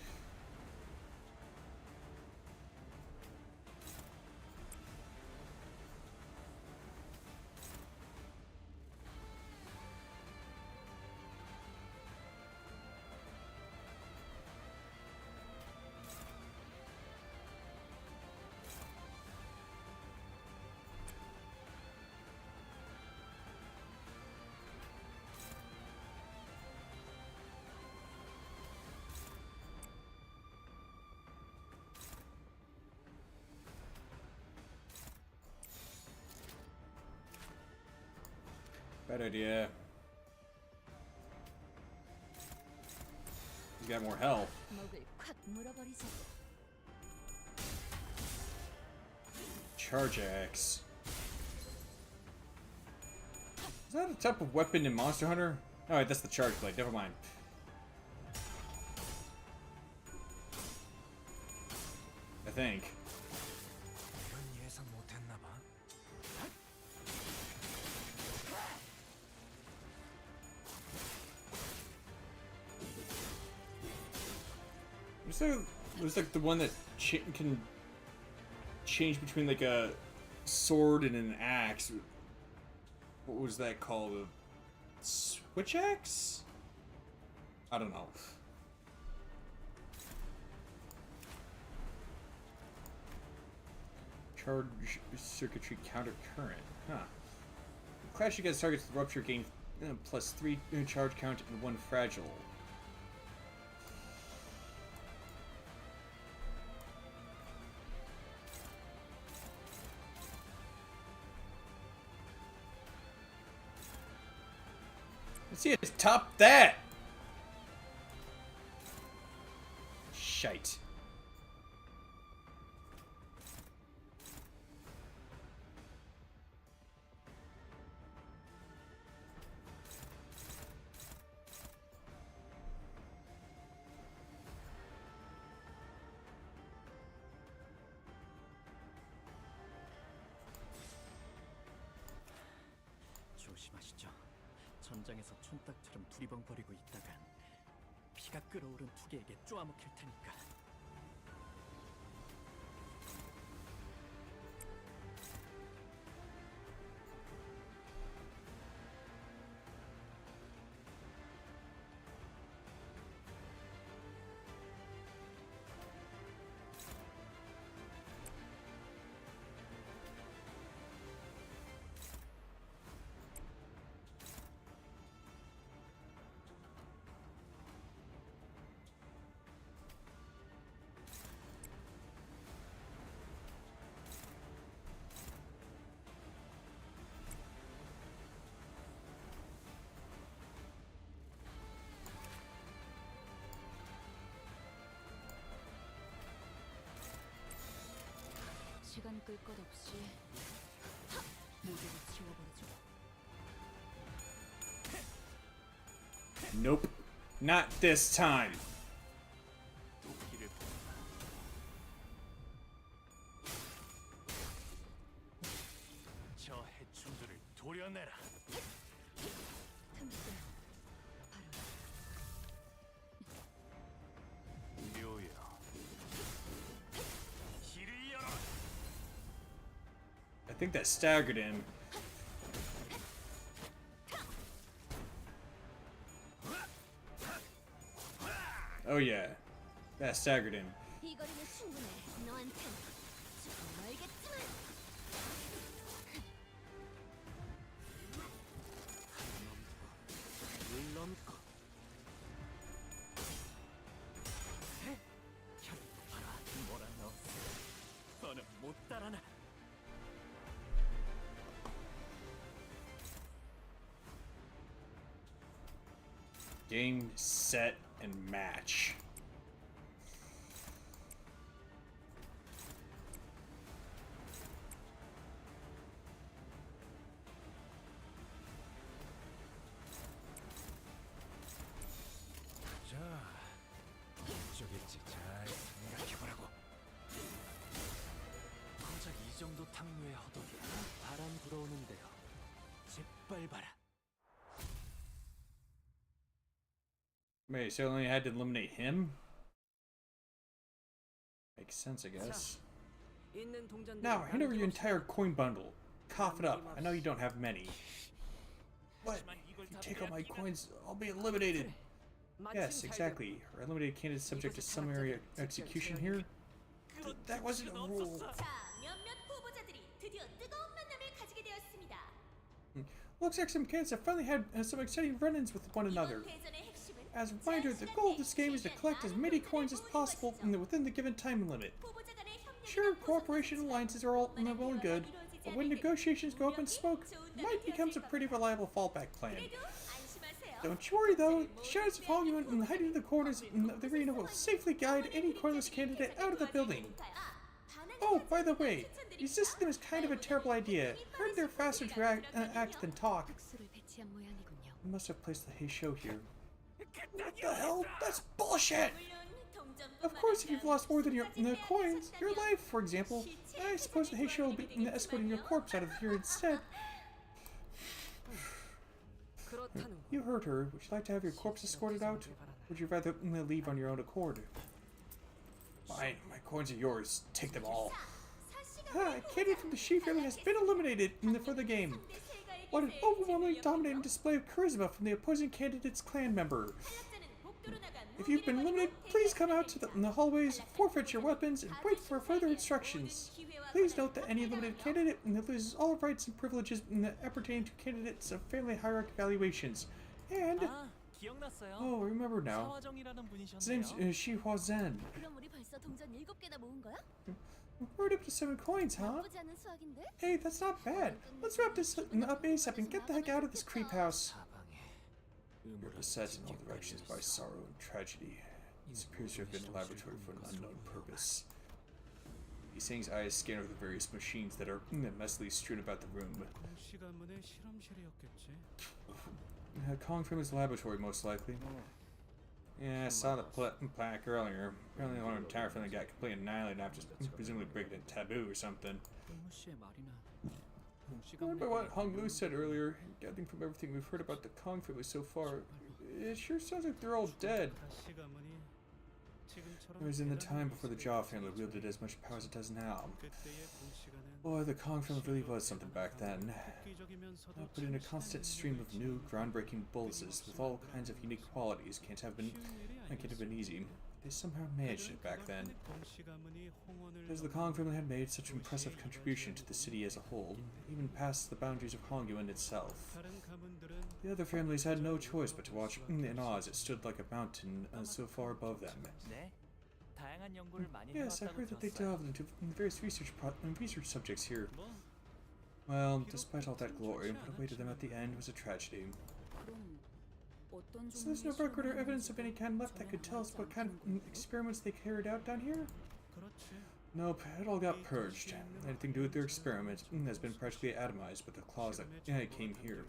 Bad idea. He's got more health. 목을 콱 물어버리자. Charge axe. Is that a type of weapon in Monster Hunter? Oh, wait, that's the charge blade. Never mind. I think. 이건 예상 못했나 봐. Was like the one that can change between like a sword and an axe. What was that called? A switch axe? I don't know. Charge circuitry counter current. Huh. Clash against targets with rupture gain plus 3 charge count and 1 fragile. Let's see, it's top that! Shite. 조심하시죠. 전장에서 촌딱처럼 두리번거리고 있다간 피가 끓어오른 투개에게 쪼아먹힐 테니까. 시간 끌 것 없이 모두를 치워버리죠. Nope. Not this time. 저 해충들을 도려내라. 묘야. 길을 열어. I think that staggered him. Oh yeah. That staggered him. 이 거리는 충분해. 너한텐 조금 멀겠지만. 물론고. 혈을 봐라. 몰아넣었어. 너는 못 따라나. Game, set, and match. 걸 봐라. Wait, so I only had to eliminate him? Makes sense, I guess. 있는 동전들 Now, hand over your entire coin bundle. Cough it up. I know you don't have many. What? If you take all my coins, I'll be eliminated. Yes, exactly. Are eliminated candidates subject to summary execution here? That wasn't a rule. 자, 몇몇 후보자들이 드디어 뜨거운 만남을 가지게 되었습니다. Looks like some candidates have finally had some exciting run-ins with one another. 이번 대전의 핵심은 As a reminder, the goal of this game is to collect as many coins as possible within the given time limit. 후보자 간의 협력이 Sure, cooperation and alliances are all well and good, but when negotiations go up in smoke, might becomes a pretty reliable fallback plan. 그래도 안심하세요. Don't you worry though, the shadows of Hollywood and hiding in the corners of the arena will safely guide any coinless candidate out of the building. Oh, by the way, your system is kind of a terrible idea. Heard they're faster to act than talk. We must have placed the Hey Show here. What the hell? That's bullshit! Of course, if you've lost more than your coins, your life, for example, I suppose the Hey Show will be escorting your corpse out of here instead. You heard her. Would you like to have your corpse escorted out? Or would you rather leave on your own accord? Fine, my coins are yours. Take them all. A candidate from the She family has been eliminated for the game. What an overwhelmingly dominating display of charisma from the opposing candidate's clan member. If you've been eliminated, please come out to the hallways, forfeit your weapons, and wait for further instructions. Please note that any eliminated candidate loses all rights and privileges appertaining to candidates of family hierarchy evaluations. And... 아, 기억났어요. Oh, I remember now. 사화정이라는 His name's 분이셨네요. Shihua Zen. 그럼 우리 벌써 동전 7개나 모은 거야? We're up to 7 coins, huh? 나쁘지 않은 수학인데? Hey, that's not bad. Let's wrap this up ASAP and get the heck out of this creep house. You're beset in all directions by sorrow and tragedy. It appears to have been a laboratory for an unknown purpose. He's saying his eyes scan over the various machines that are messily strewn about the room. 시간문의 실험실이었겠지. Kong from his laboratory, most likely. Yeah, I saw the plaque earlier. Apparently, the entire family got completely annihilated after presumably breaking a taboo or something. 홍무 씨의 말이나 I remember what Hong Lu said earlier. Gathering from everything we've heard about the Kong family so far, it sure sounds like they're all dead. 시간문이 지금처럼 It was in the time before the Jaw family wielded as much power as it does now. 그때의 공시간은 Boy, the Kong family really was something back then. 획기적이면서도 Put in a constant stream of new, groundbreaking bullets with all kinds of unique qualities can't have been easy. They somehow managed it back then. 공시간문이 홍원을 Because the Kong family had made such an impressive contribution to the city as a whole, even past the boundaries of Hongyuan itself. 다른 가문들은 The other families had no choice but to watch in awe as it stood like a mountain so far above them. 네. 다양한 연구를 많이 Yes, I 해왔다고 heard that they 들었어요. delved into various research subjects here. 뭐 Well, despite all that glory, what awaited them at the end was a tragedy. 그럼 어떤 So there's no 종류의 record or 실험을 evidence of any 했는지 kind left that could tell us what kind of experiments they carried out down here? 그렇지. Nope, it all got purged. Anything to do with their experiments has been practically atomized by the claws that came here.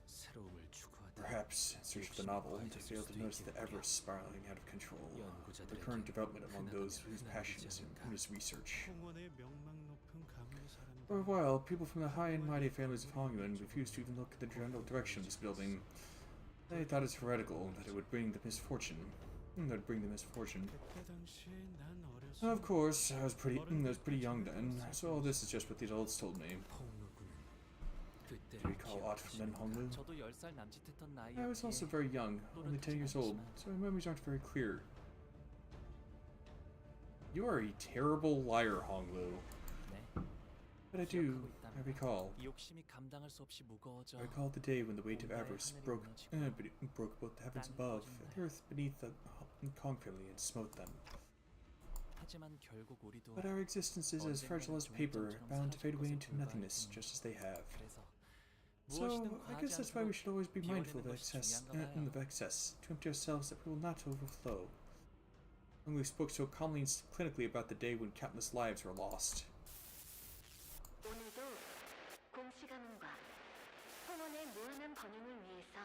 새로움을 추구하다. Perhaps, in search of the novel, they failed to notice the Everest spiraling out of control. The current development among those whose passion is research. 홍원의 명망 높은 가문 사람들. For a while, people from the high and mighty families of Hongyuan refused to even look at the general direction of this building. They thought it's heretical, that it would bring the misfortune. 그때 당시 난 어렸어. Of course, I was pretty young then, so all this is just what the adults told me. Do you recall aught from then, Honglu? 저도 10살 남짓했던 나이에 I was also very young, only 10 years old, so my memories aren't very clear. You are a terrible liar, Honglu. 네. But I do, I recall. 이 욕심이 감당할 수 없이 무거워져. I recall the day when the weight of avarice broke both the heavens above and the earth beneath the Kong family and smote them. 하지만 결국 우리도 But our existence is as fragile as paper, bound to fade away into nothingness, just as they have. 그래서 So, 무엇이든 I 과하지 guess that's why we should always be 않도록 mindful of 비워내는 것이 excess, 중요한가 봐요. to empty ourselves that we will not overflow. When we spoke so calmly and clinically about the day when countless lives were lost. 오늘도 공시가문과 홍원의 무한한 번영을 위해서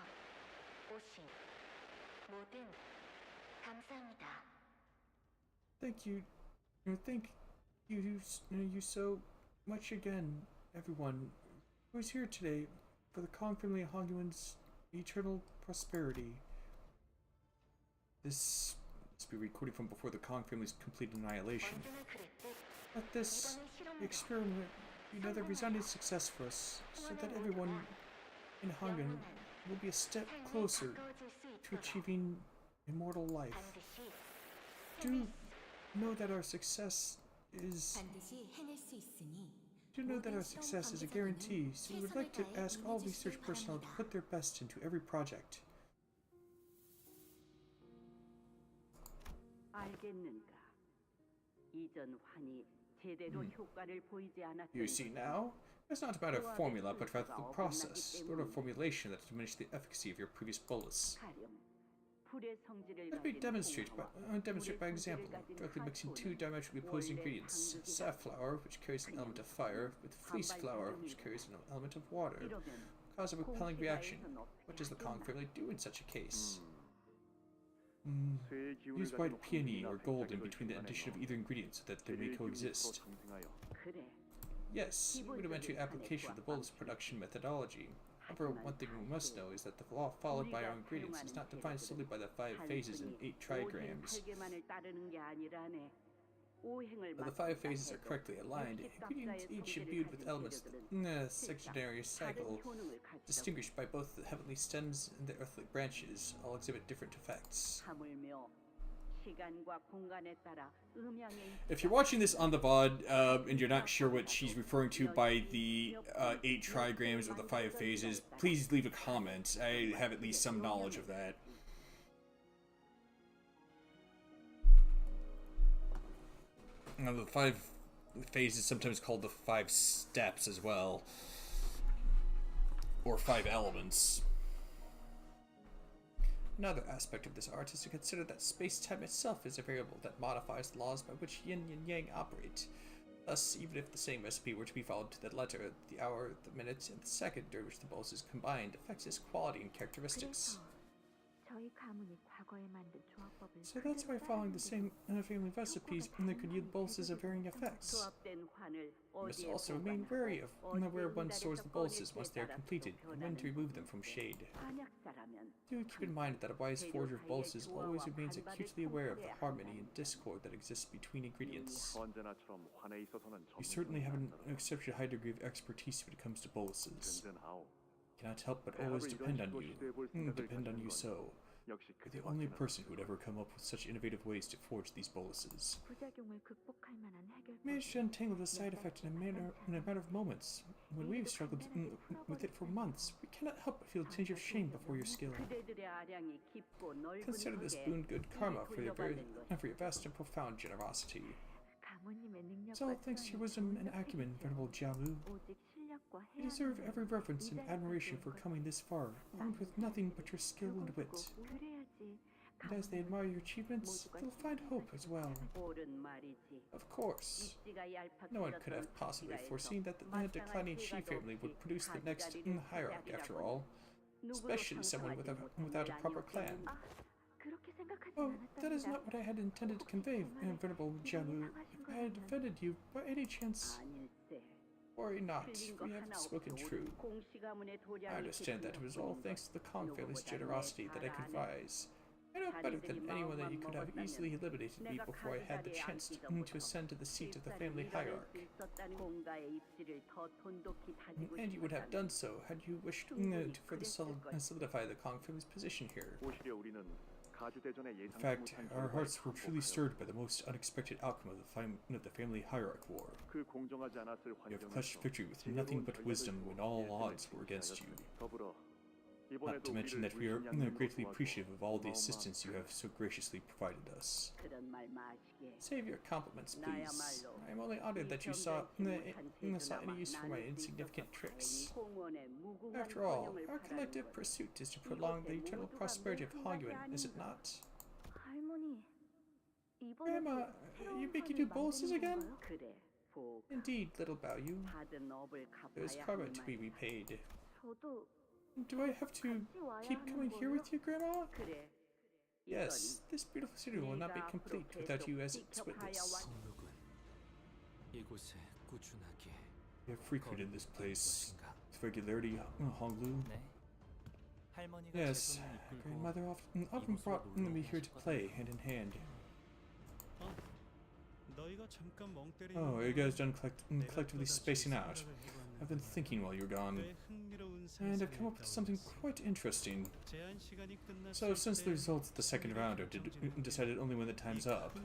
오신 모든 감사합니다. Thank you so much again, everyone who is here today for the Kong family and Hongyuan's eternal prosperity. This must be recorded from before the Kong family's complete annihilation. 언제나 그랬듯 Let this 이번은 실험으로 experiment be another resounding success for us, so that everyone in Hongyan will be a step 삶에 closer 가까워질 수 to 있도록 achieving immortal life. 반드시 Do know that our success is 반드시 해낼 수 있으니 Do know that our success is a guarantee, so we would like to ask all research personnel to put their best into every project. 알겠는가? 이전 환이 제대로 효과를 보이지 않았던 You see now? It's not a matter of formula, but rather the process, sort of formulation that diminished the efficacy of your previous bolus. 가령 불의 성질을 Let me 가진 demonstrate 홍화와 by 불의 example, 성질을 가진 directly mixing two 화초는 diametrically opposed 원래 ingredients, 당직이다. safflower, which carries an element of fire, with fleece flour, which carries an element of water, 이러면 cause a repelling reaction. 공시가에선 What 어떻게 does the Kong 하겠나? family do in such a case? 쇠의 기운을 Use 가진 white peony 황금이나 or gold in 백작을 between the 중간에 addition of 넣어 either ingredient so that they may 재료의 기운이 서로 coexist. 상승하여 그래. Yes, rudimentary application of the bolus production methodology. However, one thing we must know is that the law followed by our ingredients is not defined solely by the 5 phases and 8 trigrams. 오행팔계만을 따르는 게 아니라네. 오행을 While the 5 phases are correctly aligned, ingredients each imbued with elements in the sexagenary cycle, distinguished by both the heavenly stems and the earthly branches, all exhibit different effects. 하물며 시간과 공간에 따라 음양의 If you're watching this on the VOD and you're not sure what she's referring to by the 8 trigrams or the 5 phases, please leave a comment. I have at least some knowledge of that. Now, the 5 phases sometimes called the 5 steps as well, or 5 elements. Another aspect of this art is to consider that space-time itself is a variable that modifies the laws by which yin and yang operate. Thus, even if the same recipe were to be followed to the letter, the hour, the minute, and the second during which the bolus is combined affects its quality and characteristics. 저희 가문이 과거에 만든 조합법을 So that's why following the same family recipes could yield boluses of varying effects. 조합된 환을 You must 어디에 also remain 보관하고 wary of where one 어디에 stores the 미달에서 boluses once they are 꺼낼 completed, 때에 and when to 따라 remove them from shade. 한약사라면 Do keep in mind that a wise forger of boluses always remains acutely aware of the harmony and discord that exists between ingredients. 언제나처럼 환에 있어서는 You certainly have an exceptionally high degree of expertise when it comes to boluses. 든든하오. Cannot help but always depend on you. Depend on you so. 역시 You're the only person who would ever come up with such innovative ways to forge these boluses. 부작용을 극복할 만한 해결법. Managed to untangle the side effect in a matter of moments. When we've struggled with it for months, we cannot help but feel a tinge of shame before your skill. 그대들의 아량이 깊고 넓은 Consider this 흙에 boon good karma for your 굴려받는 것. vast and profound generosity. 가문님의 It's all 능력과 thanks to your wisdom and acumen, venerable Jiamu. 오직 실력과 You deserve every reverence and admiration for coming this far, armed with nothing but your skill and wit. 그래야지 And as they admire your achievements, they'll find hope as well. 옳은 말이지. Of course. 입지가 No one could have 얄팍해졌던 possibly 시기가 foreseen that the declining Shi family would produce the next hierarch, after all, especially someone without a proper clan. 그렇게 생각하지 Oh, that is 않았답니다. not what I had intended to convey, venerable Jiamu. If I had offended you, by any chance, 아닐세. worry not, 틀린 거 we have 하나 spoken 없이 true. 우리 공씨 가문의 I 도량이 understand that it was all thanks to the Kong family's generosity that I could rise. I know better than anyone that you could have easily eliminated me before I had the chance to ascend to the seat of the family hierarch. 공가의 입지를 더 돈독히 다지고 And you would have 싶어서 done so had you wished to further solidify the Kong family's position here. 오히려 우리는 가주대전의 In 예상치 fact, 못한 our 결과를 hearts were truly 반복하여 stirred by the most unexpected outcome of the family hierarch war. 그 공정하지 않았을 You have 환경에서 clutched victory with nothing but wisdom when all odds were against you. 더불어 Not to mention that we are greatly appreciative of all the assistance you have so graciously provided us. 그런 말 마시게. Save your compliments, please. I am only honored that you saw any use for my insignificant tricks. 공원의 무궁한 After all, 번영을 our 바라는 collective 것. pursuit is to prolong the eternal prosperity of Hongyuan, is it not? 할머니, Grandma, you make you do boluses again? 그래. 복. Indeed, little Baoyu. 받은 업을 There is 갚아야 karma 할 to be 말. repaid. 저도 Do I have to keep coming here with you, Grandma? 그래. Yes, this beautiful city will not be complete without you as its witness. 성록은 이곳에 꾸준하게 You have frequented this place with regularity, Honglu. 네. 할머니가 Yes, 제 손을 이끌고 grandmother often brought me here to play hand in hand. Oh, are you guys done collectively spacing out? I've been thinking while you were gone, and I've come up with something quite interesting. So, since the results of the second round are decided only when the time's up,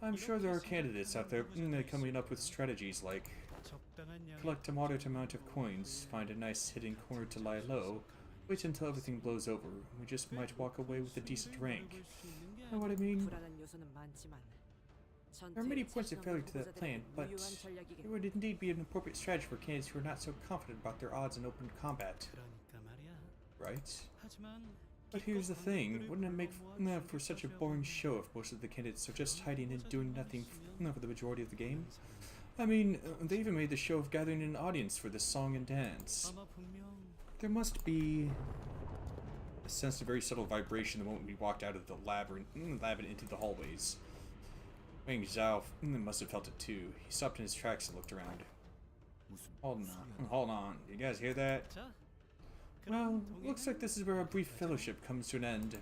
I'm sure there are candidates out there coming up with strategies like collect a moderate amount of coins, find a nice hidden corner to lie low, wait until everything blows over. We just might walk away with a decent rank. Know what I mean? 불안한 요소는 많지만 There are many points of failure to that plan, but it would indeed be an appropriate strategy for candidates who are not so confident about their odds in open combat. Right? But here's the thing, wouldn't it make for such a boring show if most of the candidates are just hiding and doing nothing for the majority of the game? I mean, they even made the show of gathering an audience for this song and dance. There must be a sense of very subtle vibration the moment we walked out of the lab and into the hallways. Wang Zhao must have felt it too. He stopped in his tracks and looked around. Hold on. You guys hear that? Well, looks like this is where our brief fellowship comes to an end.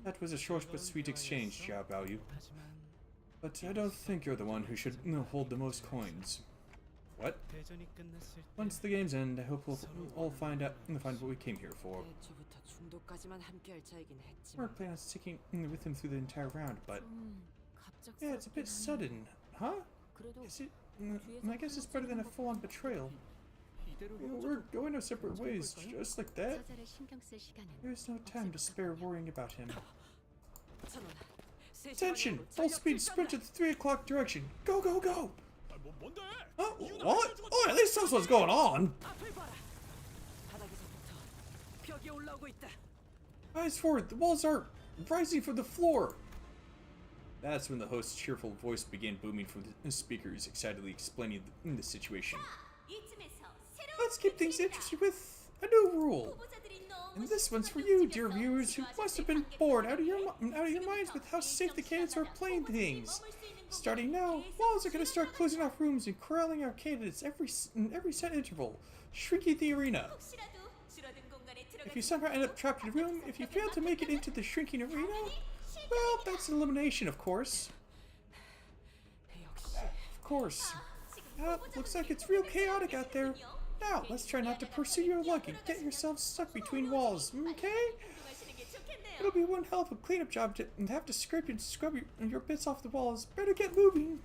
That was a short but sweet exchange, Xiao Baoyu. But I don't think you're the one who should hold the most coins. What? Once the game's end, I hope we'll all find what we came here for. 애초부터 중도까지만 함께할 차이긴 했지만 We're planning on sticking with him through the entire round, but yeah, it's a bit sudden, huh? 그래도 Is it? I guess it's better than a full-on betrayal. We're going our separate ways, just like that. There's no time to spare worrying about him. 천원. Attention! Full speed sprint to the 3 o'clock direction. Go, go, go! Oh, what? Oh, at least that's what's going on. 앞을 봐라. 바닥에서부터 벽이 올라오고 있다. Eyes forward, the walls are rising from the floor. That's when the host's cheerful voice began booming from the speakers, excitedly explaining the situation. 이쯤에서 새로운 Let's keep things 규칙입니다. interesting with a new rule. 후보자들이 너무 And this one's for 신선한 you, 곳 dear 중에서 viewers, who must have been bored out of your minds with how safe the candidates are playing things. Starting now, walls are going to start closing off rooms and corralling our candidates every set interval, shrinking the arena. 혹시라도 줄어든 공간에 If you 들어가지 somehow end up trapped in a room, if you fail to make it into the shrinking arena, well, that's an elimination, of course. 역시 Of course. Looks like it's real chaotic out there. Now, let's try not to pursue your luck and get yourselves stuck between walls, okay? 행동하시는 게 좋겠네요. It'll be one hell of a cleanup job to have to scrape and scrub your bits off the walls. Better get moving.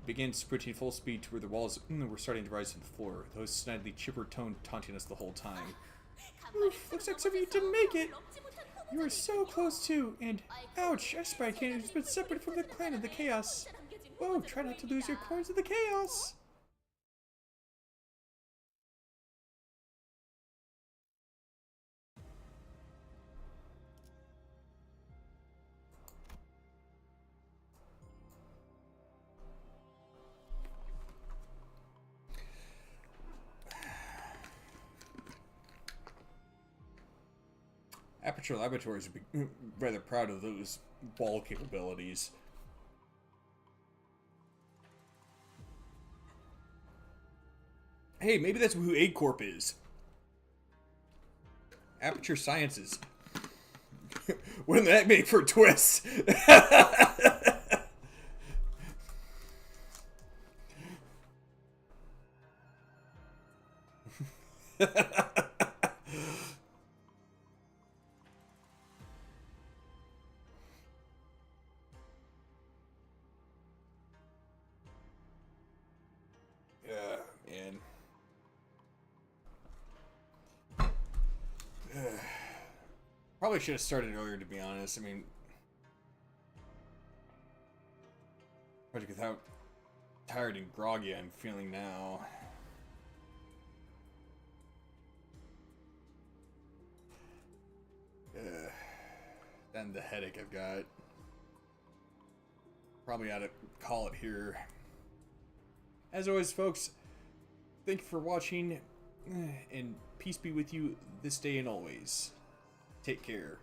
Began sprinting full speed to where the walls were starting to rise to the floor. The host snidely chipper tone taunting us the whole time. Oof, looks like some of you didn't make it. You were so close too, and ouch, I spy candidate has been separated from the clan of the chaos. Whoa, try not to lose your coins in the chaos. Aperture Laboratories would be rather proud of those ball capabilities. Hey, maybe that's who A-Corp is. Aperture Sciences. Wouldn't that make for a twist? Man. Probably should have started earlier, to be honest. I mean, with how tired and groggy I'm feeling now. Then the headache I've got. Probably ought to call it here. As always, folks, thank you for watching, and peace be with you this day and always. Take care.